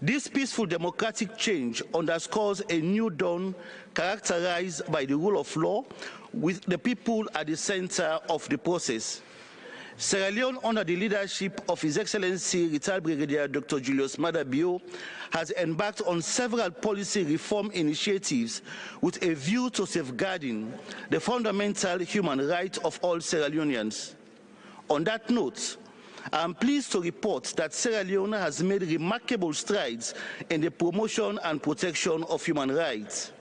This peaceful democratic change underscores a new dawn characterized by the rule of law, with the people at the center of the process. Sierra Leone, under the leadership of His Excellency retired Brigadier Dr. Julius Maada Bio, has embarked on several policy reform initiatives with a view to safeguarding the fundamental human rights of all Sierra Leoneans. On that note, I am pleased to report that Sierra Leone has made remarkable strides in the promotion and protection of human rights.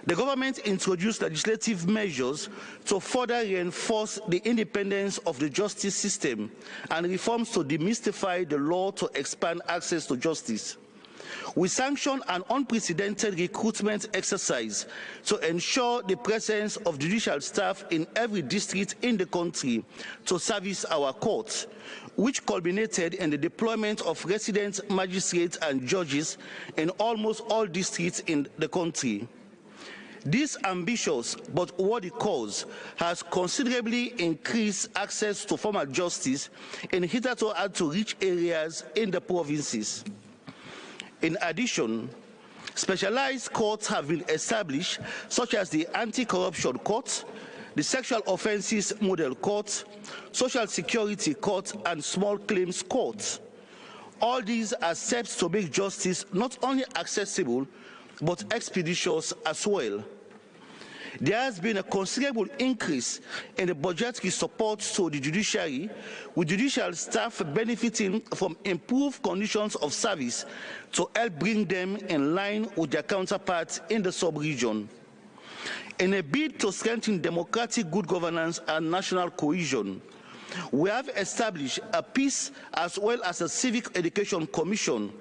The government introduced legislative measures to further reinforce the independence of the justice system and reforms to demystify the law to expand access to justice. We sanctioned an unprecedented recruitment exercise to ensure the presence of judicial staff in every district in the country to service our courts, which culminated in the deployment of resident magistrates and judges in almost all districts in the country. This ambitious but worthy cause has considerably increased access to formal justice in hitherto hard-to-reach areas in the provinces. In addition, specialized courts have been established, such as the Anti-Corruption Court, the Sexual Offences Model Court, Social Security Court, and Small Claims Court. All these are steps to make justice not only accessible, but expeditious as well. There has been a considerable increase in the budgetary support to the judiciary, with judicial staff benefiting from improved conditions of service to help bring them in line with their counterparts in the sub-region. In a bid to strengthen democratic good governance and national cohesion, we have established a peace as well as a civic education commission,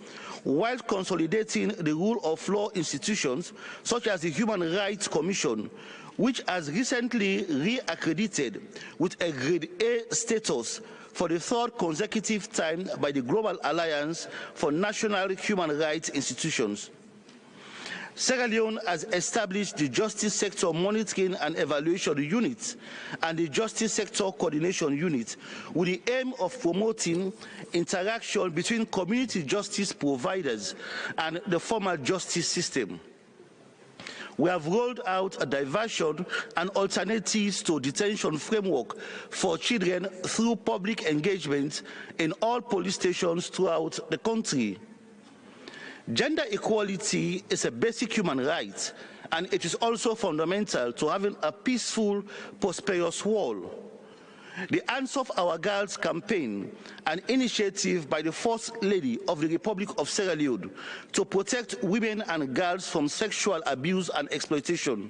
while consolidating the rule of law institutions such as the Human Rights Commission, which has recently re-accredited with a Grade A status for the third consecutive time by the Global Alliance for National Human Rights Institutions. Sierra Leone has established the Justice Sector Monitoring and Evaluation Unit and the Justice Sector Coordination Unit with the aim of promoting interaction between community justice providers and the formal justice system. We have rolled out a diversion and alternatives to detention framework for children through public engagement in all police stations throughout the country. Gender equality is a basic human right, and it is also fundamental to having a peaceful, prosperous world. The Hands Off Our Girls campaign, an initiative by the First Lady of the Republic of Sierra Leone to protect women and girls from sexual abuse and exploitation.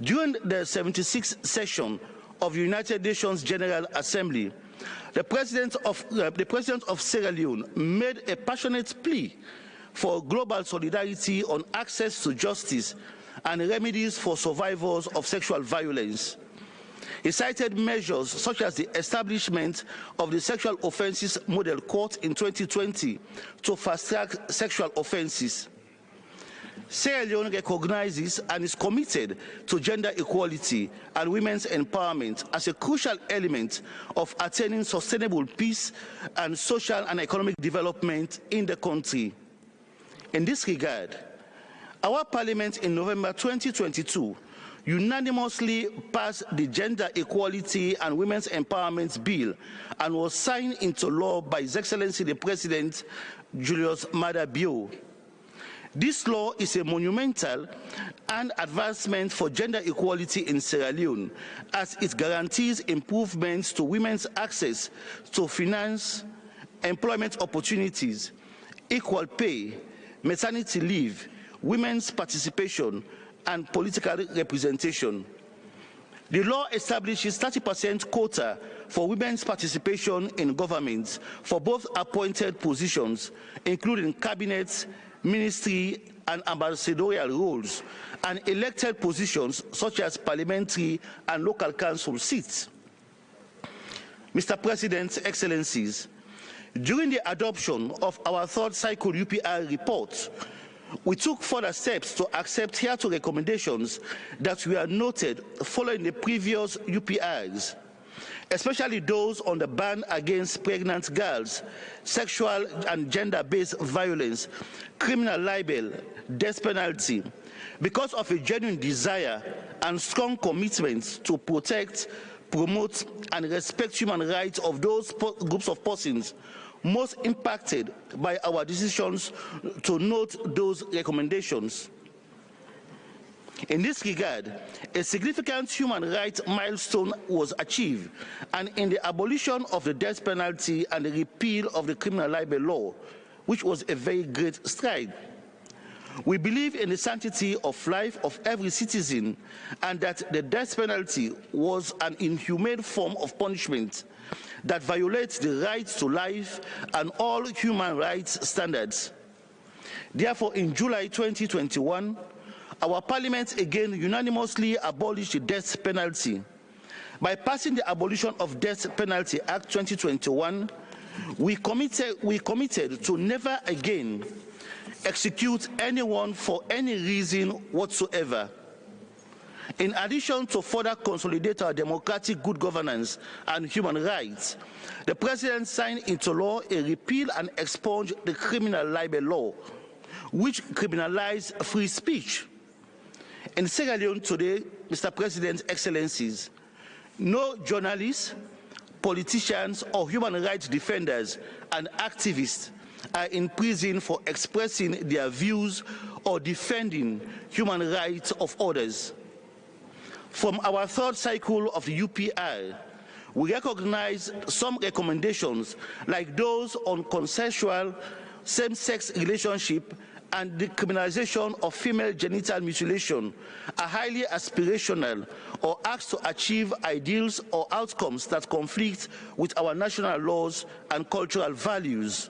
During the 76th session of the United Nations General Assembly, the President of Sierra Leone made a passionate plea for global solidarity on access to justice and remedies for survivors of sexual violence. He cited measures such as the establishment of the Sexual Offences Model Court in 2020 to fast-track sexual offences. Sierra Leone recognizes and is committed to gender equality and women's empowerment as a crucial element of attaining sustainable peace and social and economic development in the country. In this regard, our Parliament in November 2022 unanimously passed the Gender Equality and Women's Empowerment Bill and was signed into law by His Excellency the President Julius Maada Bio. This law is a monumental and advancement for gender equality in Sierra Leone, as it guarantees improvements to women's access to finance, employment opportunities, equal pay, maternity leave, women's participation, and political representation. The law establishes 30% quota for women's participation in government for both appointed positions, including cabinet, ministry, and ambassadorial roles, and elected positions such as parliamentary and local council seats. Mr. President, Excellencies, during the adoption of our third cycle UPR report, we took further steps to accept hereto recommendations that were noted following the previous UPRs, especially those on the ban against pregnant girls, sexual and gender-based violence, criminal libel, death penalty, because of a genuine desire and strong commitment to protect, promote, and respect human rights of those groups of persons most impacted by our decisions to note those recommendations. In this regard, a significant human rights milestone was achieved, and in the abolition of the death penalty and the repeal of the criminal libel law, which was a very great stride. We believe in the sanctity of life of every citizen, and that the death penalty was an inhumane form of punishment that violates the right to life and all human rights standards. Therefore, in July 2021, our Parliament again unanimously abolished the death penalty. By passing the Abolition of Death Penalty Act 2021, we committed to never again execute anyone for any reason whatsoever. In addition to further consolidate our democratic good governance and human rights, the President signed into law a repeal and expunge the criminal libel law, which criminalized free speech. In Sierra Leone today, Mr. President, Excellencies, no journalists, politicians, or human rights defenders and activists are in prison for expressing their views or defending human rights of others. From our third cycle of the UPR, we recognize some recommendations like those on consensual same-sex relationship and the criminalization of female genital mutilation are highly aspirational or acts to achieve ideals or outcomes that conflict with our national laws and cultural values.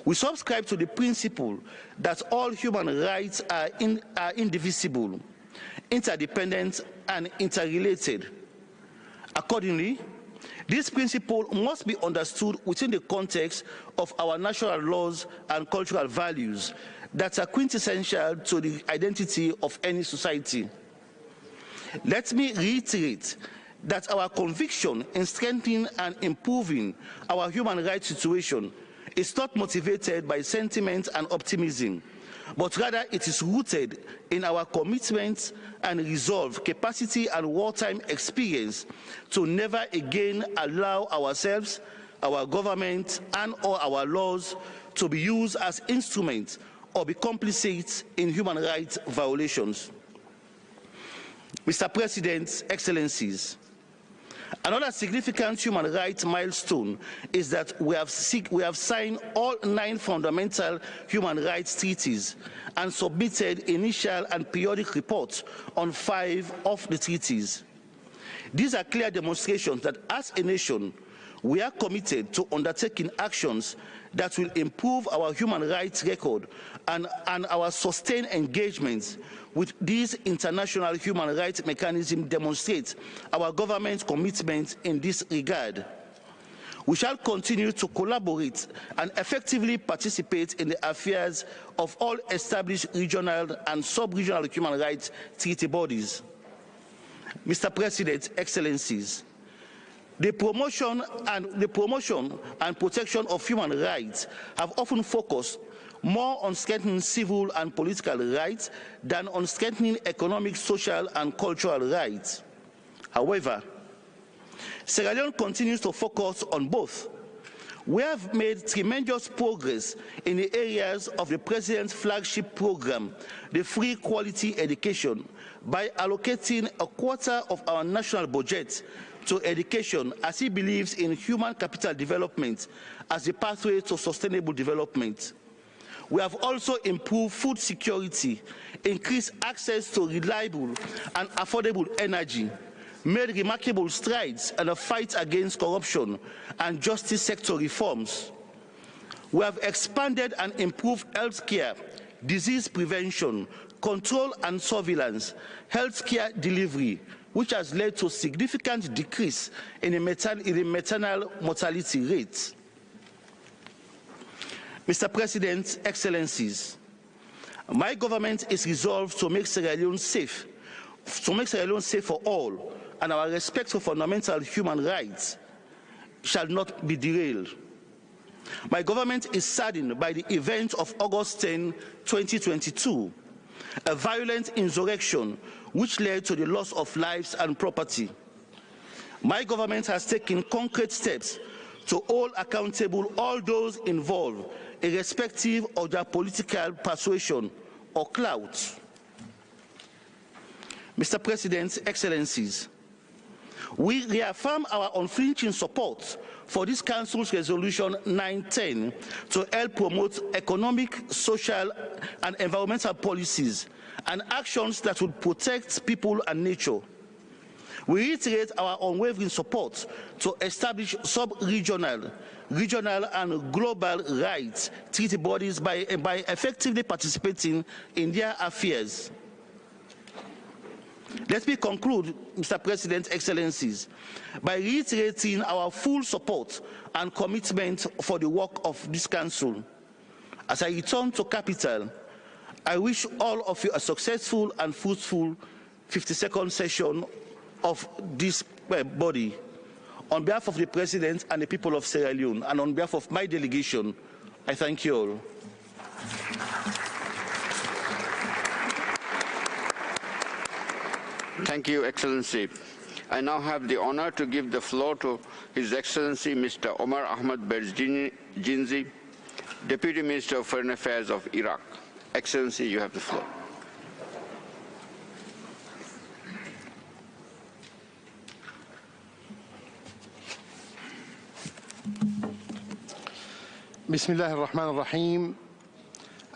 We subscribe to the principle that all human rights are indivisible, interdependent, and interrelated. Accordingly, this principle must be understood within the context of our national laws and cultural values that are quintessential to the identity of any society. Let me reiterate that our conviction in strengthening and improving our human rights situation is not motivated by sentiment and optimism, but rather it is rooted in our commitment and resolve, capacity, and wartime experience to never again allow ourselves, our government, and/or our laws to be used as instruments or be complicit in human rights violations. Mr. President, Excellencies, another significant human rights milestone is that we have signed all 9 fundamental human rights treaties and submitted initial and periodic reports on 5 of the treaties. These are clear demonstrations that as a nation, we are committed to undertaking actions that will improve our human rights record and our sustained engagements with these international human rights mechanisms demonstrate our government's commitment in this regard. We shall continue to collaborate and effectively participate in the affairs of all established regional and sub-regional human rights treaty bodies. Mr. President, Excellencies, the promotion and protection of human rights have often focused more on strengthening civil and political rights than on strengthening economic, social, and cultural rights. However, Sierra Leone continues to focus on both. We have made tremendous progress in the areas of the President's flagship program, the Free Quality Education, by allocating a quarter of our national budget to education, as he believes in human capital development as a pathway to sustainable development. We have also improved food security, increased access to reliable and affordable energy, made remarkable strides in the fight against corruption and justice sector reforms. We have expanded and improved healthcare, disease prevention, control and surveillance, healthcare delivery, which has led to a significant decrease in the maternal mortality rate. Mr. President, Excellencies, my government is resolved to make Sierra Leone safe, for all, and our respect for fundamental human rights shall not be derailed. My government is saddened by the events of August 10, 2022, a violent insurrection which led to the loss of lives and property. My government has taken concrete steps to hold accountable all those involved, irrespective of their political persuasion or clout. Mr. President, Excellencies, we reaffirm our unflinching support for this Council's Resolution 910 to help promote economic, social, and environmental policies and actions that would protect people and nature. We reiterate our unwavering support to establish sub-regional, regional, and global rights treaty bodies by effectively participating in their affairs. Let me conclude, Mr. President, Excellencies, by reiterating our full support and commitment for the work of this Council. As I return to Capital, I wish all of you a successful and fruitful 52nd session of this body. On behalf of the President and the people of Sierra Leone, and on behalf of my delegation, I thank you all. Thank you, Excellency. I now have the honor to give the floor to His Excellency Mr. Omar Ahmad Berjinzi, Deputy Minister of Foreign Affairs of Iraq. Excellency, you have the floor. بسم الله الرحمن الرحيم.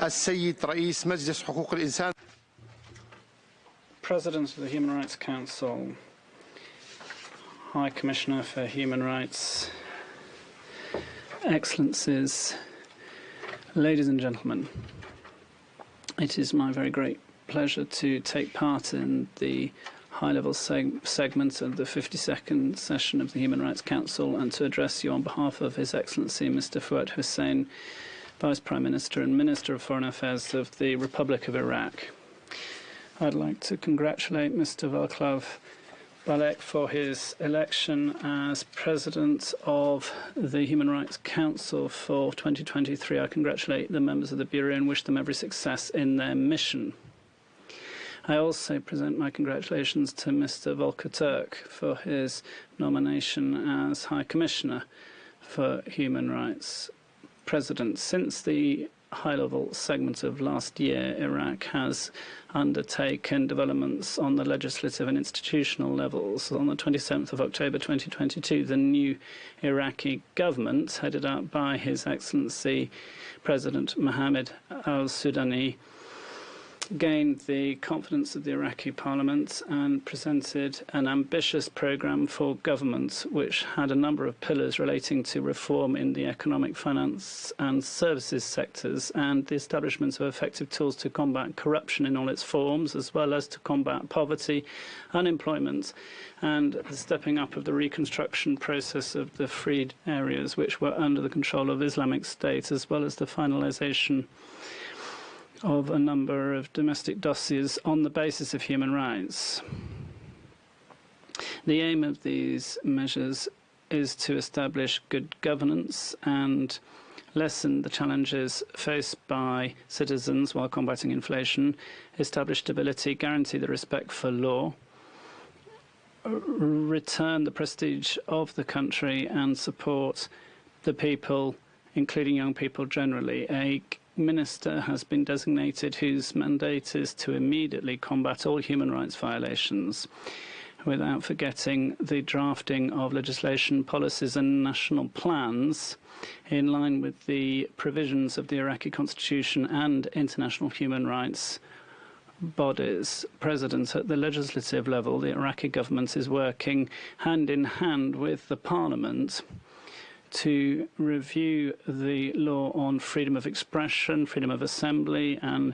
السيد رئيس مجلس حقوق الإنسان. President of the Human Rights Council, High Commissioner for Human Rights, Excellencies, ladies and gentlemen, it is my very great pleasure to take part in the high-level segment of the 52nd session of the Human Rights Council and to address you on behalf of His Excellency Mr. Fuad Hussein, Vice Prime Minister and Minister of Foreign Affairs of the Republic of Iraq. I'd like to congratulate Mr. Václav Balek for his election as President of the Human Rights Council for 2023. I congratulate the members of the Bureau and wish them every success in their mission. I also present my congratulations to Mr. Volker Turk for his nomination as High Commissioner for Human Rights. President, since the high-level segment of last year, Iraq has undertaken developments on the legislative and institutional levels. On the 27th of October 2022, the new Iraqi government, headed up by His Excellency President Mohammed al-Sudani, gained the confidence of the Iraqi Parliament and presented an ambitious program for government which had a number of pillars relating to reform in the economic, finance and services sectors and the establishment of effective tools to combat corruption in all its forms, as well as to combat poverty, unemployment, and the stepping up of the reconstruction process of the freed areas which were under the control of Islamic State, as well as the finalization of a number of domestic dossiers on the basis of human rights. The aim of these measures is to establish good governance and lessen the challenges faced by citizens while combating inflation, establish stability, guarantee the respect for law, return the prestige of the country and support the people, including young people generally. A minister has been designated whose mandate is to immediately combat all human rights violations, without forgetting the drafting of legislation, policies and national plans in line with the provisions of the Iraqi constitution and international human rights bodies. President, at the legislative level, the Iraqi government is working hand in hand with the parliament to review the law on freedom of expression, freedom of assembly, and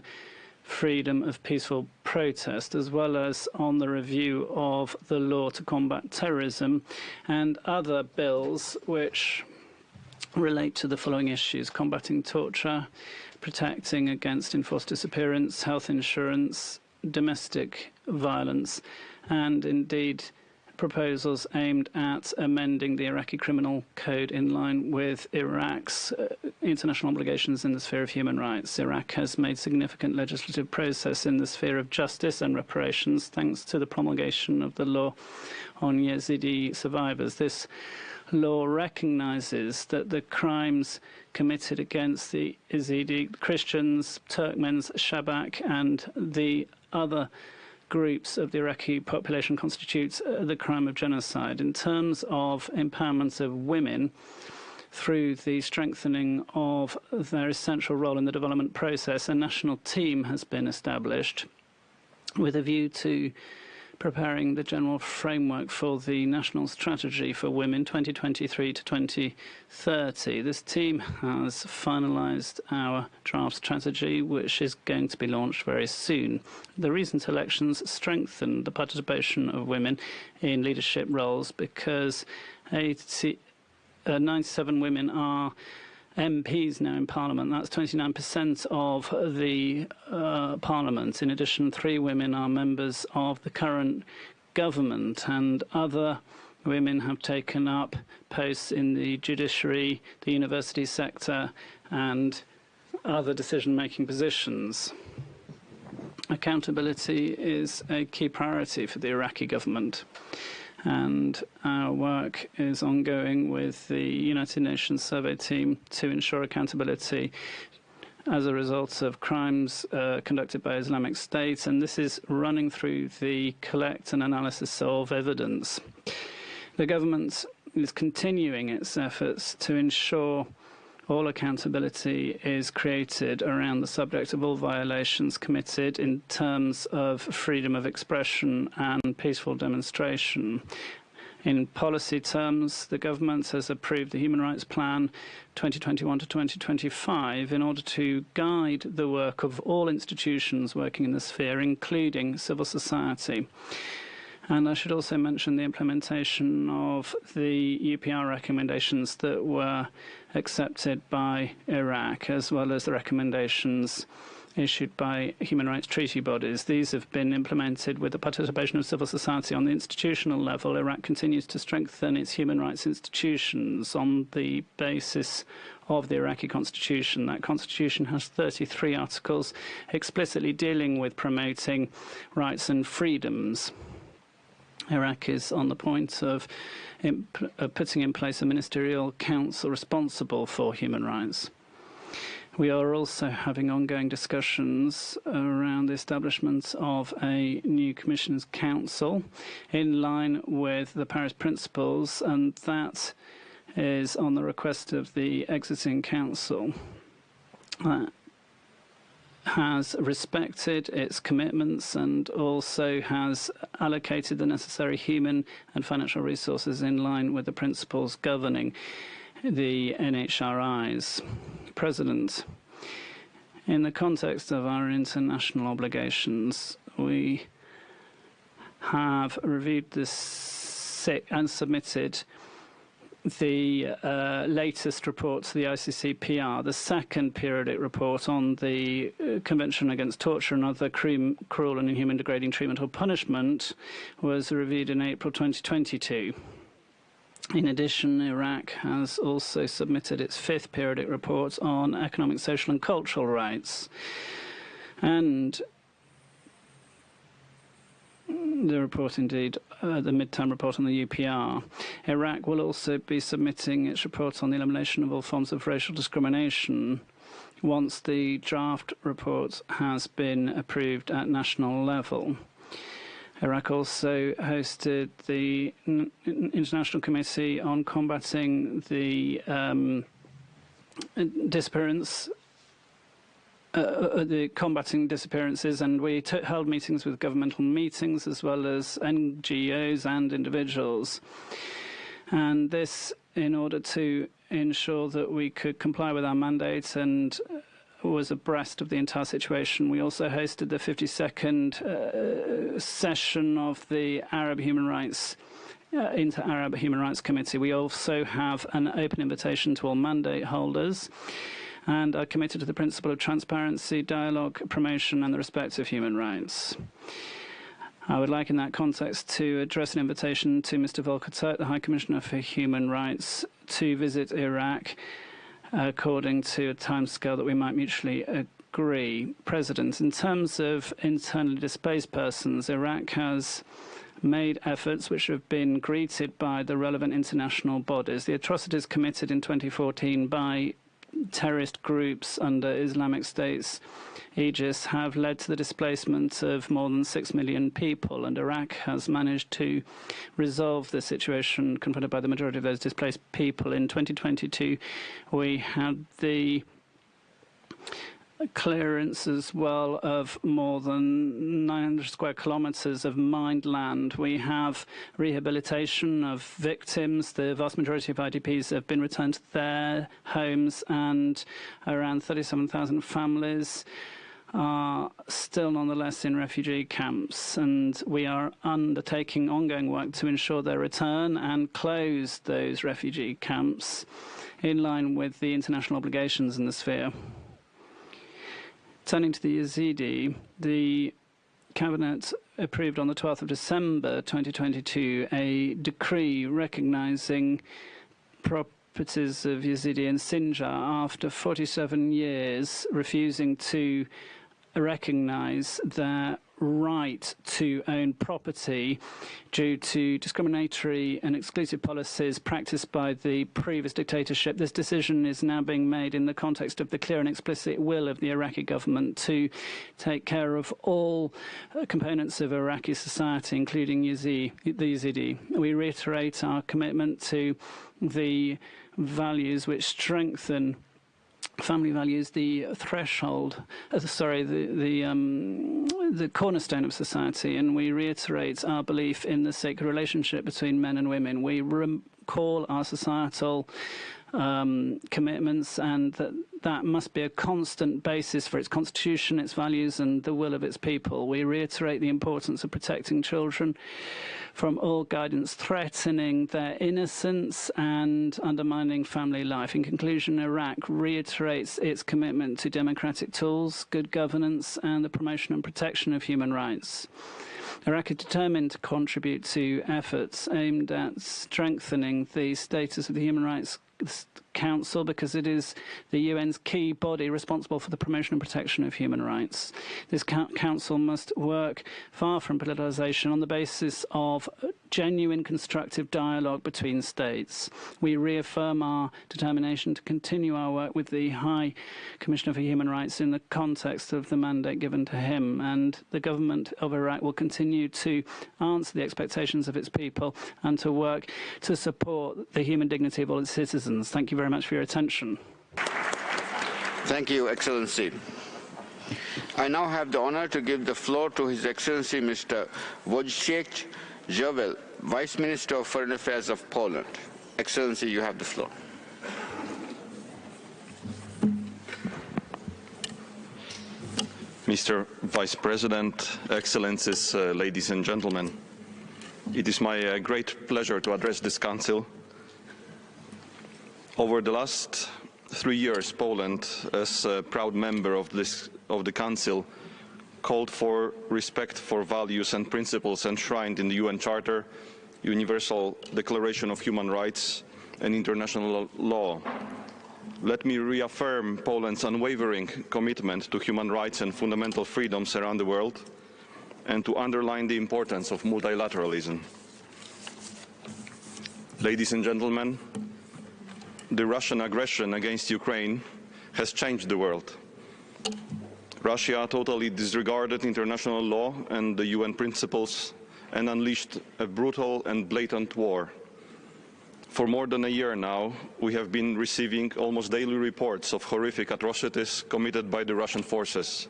freedom of peaceful protest, as well as on the review of the law to combat terrorism and other bills which relate to the following issues: combating torture, protecting against enforced disappearance, health insurance, domestic violence, and indeed proposals aimed at amending the Iraqi criminal code in line with Iraq's international obligations in the sphere of human rights. Iraq has made significant legislative progress in the sphere of justice and reparations thanks to the promulgation of the law on Yazidi survivors. This law recognizes that the crimes committed against the Yazidi Christians, Turkmens, Shabak, and the other groups of the Iraqi population constitutes the crime of genocide. In terms of empowerment of women, through the strengthening of their essential role in the development process, a national team has been established with a view to preparing the general framework for the National Strategy for Women 2023 to 2030. This team has finalised our draft strategy, which is going to be launched very soon. The recent elections strengthened the participation of women in leadership roles because 97 women are MPs now in Parliament. That's 29% of the Parliament. In addition, 3 women are members of the current government, and other women have taken up posts in the judiciary, the university sector, and other decision-making positions. Accountability is a key priority for the Iraqi government, and our work is ongoing with the United Nations survey team to ensure accountability as a result of crimes conducted by Islamic State, and this is running through the collect and analysis of evidence. The government is continuing its efforts to ensure all accountability is created around the subject of all violations committed in terms of freedom of expression and peaceful demonstration. In policy terms, the government has approved the Human Rights Plan 2021 to 2025 in order to guide the work of all institutions working in the sphere, including civil society. And I should also mention the implementation of the UPR recommendations that were accepted by Iraq, as well as the recommendations issued by human rights treaty bodies. These have been implemented with the participation of civil society on the institutional level. Iraq continues to strengthen its human rights institutions on the basis of the Iraqi constitution. That constitution has 33 articles explicitly dealing with promoting rights and freedoms. Iraq is on the point of putting in place a ministerial council responsible for human rights. We are also having ongoing discussions around the establishment of a new Commissioners' Council in line with the Paris Principles, and that is on the request of the exiting council. Has respected its commitments and also has allocated the necessary human and financial resources in line with the principles governing the NHRIs. President, in the context of our international obligations, we have reviewed this and submitted the latest report to the ICCPR, the second periodic report on the Convention Against Torture and Other Cruel and Inhuman Degrading Treatment or Punishment, was reviewed in April 2022. In addition, Iraq has also submitted its 5th periodic report on economic, social and cultural rights. And the report, indeed, the midterm report on the UPR. Iraq will also be submitting its report on the elimination of all forms of racial discrimination once the draft report has been approved at national level. Iraq also hosted the International Committee on Combating the combating disappearances, and we held meetings with governmental meetings as well as NGOs and individuals. And this in order to ensure that we could comply with our mandate and was abreast of the entire situation. We also hosted the 52nd session of the Arab Human Rights Inter-Arab Human Rights Committee. We also have an open invitation to all mandate holders and are committed to the principle of transparency, dialogue, promotion and the respect of human rights. I would like in that context to address an invitation to Mr. Volker Turk, the High Commissioner for Human Rights, to visit Iraq according to a timescale that we might mutually agree. President, in terms of internally displaced persons, Iraq has made efforts which have been greeted by the relevant international bodies. The atrocities committed in 2014 by terrorist groups under Islamic State's aegis have led to the displacement of more than 6 million people, and Iraq has managed to resolve the situation confronted by the majority of those displaced people. In 2022, we had the clearance as well of more than 900 square kilometers of mined land. We have rehabilitation of victims. The vast majority of IDPs have been returned to their homes, and around 37,000 families are still nonetheless in refugee camps, and we are undertaking ongoing work to ensure their return and close those refugee camps in line with the international obligations in the sphere. Turning to the Yazidi, the Cabinet approved on the 12th of December 2022 a decree recognizing properties of Yazidi in Sinjar after 47 years refusing to recognize their right to own property due to discriminatory and exclusive policies practiced by the previous dictatorship. This decision is now being made in the context of the clear and explicit will of the Iraqi government to take care of all components of Iraqi society, including the Yazidi. We reiterate our commitment to the values which strengthen family values, the threshold, the cornerstone of society, and we reiterate our belief in the sacred relationship between men and women. We recall our societal commitments, and that must be a constant basis for its constitution, its values, and the will of its people. We reiterate the importance of protecting children from all guidance threatening their innocence and undermining family life. In conclusion, Iraq reiterates its commitment to democratic tools, good governance, and the promotion and protection of human rights. Iraq is determined to contribute to efforts aimed at strengthening the status of the Human Rights Council, because it is the UN's key body responsible for the promotion and protection of human rights. This council must work far from politicization on the basis of genuine constructive dialogue between states. We reaffirm our determination to continue our work with the High Commissioner for Human Rights in the context of the mandate given to him, and the government of Iraq will continue to answer the expectations of its people and to work to support the human dignity of all its citizens. Thank you very much for your attention. Thank you, Excellency. I now have the honor to give the floor to His Excellency Mr. Wojciech Żurawski, Vice Minister of Foreign Affairs of Poland. Excellency, you have the floor. Mr. Vice President, Excellencies, ladies and gentlemen, it is my great pleasure to address this Council. Over the last 3 years, Poland, as a proud member of the Council, called for respect for values and principles enshrined in the UN Charter, Universal Declaration of Human Rights, and international law. Let me reaffirm Poland's unwavering commitment to human rights and fundamental freedoms around the world, and to underline the importance of multilateralism. Ladies and gentlemen, the Russian aggression against Ukraine has changed the world. Russia totally disregarded international law and the UN principles and unleashed a brutal and blatant war. For more than a year now, we have been receiving almost daily reports of horrific atrocities committed by the Russian forces.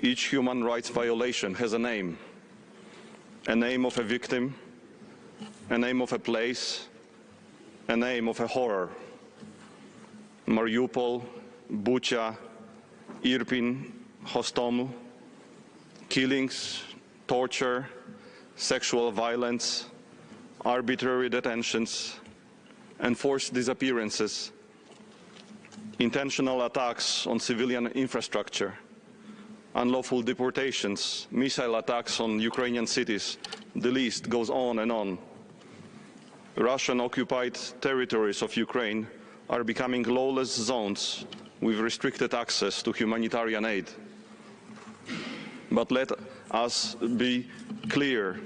Each human rights violation has a name of a victim, a name of a place, a name of a horror. Mariupol, Bucha, Irpin, Hostomel, killings, torture, sexual violence, arbitrary detentions, enforced disappearances, intentional attacks on civilian infrastructure, unlawful deportations, missile attacks on Ukrainian cities. The list goes on and on. Russian-occupied territories of Ukraine are becoming lawless zones with restricted access to humanitarian aid. But let us be clear,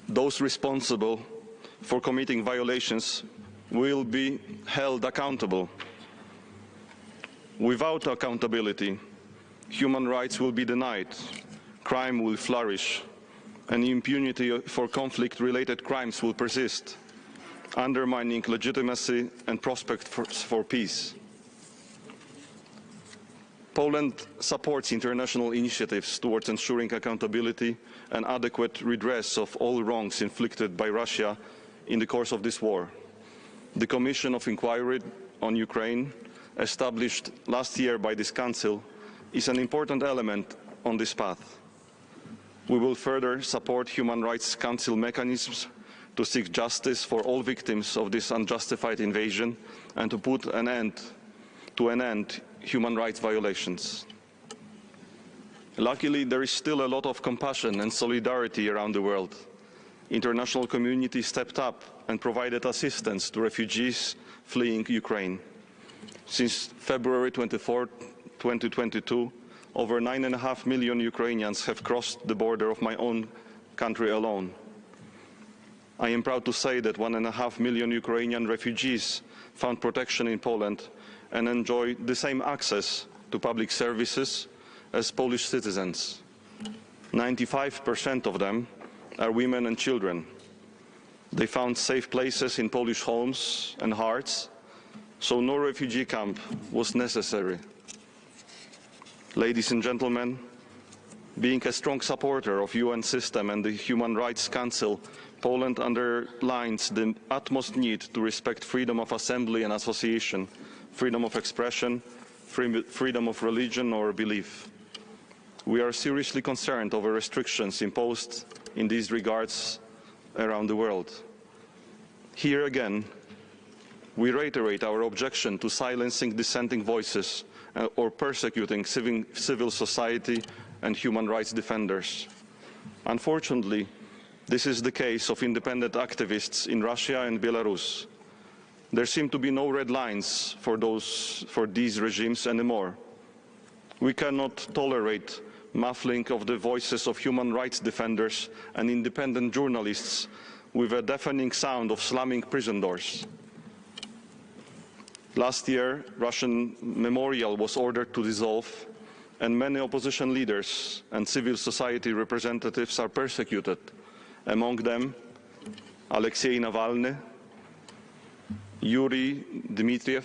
those responsible for committing violations will be held accountable. Without accountability, human rights will be denied, crime will flourish, and impunity for conflict-related crimes will persist, undermining legitimacy and prospects for peace. Poland supports international initiatives towards ensuring accountability and adequate redress of all wrongs inflicted by Russia in the course of this war. The Commission of Inquiry on Ukraine, established last year by this Council, is an important element on this path. We will further support Human Rights Council mechanisms to seek justice for all victims of this unjustified invasion and to put an end human rights violations. Luckily, there is still a lot of compassion and solidarity around the world. International community stepped up and provided assistance to refugees fleeing Ukraine. Since February 24, 2022, over 9.5 million Ukrainians have crossed the border of my own country alone. I am proud to say that 1.5 million Ukrainian refugees found protection in Poland and enjoy the same access to public services as Polish citizens. 95% of them are women and children. They found safe places in Polish homes and hearts, so no refugee camp was necessary. Ladies and gentlemen, being a strong supporter of UN system and the Human Rights Council, Poland underlines the utmost need to respect freedom of assembly and association, freedom of expression, freedom of religion or belief. We are seriously concerned over restrictions imposed in these regards around the world. Here again, we reiterate our objection to silencing dissenting voices or persecuting civil society and human rights defenders. Unfortunately, this is the case of independent activists in Russia and Belarus. There seem to be no red lines for these regimes anymore. We cannot tolerate muffling of the voices of human rights defenders and independent journalists with a deafening sound of slamming prison doors. Last year, Russian Memorial was ordered to dissolve, and many opposition leaders and civil society representatives are persecuted. Among them, Alexei Navalny, Yuri Dmitriev,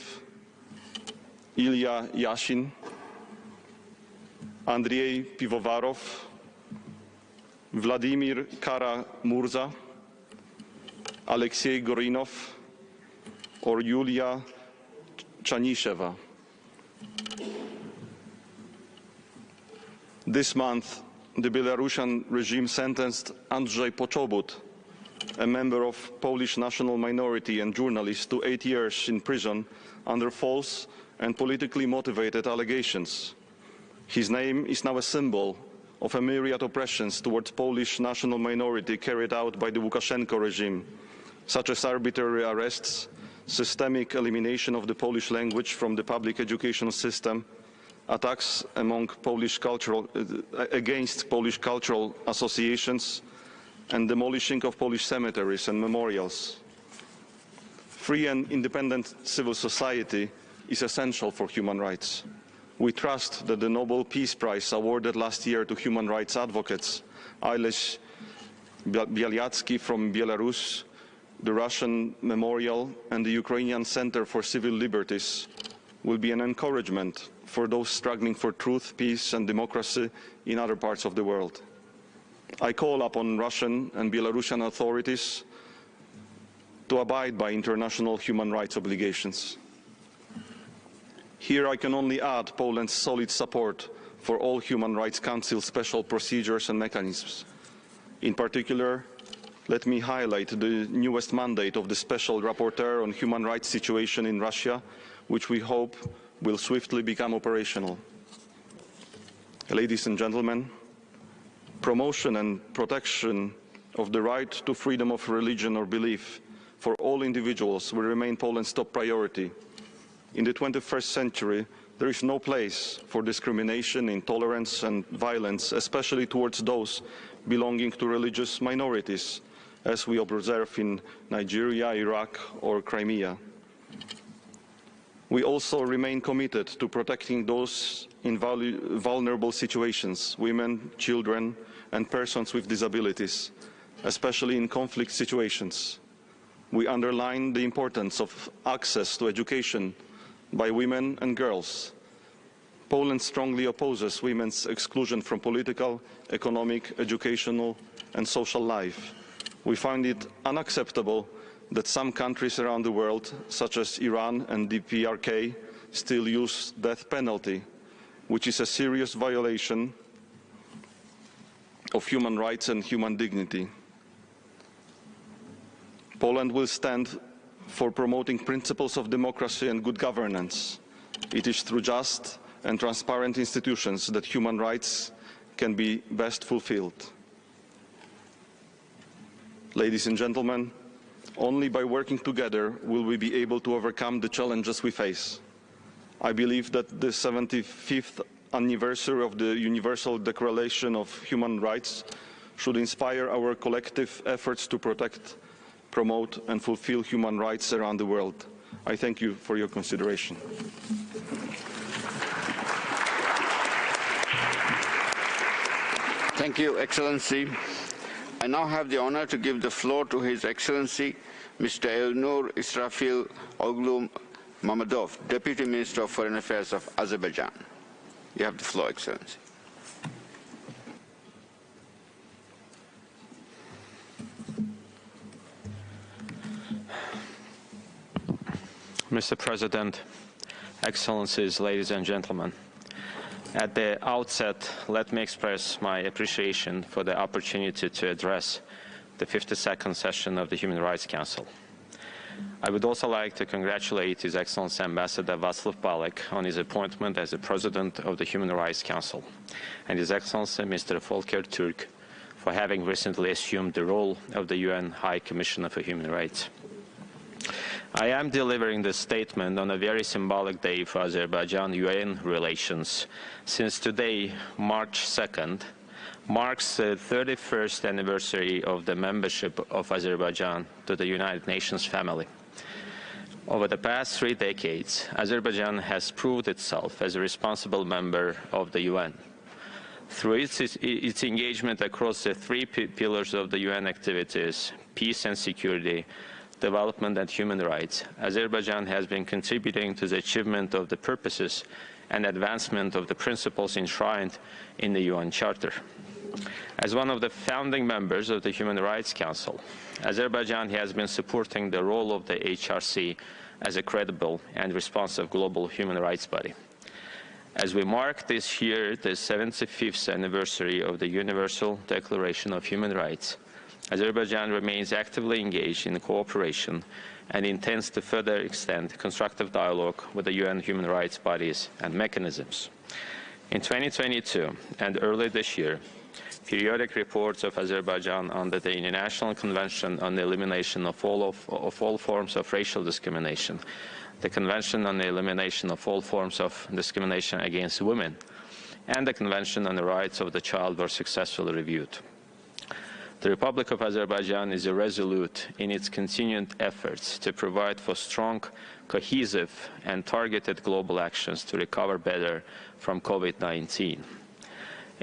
Ilya Yashin, Andrei Pivovarov, Vladimir Kara-Murza, Alexei Gorinov, or Yulia Chanisheva. This month, the Belarusian regime sentenced Andrzej Poczobut, a member of Polish national minority and journalist, to 8 years in prison under false and politically motivated allegations. His name is now a symbol of a myriad oppressions towards Polish national minority carried out by the Lukashenko regime, such as arbitrary arrests, systemic elimination of the Polish language from the public education system, attacks against Polish cultural associations, and demolishing of Polish cemeteries and memorials. Free and independent civil society is essential for human rights. We trust that the Nobel Peace Prize awarded last year to human rights advocates, Ales Bialyatsky from Belarus, the Russian Memorial, and the Ukrainian Center for Civil Liberties, will be an encouragement for those struggling for truth, peace, and democracy in other parts of the world. I call upon Russian and Belarusian authorities to abide by international human rights obligations. Here I can only add Poland's solid support for all Human Rights Council special procedures and mechanisms. In particular, let me highlight the newest mandate of the Special Rapporteur on Human Rights Situation in Russia, which we hope will swiftly become operational. Ladies and gentlemen, promotion and protection of the right to freedom of religion or belief for all individuals will remain Poland's top priority. In the 21st century, there is no place for discrimination, intolerance and violence, especially towards those belonging to religious minorities, as we observe in Nigeria, Iraq or Crimea. We also remain committed to protecting those in vulnerable situations, women, children and persons with disabilities, especially in conflict situations. We underline the importance of access to education by women and girls. Poland strongly opposes women's exclusion from political, economic, educational and social life. We find it unacceptable that some countries around the world, such as Iran and the DPRK, still use death penalty, which is a serious violation of human rights and human dignity. Poland will stand for promoting principles of democracy and good governance. It is through just and transparent institutions that human rights can be best fulfilled. Ladies and gentlemen, only by working together will we be able to overcome the challenges we face. I believe that the 75th anniversary of the Universal Declaration of Human Rights should inspire our collective efforts to protect, promote and fulfill human rights around the world. I thank you for your consideration. Thank you, Excellency. I now have the honor to give the floor to His Excellency, Mr. Elnur Israfil Oglu Mamadov, Deputy Minister of Foreign Affairs of Azerbaijan. You have the floor, Excellency. Mr. President, Excellencies, ladies and gentlemen, at the outset, let me express my appreciation for the opportunity to address the 52nd session of the Human Rights Council. I would also like to congratulate His Excellency Ambassador Václav Balek on his appointment as the President of the Human Rights Council, and His Excellency Mr. Volker Türk for having recently assumed the role of the UN High Commissioner for Human Rights. I am delivering this statement on a very symbolic day for Azerbaijan-UN relations, since today, March 2nd, marks the 31st anniversary of the membership of Azerbaijan to the United Nations family. Over the past 3 decades, Azerbaijan has proved itself as a responsible member of the UN. Through its engagement across the 3 pillars of the UN activities, peace and security, development and human rights, Azerbaijan has been contributing to the achievement of the purposes and advancement of the principles enshrined in the UN Charter. As one of the founding members of the Human Rights Council, Azerbaijan has been supporting the role of the HRC as a credible and responsive global human rights body. As we mark this year the 75th anniversary of the Universal Declaration of Human Rights, Azerbaijan remains actively engaged in cooperation and intends to further extend constructive dialogue with the UN human rights bodies and mechanisms. In 2022 and early this year, periodic reports of Azerbaijan under the International Convention on the Elimination of all forms of racial discrimination, the Convention on the Elimination of all forms of discrimination against women, and the Convention on the Rights of the Child were successfully reviewed. The Republic of Azerbaijan is resolute in its continued efforts to provide for strong, cohesive and targeted global actions to recover better from COVID-19.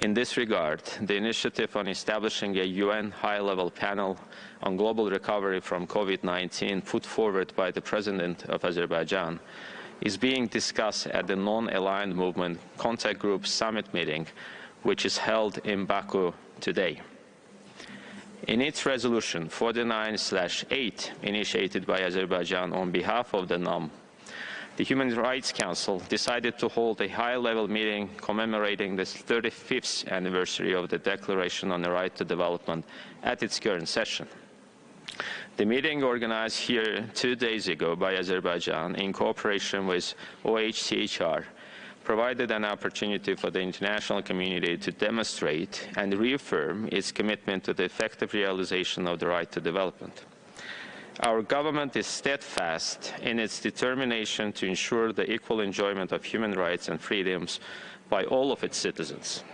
In this regard, the initiative on establishing a UN high-level panel on global recovery from COVID-19 put forward by the President of Azerbaijan is being discussed at the Non-Aligned Movement Contact Group Summit meeting, which is held in Baku today. In its resolution 49/8, initiated by Azerbaijan on behalf of the NAM, the Human Rights Council decided to hold a high-level meeting commemorating the 35th anniversary of the Declaration on the Right to Development at its current session. The meeting, organized here 2 days ago by Azerbaijan in cooperation with OHCHR, provided an opportunity for the international community to demonstrate and reaffirm its commitment to the effective realization of the right to development. Our government is steadfast in its determination to ensure the equal enjoyment of human rights and freedoms by all of its citizens.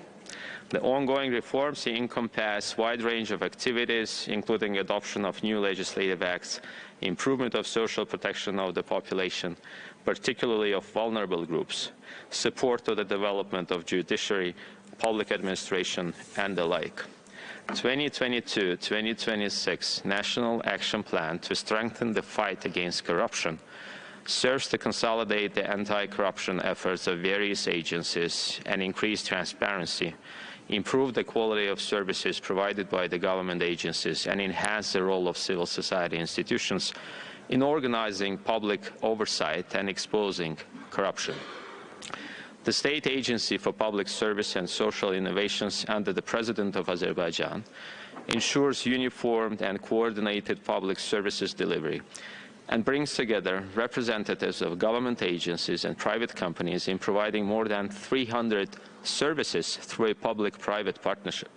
The ongoing reforms encompass a wide range of activities, including adoption of new legislative acts, improvement of social protection of the population, particularly of vulnerable groups, support to the development of judiciary, public administration, and the like. 2022-2026 National Action Plan to strengthen the fight against corruption serves to consolidate the anti-corruption efforts of various agencies and increase transparency, improve the quality of services provided by the government agencies, and enhance the role of civil society institutions in organizing public oversight and exposing corruption. The State Agency for Public Service and Social Innovations under the President of Azerbaijan ensures uniformed and coordinated public services delivery and brings together representatives of government agencies and private companies in providing more than 300 services through a public-private partnership.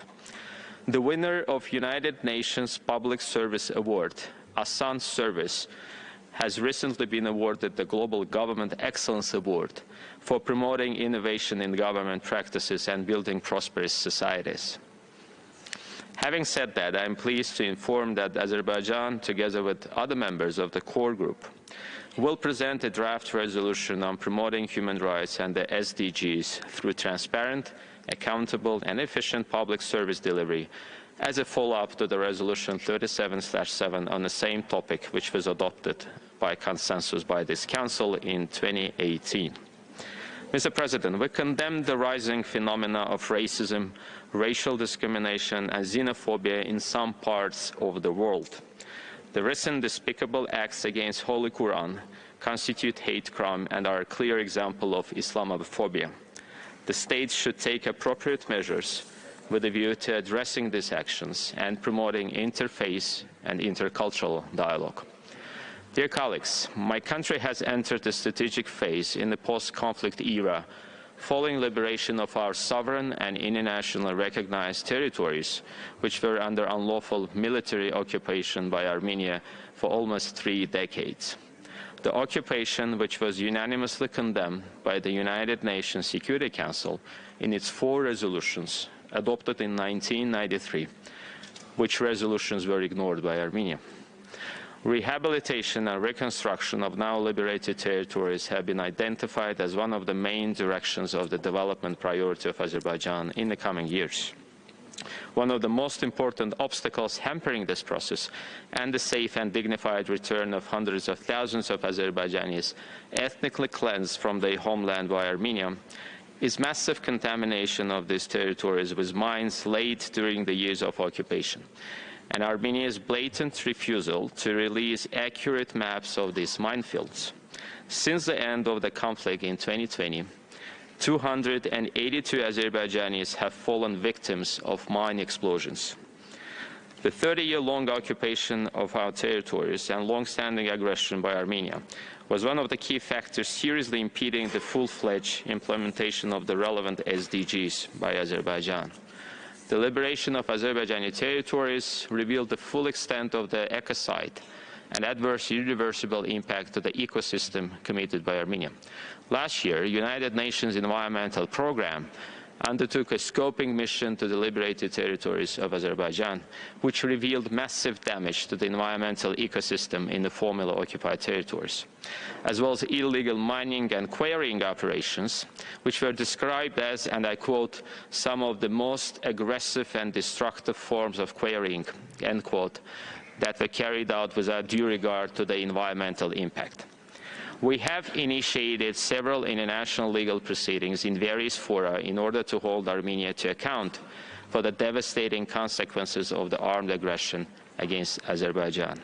The winner of United Nations Public Service Award, Asan Service, has recently been awarded the Global Government Excellence Award for promoting innovation in government practices and building prosperous societies. Having said that, I am pleased to inform that Azerbaijan, together with other members of the core group, will present a draft resolution on promoting human rights and the SDGs through transparent, accountable, and efficient public service delivery as a follow-up to the Resolution 37/7 on the same topic, which was adopted by consensus by this Council in 2018. Mr. President, we condemn the rising phenomena of racism, racial discrimination, and xenophobia in some parts of the world. The recent despicable acts against Holy Quran constitute hate crime and are a clear example of Islamophobia. The state should take appropriate measures with a view to addressing these actions and promoting interfaith and intercultural dialogue. Dear colleagues, my country has entered a strategic phase in the post-conflict era following liberation of our sovereign and internationally recognized territories, which were under unlawful military occupation by Armenia for almost 3 decades. The occupation, which was unanimously condemned by the United Nations Security Council in its 4 resolutions adopted in 1993, which resolutions were ignored by Armenia. Rehabilitation and reconstruction of now liberated territories have been identified as one of the main directions of the development priority of Azerbaijan in the coming years. One of the most important obstacles hampering this process and the safe and dignified return of hundreds of thousands of Azerbaijanis ethnically cleansed from their homeland by Armenia is massive contamination of these territories with mines laid during the years of occupation, and Armenia's blatant refusal to release accurate maps of these minefields. Since the end of the conflict in 2020, 282 Azerbaijanis have fallen victims of mine explosions. The 30-year-long occupation of our territories and long-standing aggression by Armenia was one of the key factors seriously impeding the full-fledged implementation of the relevant SDGs by Azerbaijan. The liberation of Azerbaijani territories revealed the full extent of the ecocide and adverse irreversible impact to the ecosystem committed by Armenia. Last year, United Nations Environmental Programme undertook a scoping mission to the liberated territories of Azerbaijan, which revealed massive damage to the environmental ecosystem in the formerly occupied territories, as well as illegal mining and quarrying operations, which were described as, and I quote, some of the most aggressive and destructive forms of quarrying, end quote, that were carried out without due regard to the environmental impact. We have initiated several international legal proceedings in various fora in order to hold Armenia to account for the devastating consequences of the armed aggression against Azerbaijan.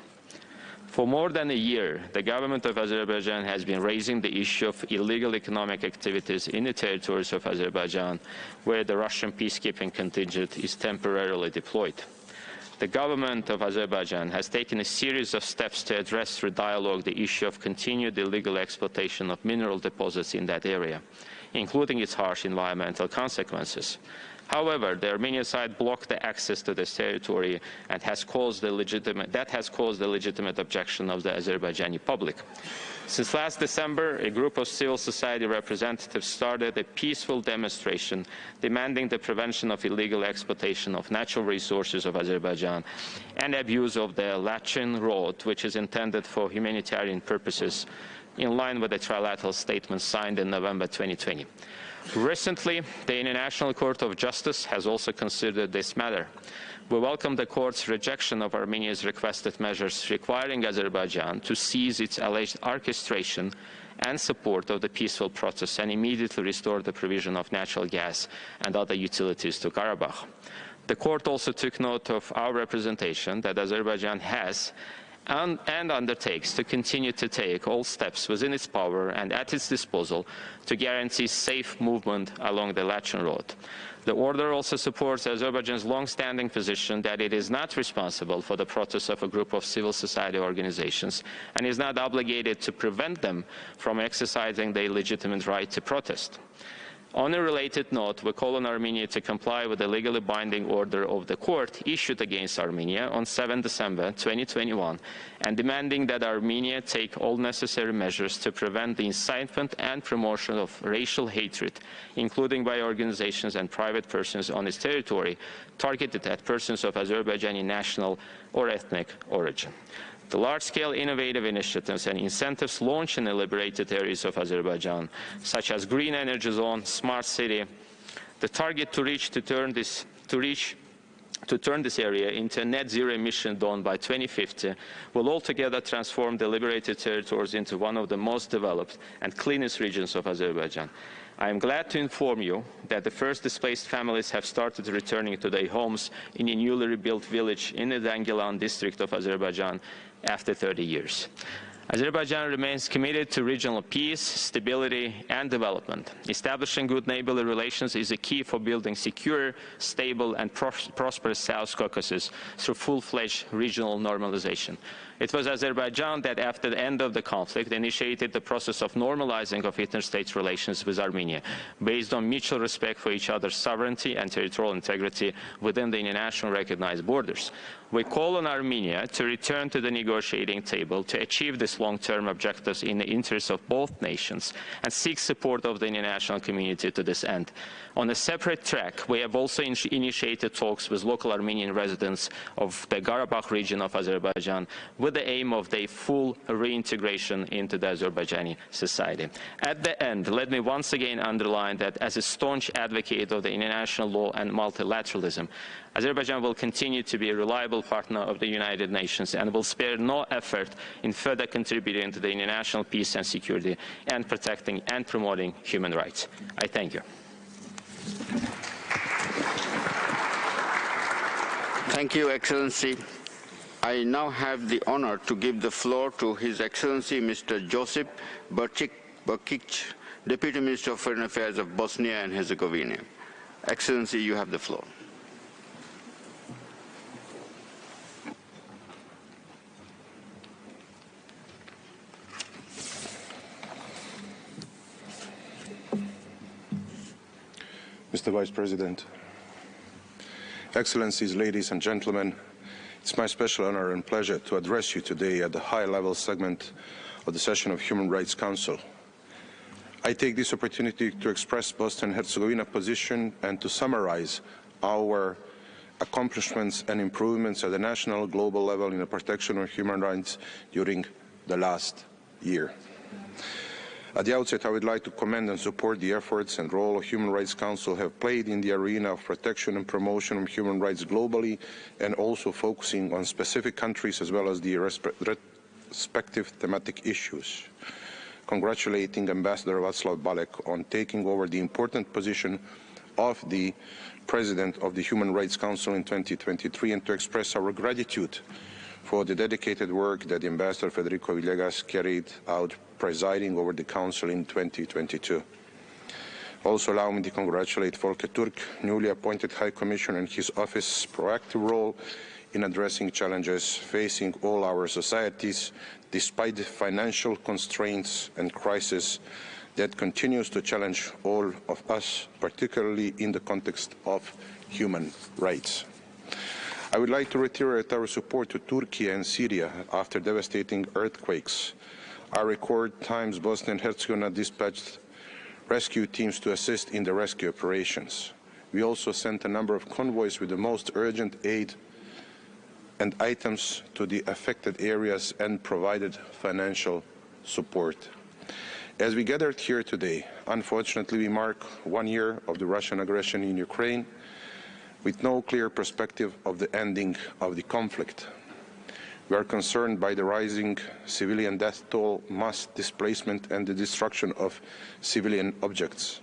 For more than a year, the government of Azerbaijan has been raising the issue of illegal economic activities in the territories of Azerbaijan, where the Russian peacekeeping contingent is temporarily deployed. The government of Azerbaijan has taken a series of steps to address through dialogue the issue of continued illegal exploitation of mineral deposits in that area, including its harsh environmental consequences. However, the Armenian side blocked the access to this territory and has caused the legitimate objection of the Azerbaijani public. Since last December, a group of civil society representatives started a peaceful demonstration demanding the prevention of illegal exploitation of natural resources of Azerbaijan and abuse of the Lachin Road, which is intended for humanitarian purposes, in line with the trilateral statement signed in November 2020. Recently, the International Court of Justice has also considered this matter. We welcome the court's rejection of Armenia's requested measures requiring Azerbaijan to cease its alleged orchestration and support of the peaceful protest and immediately restore the provision of natural gas and other utilities to Karabakh. The court also took note of our representation that Azerbaijan has and undertakes to continue to take all steps within its power and at its disposal to guarantee safe movement along the Lachin Road. The order also supports Azerbaijan's long-standing position that it is not responsible for the protests of a group of civil society organizations and is not obligated to prevent them from exercising their legitimate right to protest. On a related note, we call on Armenia to comply with the legally binding order of the court issued against Armenia on 7 December 2021 and demanding that Armenia take all necessary measures to prevent the incitement and promotion of racial hatred, including by organizations and private persons on its territory, targeted at persons of Azerbaijani national or ethnic origin. The large-scale innovative initiatives and incentives launched in the liberated areas of Azerbaijan, such as Green Energy Zone, Smart City, the target to turn this area into a net zero emission zone by 2050 will altogether transform the liberated territories into one of the most developed and cleanest regions of Azerbaijan. I am glad to inform you that the first displaced families have started returning to their homes in a newly rebuilt village in the Dangilan district of Azerbaijan after 30 years. Azerbaijan remains committed to regional peace, stability, and development. Establishing good neighborly relations is a key for building secure, stable, and prosperous South Caucasus through full-fledged regional normalization. It was Azerbaijan that, after the end of the conflict, initiated the process of normalizing of interstate relations with Armenia, based on mutual respect for each other's sovereignty and territorial integrity within the internationally recognized borders. We call on Armenia to return to the negotiating table to achieve these long-term objectives in the interest of both nations and seek support of the international community to this end. On a separate track, we have also initiated talks with local Armenian residents of the Karabakh region of Azerbaijan with the aim of their full reintegration into the Azerbaijani society. At the end, let me once again underline that as a staunch advocate of the international law and multilateralism, Azerbaijan will continue to be a reliable partner of the United Nations and will spare no effort in further contributing to the international peace and security and protecting and promoting human rights. I thank you. Thank you, Excellency. I now have the honor to give the floor to His Excellency Mr. Josip Brkić, Deputy Minister of Foreign Affairs of Bosnia and Herzegovina. Excellency, you have the floor. Mr. Vice President, Excellencies, ladies and gentlemen, it's my special honor and pleasure to address you today at the high-level segment of the session of Human Rights Council. I take this opportunity to express Bosnia and Herzegovina position and to summarize our accomplishments and improvements at the national, global level in the protection of human rights during the last year. At the outset, I would like to commend and support the efforts and role of Human Rights Council have played in the arena of protection and promotion of human rights globally, and also focusing on specific countries as well as the respective thematic issues. Congratulating Ambassador Václav Balek on taking over the important position of the President of the Human Rights Council in 2023, and to express our gratitude for the dedicated work that Ambassador Federico Villegas carried out presiding over the Council in 2022. Also allow me to congratulate Volker Türk, newly appointed High Commissioner, and his office's proactive role in addressing challenges facing all our societies, despite the financial constraints and crisis that continues to challenge all of us, particularly in the context of human rights. I would like to reiterate our support to Turkey and Syria after devastating earthquakes. Our record times Bosnia and Herzegovina dispatched rescue teams to assist in the rescue operations. We also sent a number of convoys with the most urgent aid and items to the affected areas and provided financial support. As we gathered here today, unfortunately we mark 1 year of the Russian aggression in Ukraine with no clear perspective of the ending of the conflict. We are concerned by the rising civilian death toll, mass displacement and the destruction of civilian objects.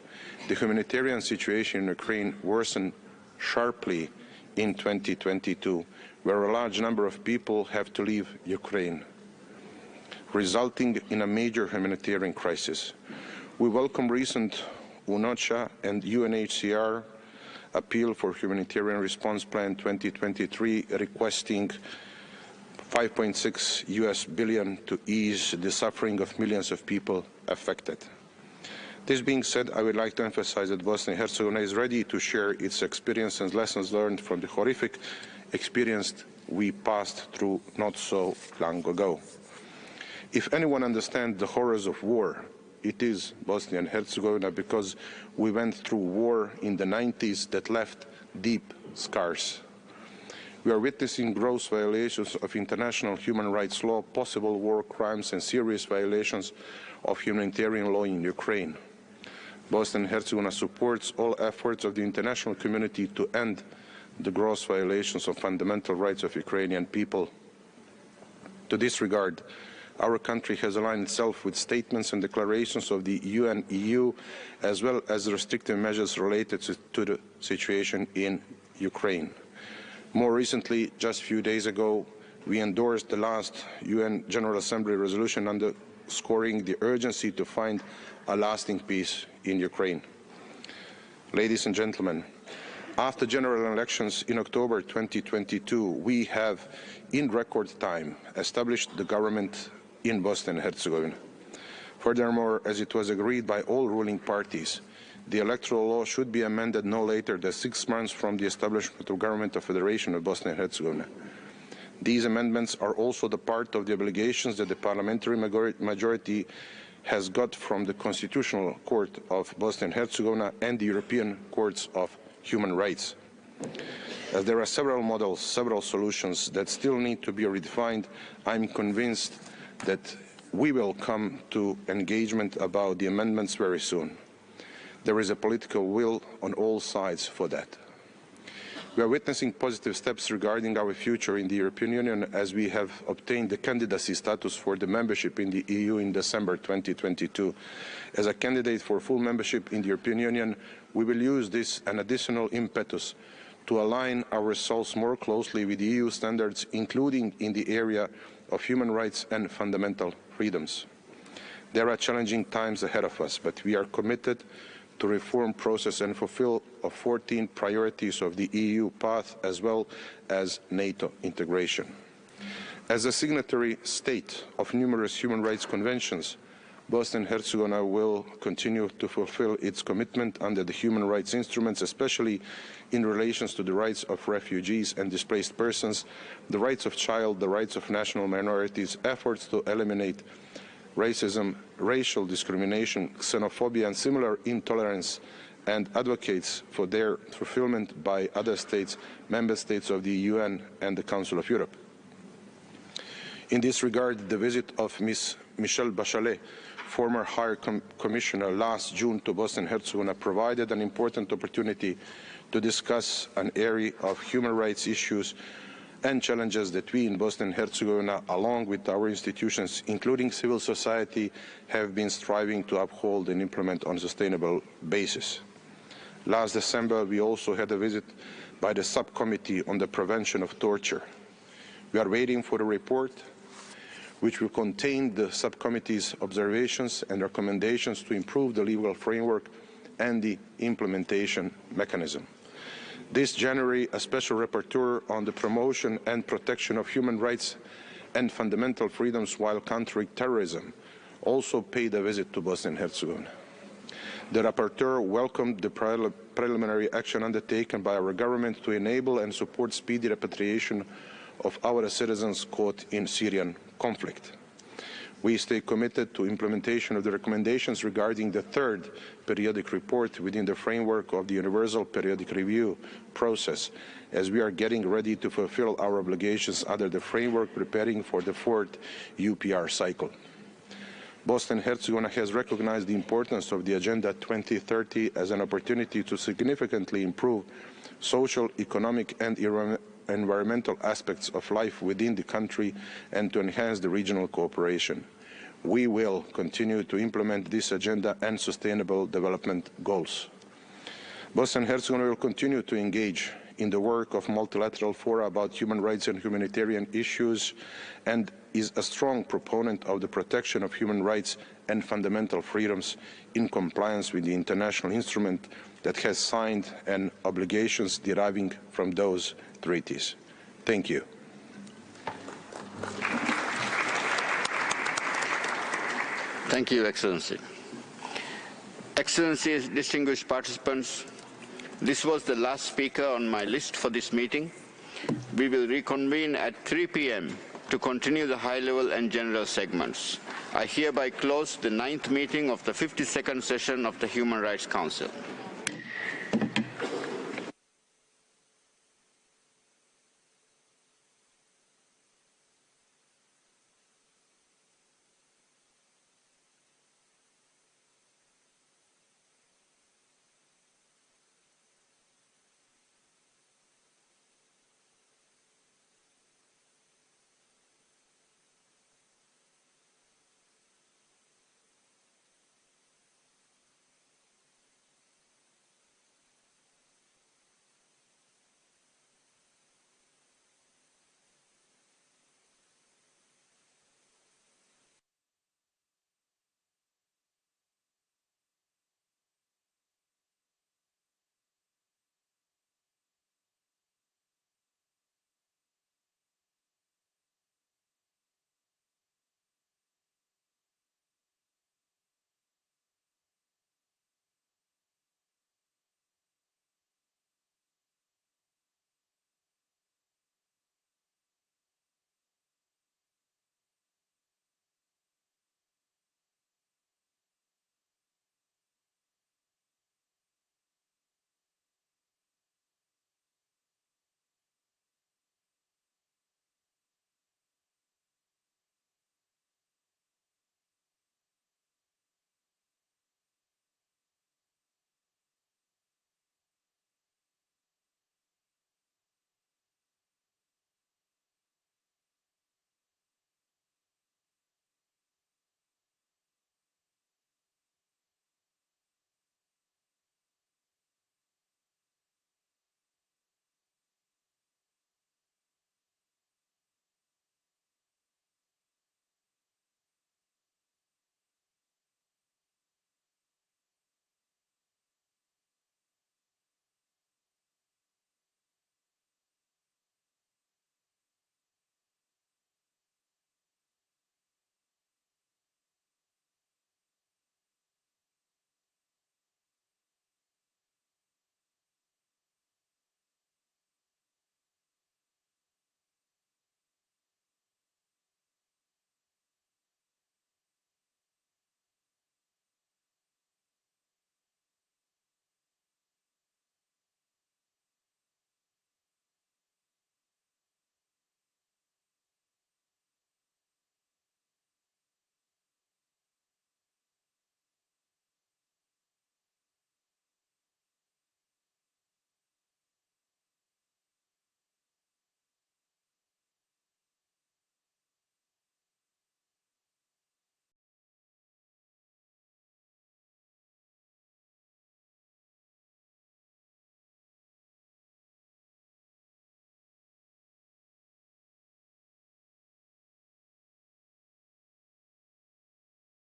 The humanitarian situation in Ukraine worsened sharply in 2022, where a large number of people have to leave Ukraine, resulting in a major humanitarian crisis. We welcome recent UNOCHA and UNHCR appeal for Humanitarian Response Plan 2023 requesting $5.6 billion to ease the suffering of millions of people affected. This being said, I would like to emphasize that Bosnia and Herzegovina is ready to share its experience and lessons learned from the horrific experience we passed through not so long ago. If anyone understands the horrors of war, it is Bosnia and Herzegovina, because we went through war in the 90s that left deep scars. We are witnessing gross violations of international human rights law, possible war crimes and serious violations of humanitarian law in Ukraine. Bosnia and Herzegovina supports all efforts of the international community to end the gross violations of fundamental rights of Ukrainian people. To this regard, our country has aligned itself with statements and declarations of the UN, EU, as well as restrictive measures related to the situation in Ukraine. More recently, just a few days ago, we endorsed the last UN General Assembly resolution underscoring the urgency to find a lasting peace in Ukraine. Ladies and gentlemen, after general elections in October 2022, we have, in record time, established the government in Bosnia and Herzegovina. Furthermore, as it was agreed by all ruling parties, the electoral law should be amended no later than 6 months from the establishment of government of Federation of Bosnia and Herzegovina. These amendments are also the part of the obligations that the parliamentary majority has got from the Constitutional Court of Bosnia and Herzegovina and the European Courts of Human Rights. As there are several models, several solutions that still need to be redefined, I'm convinced that we will come to engagement about the amendments very soon. There is a political will on all sides for that. We are witnessing positive steps regarding our future in the European Union as we have obtained the candidacy status for the membership in the EU in December 2022. As a candidate for full membership in the European Union, we will use this an additional impetus to align ourselves more closely with EU standards, including in the area of human rights and fundamental freedoms. There are challenging times ahead of us, but we are committed to reform process and fulfill 14 priorities of the EU path as well as NATO integration. As a signatory state of numerous human rights conventions, Bosnia and Herzegovina will continue to fulfill its commitment under the human rights instruments, especially in relation to the rights of refugees and displaced persons, the rights of child, the rights of national minorities, efforts to eliminate racism, racial discrimination, xenophobia and similar intolerance, and advocates for their fulfillment by other states, member states of the UN and the Council of Europe. In this regard, the visit of Ms. Michelle Bachelet, former High Commissioner, last June to Bosnia and Herzegovina provided an important opportunity to discuss an area of human rights issues and challenges that we in Bosnia and Herzegovina, along with our institutions, including civil society, have been striving to uphold and implement on a sustainable basis. Last December, we also had a visit by the subcommittee on the prevention of torture. We are waiting for the report, which will contain the subcommittee's observations and recommendations to improve the legal framework and the implementation mechanism. This January, a special rapporteur on the promotion and protection of human rights and fundamental freedoms while countering terrorism also paid a visit to Bosnia and Herzegovina. The rapporteur welcomed the preliminary action undertaken by our government to enable and support speedy repatriation of our citizens caught in Syrian conflict. We stay committed to implementation of the recommendations regarding the third periodic report within the framework of the Universal Periodic Review process, as we are getting ready to fulfill our obligations under the framework preparing for the fourth UPR cycle. Bosnia and Herzegovina has recognized the importance of the Agenda 2030 as an opportunity to significantly improve social, economic and environmental aspects of life within the country and to enhance the regional cooperation. We will continue to implement this agenda and sustainable development goals. Bosnia and Herzegovina will continue to engage in the work of multilateral fora about human rights and humanitarian issues and is a strong proponent of the protection of human rights and fundamental freedoms in compliance with the international instrument that has signed and obligations deriving from those treaties. Thank you. Thank you, Excellency. Excellencies, distinguished participants, this was the last speaker on my list for this meeting. We will reconvene at 3 p.m. to continue the high-level and general segments. I hereby close the 9th meeting of the 52nd session of the Human Rights Council.